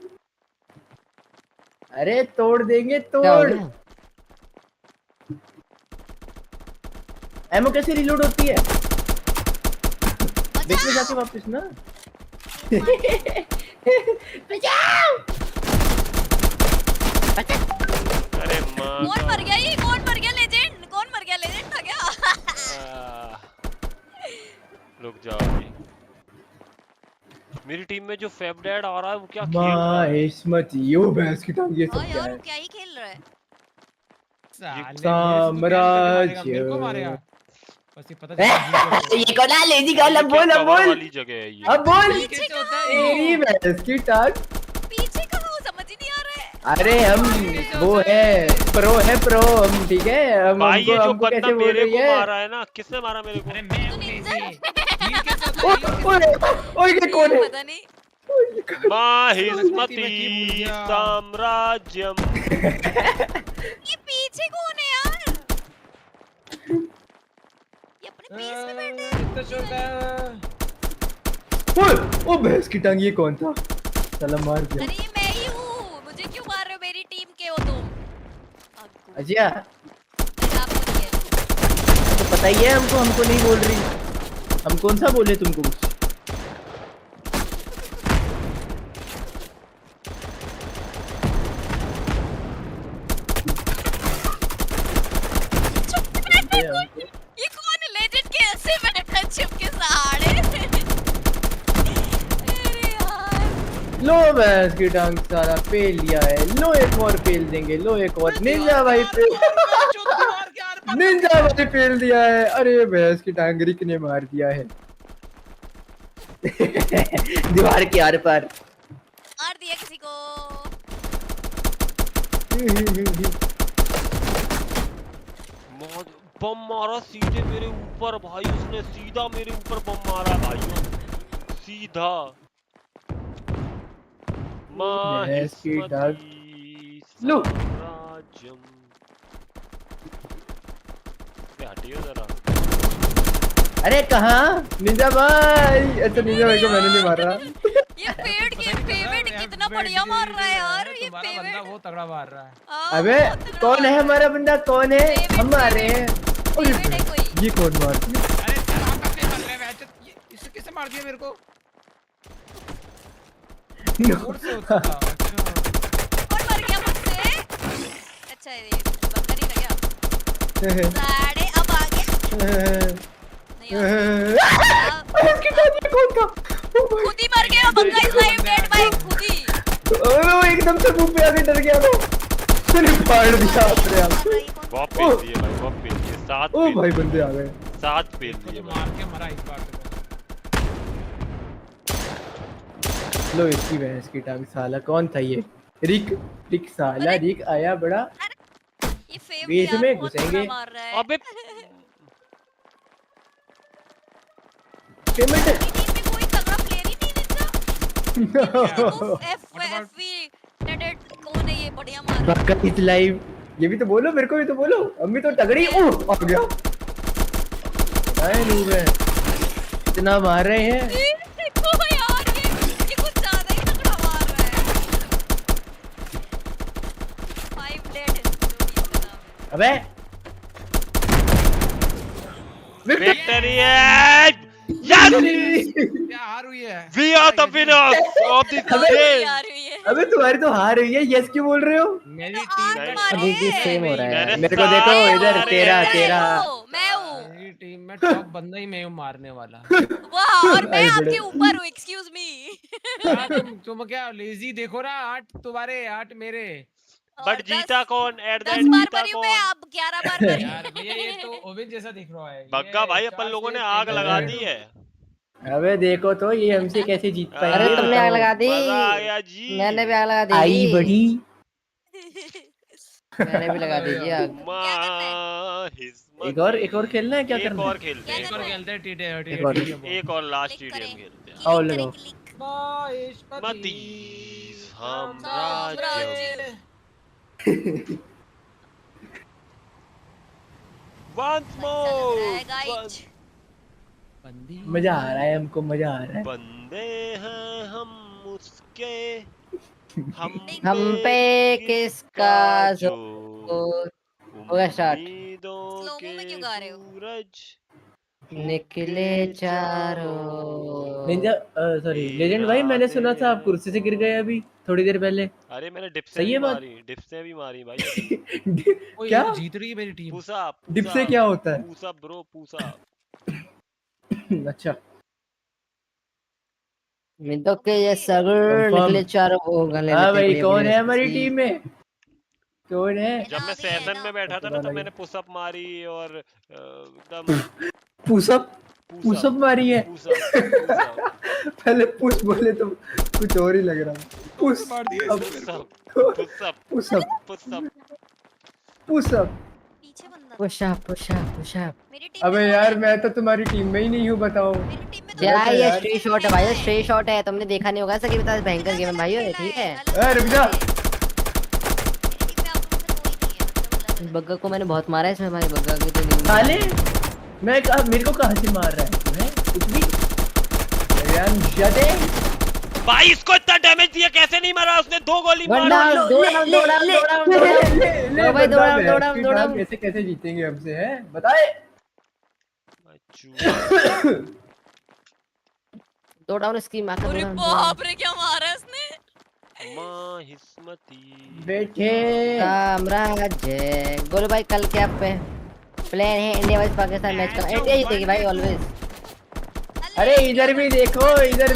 अरे तोड़ देंगे तोड़। एमो कैसे रिलोड होती है? बीच में जाके वापस ना। बचाओ। अरे मां कौन मर गया? ये कौन मर गया? लेजेंड कौन मर गया? लेजेंड था क्या? रुक जाओ अभी। मेरी टीम में जो फेब डैड आ रहा है वो क्या खेल रहा माँ है? इसमत यो भैंस की टांग ये सब हाँ क्या यार है? वो क्या ही खेल रहा है। साले मेरे से तो कैम करके मारेगा, मेरे को मारेगा। बस ये पता चला हील कैसे होता है। ये कौन है लेजी भाई गर्ल? ये अब क्या बोल, अब कवर बोल, वाली जगह है ये? अब बोल। हील कैसे होता है तेरी ये? भैंस की टांग। पीछे का वो समझ ही नहीं आ रहा है। अरे हम वो है प्रो हम, ठीक है हम, भाई हमको ये जो हमको बंदा कैसे बोल मेरे रही को है? मारा है ना, किसने मारा मेरे को? अरे मैं हूँ लेजी। हील कैसे होता है? हील कैसे ओए होता है? ओए ये कौन है? पता नहीं। माहिष्मती साम्राज्यम। ये पीछे कौन है यार? ये अपने बेस में बैठे हैं। कितना शोर का? ओए ओ भैंस की टांग ये कौन था? साला मार दिया। अरे ये मैं ही हूँ, मुझे क्यों मार रहे हो? मेरी टीम के हो तुम। अच्छा आपको नहीं है। तो पता ही है हमको, हमको नहीं बोल रही। हम कौन सा बोले तुमको कुछ? ये कौन है? लेजेंड कैसे बैठा छिप के सहारे? अरे यार। लो भैंस की टांग सारा पेल लिया है। लो एक और पेल देंगे, लो एक और। निंजा भाई पेल, निंजा भाई पेल दिया है। अरे भैंस की टांग रिक ने मार दिया है। दीवार के आर पार मार दिया किसी को। बम मारा सीधे मेरे ऊपर भाई, उसने सीधा मेरे ऊपर बम मारा भाई, सीधा। माहिष्मती साम्राज्यम। हटियो जरा। अरे कहाँ निंजा भाई? अच्छा निंजा भाई को मैंने नहीं मारा। ये पेड़ कितना बढ़िया मार रहा है यार। ये तुम्हारा बंदा वो तगड़ा मार रहा है। अबे कौन है हमारा बंदा? कौन है? हम मार रहे हैं। ये कौन मार दिया? अरे आप कैसे मार रहे हैं? ये इससे कैसे मार दिया मेरे को? जोर से होता था। कौन मर गया मुझसे? अच्छा ये बंदा नहीं लगा। साढ़े अब आ गए। इसकी टांग ये कौन था? खुद ही मर गया बंदा। इज लाइव डेड बाय खुद ही। वो एकदम से मुंह पे आके डर गया था। मैंने फाड़ दिया अपने आप से। बहुत पेल दिए भाई, बहुत पेल दिए। 7 ओ भाई बंदे आ गए। 7 पेल दिए मार के मरा इस बार। लो इसकी भैंस की टांग। साला कौन था ये? रिक साला रिक आया बड़ा। ये फेम बीच यार में बहुत घुसेंगे। बुरा मार रहा है। अबे पेमेंट कोई तगड़ा प्लेयर ही नहीं निंजा। एफवी नेडेड कौन है ये? बढ़िया मार रहा है। बकत इज लाइव। ये भी तो बोलो, मेरे को भी तो बोलो। अम्मी तो तगड़ी। ओह आ गया। नूब है, इतना मार रहे हैं। देखो यार ये कुछ ज्यादा ही तगड़ा मार रहा है। 5 डेड। अबे विक्ट्री है। यस क्या हार हुई है? We are the winners of this game. अबे तुम्हारी तो हार हुई है। यस क्यों बोल रहे हो? मेरी टीम अभी भी सेम हो रहा है। मेरे को देखो इधर तेरा मैं हूँ। मेरी टीम में टॉप बंदा ही मैं हूँ मारने वाला। वाह और मैं आपके ऊपर हूँ। Excuse me. तुम क्या लेजी देखो ना? 8 तुम्हारे 8 मेरे। बट जीता कौन? एट द 10 एंड बार जीता मरी हूँ कौन? मैं, आप 11 बार मरी। यार भैया ये तो ओविन जैसा दिख रहा है। बग्गा भाई अपन लोगों ने आग लगा दी है। अबे देखो तो ये हमसे कैसे जीत पाए? अरे तुमने आग लगा दी। मजा आ गया जी। मैंने भी आग लगा दी। आई बड़ी। मैंने भी लगा दीजिए आग। एक और खेलना है? क्या करना है? एक और खेलते हैं। एक और खेलते हैं टीटे। एक और लास्ट टीडीएम खेलते हैं। आओ लगाओ। मती साम्राज्य। Once more. मजा आ रहा है हमको, मजा आ रहा है। बंदे हैं हम उसके, हम पे किसका जोर। हो गया स्टार्ट। स्लोमो में क्यों गा रहे हो? सूरज निकले चारों। निंजा सॉरी लेजेंड भाई, मैंने सुना था आप कुर्सी से गिर गए अभी थोड़ी देर पहले। अरे मैंने डिप से सही भी है बात? मारी, डिप से भी मारी भाई। क्या जीत रही है मेरी टीम? पूसा डिप से क्या होता है? पूसा ब्रो पूसा। अच्छा मिनटों के ये सगर निकले चारों वो गले हाँ लेते भाई, बढ़िया कौन है बढ़िया हमारी सी। टीम में? कौन है? जब मैं सेशन में बैठा था ना तब मैंने पुशअप मारी और एकदम पुशअप पुशअप मारी है। पुशअप पहले पुश बोले तो कुछ और ही लग रहा है। Push pushup pushup pushup pushup. अबे यार मैं तो तुम्हारी टीम में ही नहीं हूँ, बताओ। क्या ये स्ट्रे शॉट है भाई, स्ट्रे शॉट है, तुमने देखा नहीं होगा सकी बता, भयंकर गेम है भाई ये, ठीक है। रुक जा। बग्गा को मैंने बहुत मारा है इसमें भाई, बग्गा की तो नहीं। साले मैं मेरे को कहाँ से मार रहा है तुम्हें? कुछ भी भाई इसको इतना डैमेज दिया कैसे नहीं मारा उसने? 2 गोली मारी। दौड़ा। कैसे कैसे जीतेंगे हमसे है बताए? दो डाउन इसकी मार का। अरे बाप रे क्या मारा है उसने। मां हिस्मती बैठे साम्राज्य। गोलू भाई कल क्या प्लान है इंडिया वर्सेस पाकिस्तान मैच का? इंडिया जीतेगी भाई ऑलवेज। अरे इधर भी देखो, इधर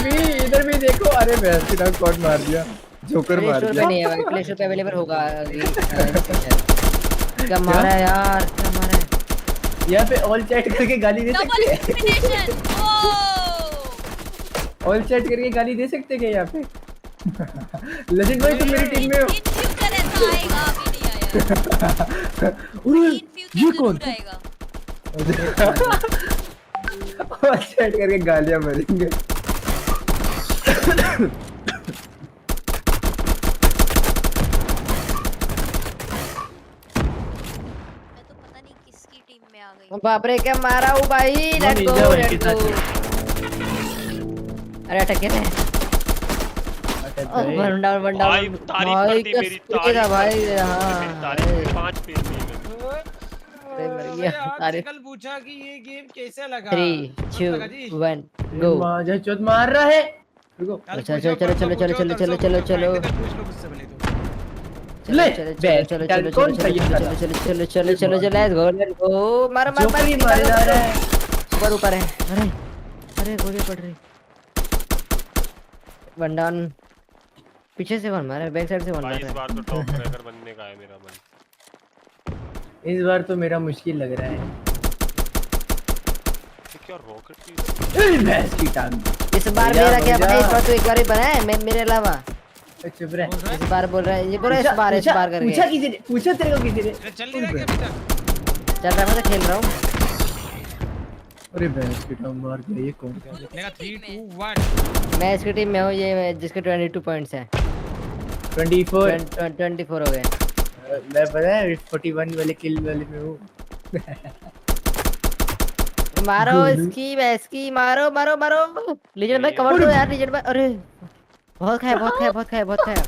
भी देखो। अरे भैंस की नाम कौन मार दिया? जोकर मार दिया। नहीं है भाई, प्ले स्टोर पे अवेलेबल होगा। क्या मारा है यार, क्या मारा है? यहाँ पे ऑल चैट करके गाली दे सकते हैं? ऑल चैट करके गाली दे सकते क्या यहाँ पे? लेजेंड भाई तुम मेरी टीम में हो। ये कौन? ऑल चैट करके गालियां भरेंगे। बाप रे क्या मारा हूँ भाई। Let's go let's go. अरे अटक गए वन डाउन भाई तारीफ करती मेरी तारीफ भाई। तारीफ 5 पेज दिए आजकल पूछा कि ये गेम कैसा लगा। 3 2 1 गो। माजा चोद मार रहा है। रुको चलो चलो चलो चलो चलो चलो चलो चलो चलो ले चलो चलो चलो चलो चलो चलो चलो लेट्स गो। मारो मार मार मार जा रहा है। ऊपर ऊपर है। अरे अरे गोली पड़ रही। One down. पीछे से वन मारा, बैक साइड से वन मारा। इस बार तो टॉप क्रैकर बनने का है मेरा मन। इस बार तो मेरा मुश्किल लग रहा है। क्या रॉकेट की भैंस की टांग। इस बार मेरा क्या बना? इस बार तो एक बार ही बना है मैं मेरे अलावा। चुप रह। इस बार बोल रहा है ये, बोल रहा है इस बार करके। पूछा किसी ने? पूछा तेरे को किसी ने? चल नहीं रहा क्या? चल रहा, मैं तो खेल रहा हूँ। अरे भैंस की टांग मार दिया। ये कौन? मेरा 3 2 1। मैं इसकी टीम में हूँ, ये जिसके 22 पॉइंट्स हैं। 24 हो गए। मैं पता है 41 वाले किल वाले में हूँ। मारो इसकी मारो मारो मारो। लीजेंड भाई कवर दो यार, लीजेंड भाई। अरे बहुत खाया बहुत खाया बहुत खाया बहुत खाया।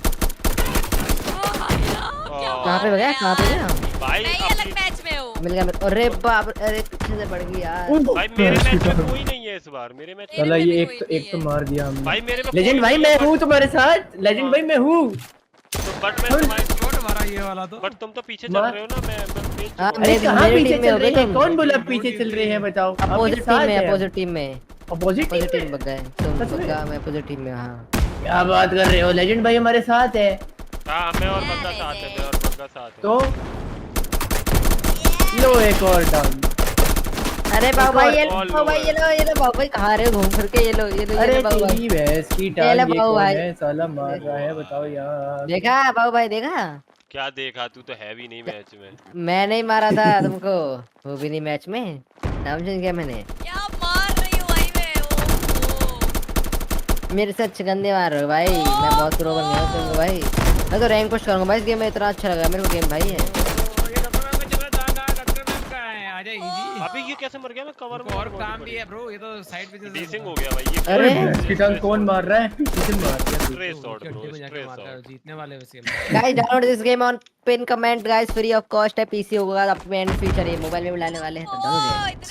कहाँ पे गया, कहाँ पे गया भाई? मैं अलग मैच में हूँ। मिल गया। अरे बाप, अरे पीछे से बढ़ गई यार। भाई मेरे मैच में कोई नहीं है इस बार। मेरे मैच चला ये एक तो मार दिया हमने। भाई मेरे में लेजेंड भाई मैं हूँ तुम्हारे साथ। लेजेंड भाई मैं हूँ। बट मैं तुम्हारे शॉट मारा ये वाला तो। बट तुम तो पीछे चल रहे हो ना। मैं अरे कहाँ पीछे चल रहे हैं? कौन बोला पीछे चल रहे हैं बताओ? अपोजिट टीम में, अपोजिट टीम में, अपोजिट टीम बग गए तुम। बग्गा मैं अपोजिट टीम में। हाँ क्या बात कर रहे हो? लेजेंड भाई हमारे साथ है। हाँ मैं और बग्गा साथ है, मैं और बग्गा साथ है। तो लो एक और डाउन। अरे बाबू भाई ये लो भाई, ये लो बाबू भाई कहाँ रहे हो घूम फिर के? ये लो अरे तेरी भैंस की टांग। ये कौन है साला मार रहा है बताओ यार? देखा बाबू भाई, देखा क्या देखा? तू तो है भी नहीं मैच में। मैं नहीं मारा था तुमको, वो भी नहीं मैच में। नाम चेंज किया मैंने। क्या मार रही हूँ भाई मैं? मेरे से अच्छे गंदे मार रहे हो भाई। मैं बहुत प्रो बन गया हूँ भाई। मैं तो रैंक पुश करूंगा भाई इस गेम में। इतना अच्छा लगा मेरे को गेम भाई है। अबे ये कैसे मर गया? मैं कवर में और काम भी है ब्रो। ये तो साइड पे डीसिंग हो गया भाई ये। अरे इसकी टांग कौन मार रहा है? किसे मार दिया? Stray shot bro, stray shot. जीतने वाले वैसे। Guys download this game on pin comment guys, free of cost है। पीसी होगा अपडेट फीचर, ये मोबाइल में भी लाने वाले हैं तो डाउनलोड।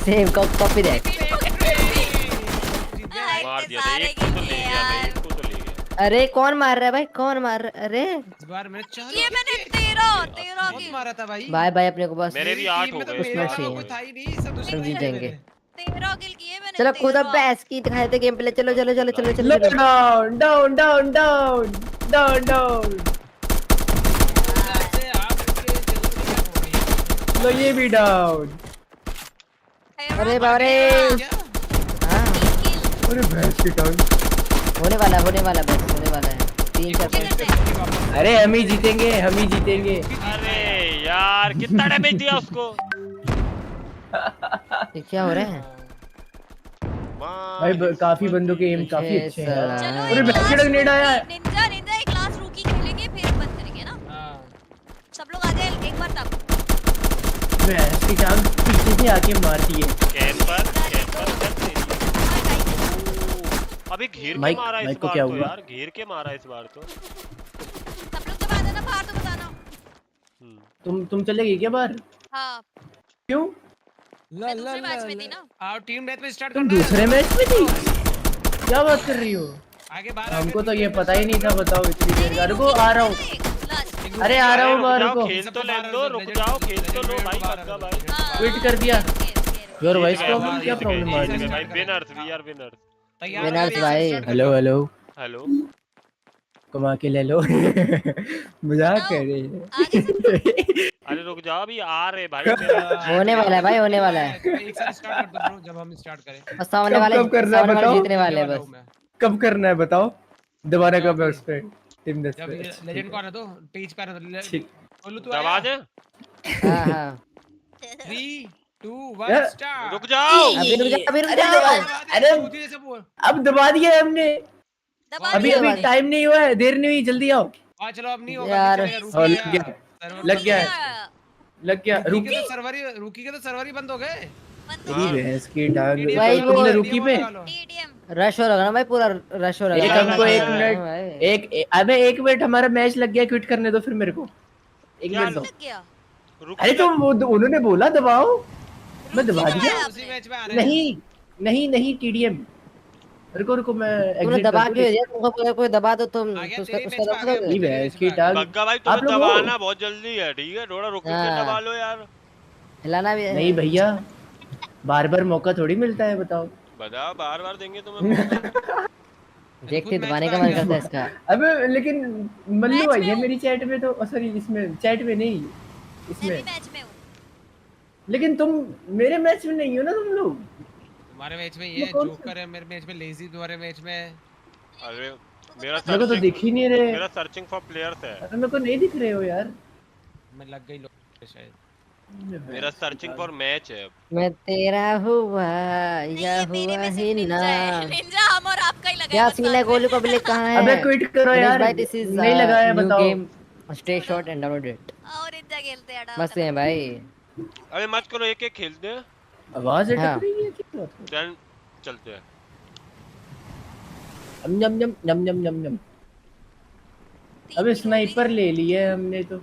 सेम कॉपी देख। मार दिया था एक को तो ले गया भाई, एक को तो ले गया। अरे कौन मार रहा है भाई? कौन मार रहा है? अरे इस बार मैंने 4 ये मैंने 13 की मारा था भाई। भाई भाई अपने को बस मेरे भी 8 हो गए। उसमें से कोई था ही नहीं, सब जीत जाएंगे। 13 किल किए मैंने। चलो खुद अब 13 बैस की दिखाए थे गेम प्ले। चलो चलो चलो चलो चलो चलो। Down down down down down down. लो ये भी डाउन। अरे बारे। हाँ अरे भैंस की टांग। होने वाला बस होने वाला है। 3-4 अरे हम ही जीतेंगे, हम ही जीतेंगे। अरे यार कितना डैमेज दिया उसको। ये क्या हो रहा है भाई? काफी बंदों के एम काफी अच्छे हैं यार। चलो अरे भैंस की टांग नेड आया है। निंजा निंजा एक लास्ट रूकी खेलेंगे फिर बंद करेंगे ना। सब लोग आ जाए एक बार तब। भैंस की टांग पीछे से आके मारती है। कैंपर अभी घेर के मारा इस बार तो यार, घेर के मारा इस बार तो। सब लोग जब आ जाना बाहर तो बताना। तुम चलेगी क्या बाहर? हाँ क्यों? मैं दूसरे मैच में थी ना। आओ टीम मैच में स्टार्ट तुम करना है। दूसरे मैच में थी? क्या बात कर रही हो? आगे बाहर हमको तो ये पता ही नहीं था। बताओ इतनी देर का। रुको आ रहा हूँ। अरे आ रहा हूँ बाहर। रुको खेल तो ले लो, रुक जाओ, खेल तो लो भाई, मत का भाई। क्विट कर दिया। योर वॉइस प्रॉब्लम, क्या प्रॉब्लम आ रही है भाई? Winners, we are winners. Winners भाई। हेलो हेलो हेलो कमा के ले लो। मजाक कर रहे हैं। अरे रुक जाओ, अभी आ रहे भाई। होने वाला है भाई, होने वाला है। एक साथ स्टार्ट कर दो ब्रो जब हम स्टार्ट करें। बस सामने वाले जीतने वाले हैं बस। कब करना है बताओ? दोबारा कब है उस पे? टीम जब लेजेंड को आना तो पेज पे आना तो। बोलू तू दबा दे। हां हां 3 2 1 स्टार्ट। रुक जाओ, अभी रुक जाओ। अरे अब दबा दिया हमने। अभी टाइम नहीं हुआ है, देर नहीं हुई, जल्दी आओ। चलो अब नहीं होगा यार। लग गया। रुकी के तो सर्वर ही बंद हो गए। भैंस की टांग। तुमने रुकी पे रश हो रहा ना भाई, पूरा रश हो रहा है। हमको 1 मिनट अबे 1 मिनट हमारा मैच लग गया। क्विट करने दो फिर मेरे को। 1 मिनट दो। अरे तो उन्होंने बोला दबाओ, मैं दबा दिया। नहीं टीडीएम। रुको मैं तूने दबा के दिया। तुमको कोई दबा दो तुम उसका दबा दोगे। भैंस की टांग। गग्गा भाई तुम्हें दबाना बहुत जल्दी है, ठीक है? थोड़ा रुक के दबा लो यार। हिलाना भी है। नहीं भैया, बार-बार मौका थोड़ी मिलता है। बताओ बार-बार देंगे तुम्हें। देखते दबाने का मन करता है इसका। अबे लेकिन मल्लू आई है मेरी चैट में तो। सॉरी इसमें चैट में नहीं, इसमें मैच में हूं। लेकिन तुम मेरे मैच में नहीं हो ना। तुम लोग तुम्हारे मैच में ये जोकर है, मेरे मैच में लेजी, तुम्हारे मैच में। अरे मेरा को तो दिख ही नहीं रहे। मेरा सर्चिंग फॉर प्लेयर्स है। अरे मेरे को नहीं दिख रहे हो यार। मैं लग गई लोग शायद। मेरा सर्चिंग फॉर मैच है। मैं तेरा हुआ या हुआ ही ना। निंजा हम और आपका ही लगा है। क्या सीन है? गोलू पब्लिक कहां है? अबे क्विट करो यार। भाई दिस इज नहीं लगा है, बताओ। Game stay shot and download it. और निंजा खेलते हैं। बस है भाई। अरे मत करो, एक-एक खेलते हैं। आवाज अटक रही है क्या? चल चलते हैं। नम। अबे स्नाइपर ले लिए हमने तो।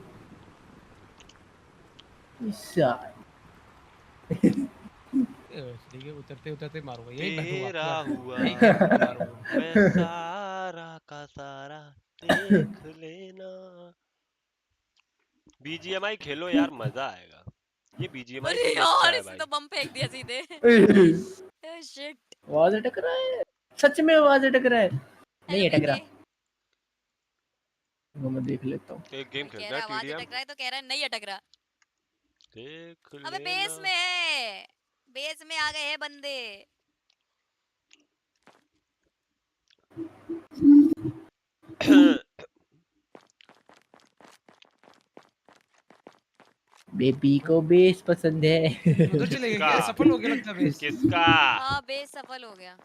ठीक है, उतरते मारूंगा। यही तेरा हुआ मैं सारा का सारा देख लेना। बीजीएमआई खेलो यार, मजा आएगा। ये बीजीएमआई अरे यार इसने तो बम फेंक दिया सीधे। शिट, आवाज अटक रहा है। सच में आवाज अटक रहा है। नहीं अटक रहा। वो मैं देख लेता हूँ। एक गेम खेलना है। आवाज अटक रहा है तो कह रहा है नहीं अटक रहा। देख लेना। अबे बेस में है, बेस में आ गए हैं बंदे। बेबी को बेस पसंद है। उधर चले गए, सफल हो गया लगता है बेस। किसका? हां बेस सफल हो गया।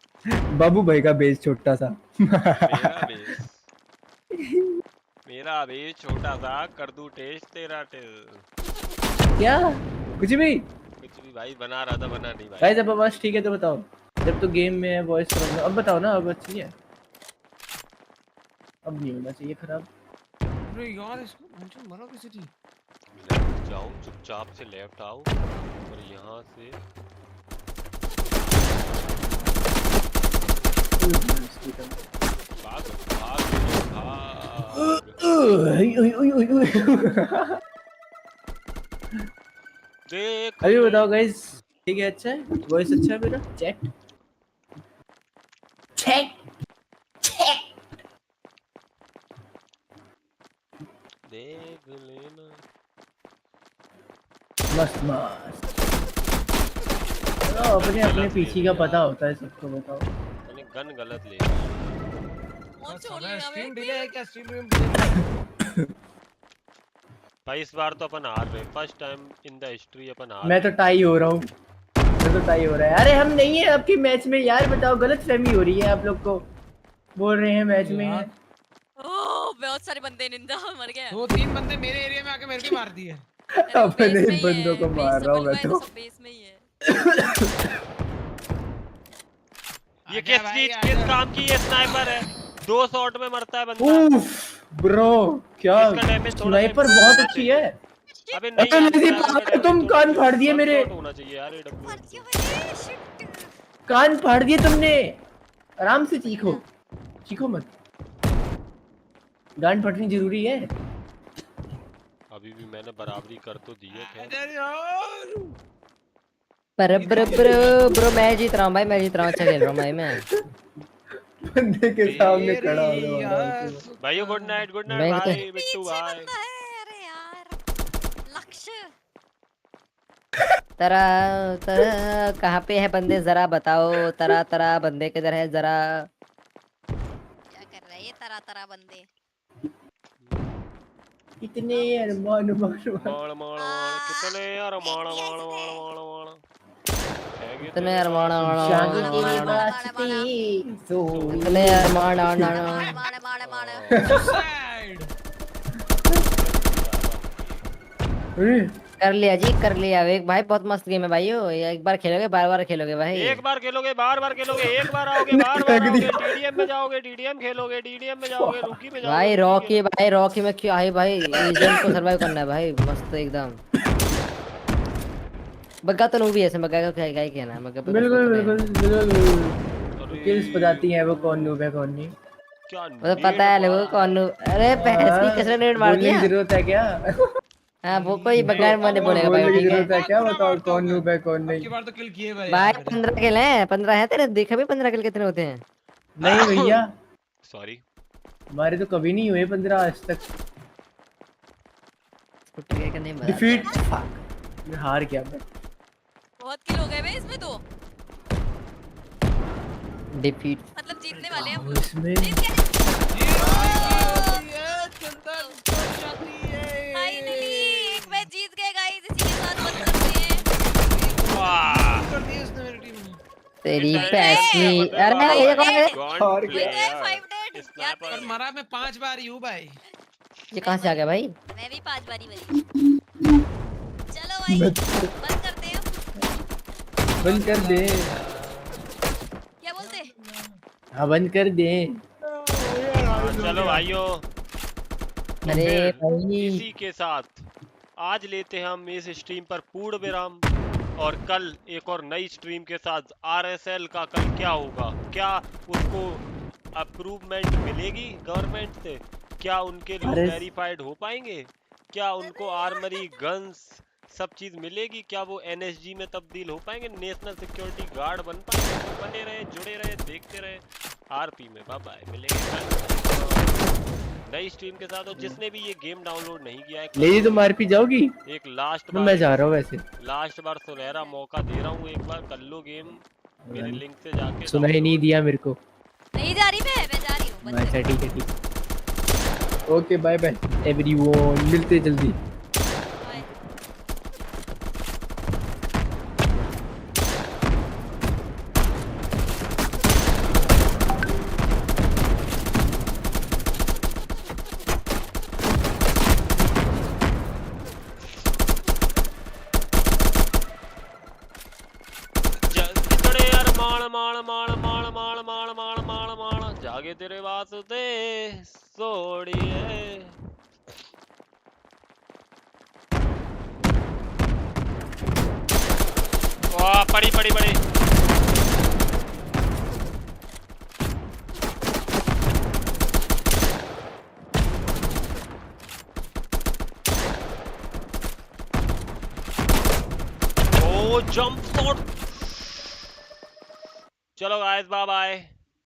बाबू भाई का बेस छोटा सा। मेरा बेस छोटा सा। कर दूं टेस्ट तेरा क्या? कुछ भी भाई बना रहा था, बना नहीं भाई। गाइस अब आवाज ठीक है तो बताओ। जब तो गेम में है वॉइस प्रॉब्लम। अब बताओ ना, अब अच्छी है। अब नहीं होना चाहिए खराब। अरे यार इसको मुझे मरा किसी थी। लेफ्ट जाओ, चुपचाप से लेफ्ट आओ और यहाँ से भाग देख। अभी बताओ गाइस, ठीक है, अच्छा है, वॉइस अच्छा है मेरा। Check check check. देख लेना। मस्त मस्त। अपने अपने पीछे का पता होता है सबको, बताओ। मैंने गन गलत ले स्ट्रीम डिले है क्या? Stream delay. भाई इस बार तो अपन हार रहे, first time in the history अपन हार मैं तो टाई हो रहा हूँ, मैं तो टाई हो रहा है। अरे हम नहीं है आपकी मैच में यार, बताओ। गलत फहमी हो रही है, आप लोग को बोल रहे हैं मैच में है। ओह बहुत सारे बंदे निंदा मर गया। 2-3 बंदे मेरे एरिया में आके मेरे को मार दिए। अपने बंदों को मार रहा हूँ मैं तो। सब बेस में ही है। ये किस काम की ये स्नाइपर है? 2 शॉट में मरता है बंदा। उफ ब्रो क्या स्नाइपर बहुत अच्छी है। अबे नहीं तुम कान फाड़ दिए मेरे, होना चाहिए यार। कान फाड़ दिए तुमने। आराम से चीखो, चीखो मत, गान फटनी जरूरी है। अभी भी मैंने बराबरी कर तो दी है। ब्रो मैं जीत रहा हूँ भाई, मैं जीत रहा हूँ। अच्छा खेल रहा हूँ भाई मैं। बंदे के सामने खड़ा हो रहा हूँ भाई। गुड नाइट भाई बिट्टू भाई। अरे यार लक्ष्य तरा तरा कहाँ पे है बंदे जरा बताओ। तरा तरा बंदे किधर है जरा। क्या कर रहे हैं ये तरह तरह बंदे? कितने अरमान कितने अरमान कितने अरमान कर लिया जी, कर लिया। एक भाई बहुत मस्त गेम है भाई। एक बार खेलोगे बार बार खेलोगे भाई। एक बार खेलोगे बार बार खेलोगे, एक बार आओगे बार बार आओगे। टीडीएम में जाओगे, टीडीएम खेलोगे, टीडीएम में जाओगे, रुकी में जाओगे। भाई रॉकी में क्यों आई भाई? एजेंट को सर्वाइव करना है भाई, मस्त एकदम। बग्गा तो भी ऐसे बग्गा का क्या कहना है? बग्गा बिल्कुल किल्स बताती हैं वो कौन नूब है कौन नहीं। मतलब पता है लोगों को कौन नूब। अरे पैसे किसने नेट मार दिया? जरूरत है क्या? हाँ वो कोई बगैर मैंने बोलेगा भाई। ठीक है क्या बताओ कौन नूब है कौन नहीं। बार तो किल किए भाई। 15 किल हैं, 15 है तेरे। देखा भी 15 किल कितने होते हैं? नहीं भैया सॉरी, हमारे तो कभी नहीं हुए 15 आज तक। डिफीट मैं हार गया। मैं बहुत किल हो गए भाई इसमें तो। डिफीट मतलब जीतने वाले हैं हम इसमें। फाइनली एक मैच जीत गए गाइस। इसी के साथ बंद करते हैं। वाह कर दी उसने मेरी टीम में। तेरी पैसनी। अरे ये कौन है? हार गया। 5 डेड पर मरा मैं 5 बार ही हूं भाई। ये कहां से आ गया भाई? मैं भी 5 बारी बनी। चलो भाई बंद करते हैं। बंद कर दे। क्या बोलते? हाँ बंद कर दे। चलो भाइयों, अरे भाई इसी के साथ आज लेते हैं हम इस स्ट्रीम पर पूर्ण विराम। और कल एक और नई स्ट्रीम के साथ आरएसएल का कल क्या होगा? क्या उसको अप्रूवमेंट मिलेगी गवर्नमेंट से? क्या उनके लोग वेरीफाइड हो पाएंगे? क्या उनको आर्मरी गन्स सब चीज मिलेगी? क्या वो एनएसजी में तब्दील हो पाएंगे? नेशनल सिक्योरिटी गार्ड बन पाएंगे? तो बने रहे, जुड़े रहे, देखते रहे आरपी में। बाय बाय, मिलेंगे नई स्ट्रीम के साथ। और जिसने भी ये गेम डाउनलोड नहीं किया है, ले तुम आरपी जाओगी? एक लास्ट बार मैं जा रहा हूँ वैसे। लास्ट बार सुनहरा मौका दे रहा हूँ, एक बार कर लो गेम मेरे लिंक से जाके। सुना ही नहीं दिया मेरे को। नहीं जा रही मैं जा रही हूँ। अच्छा ठीक है ठीक। ओके बाय बाय एवरीवन, मिलते जल्दी। जागे तेरे वास्ते सोड़िए। वाह पड़ी पड़ी पड़ी। वो जंप शॉट. चलो गाइस, बाय बाय.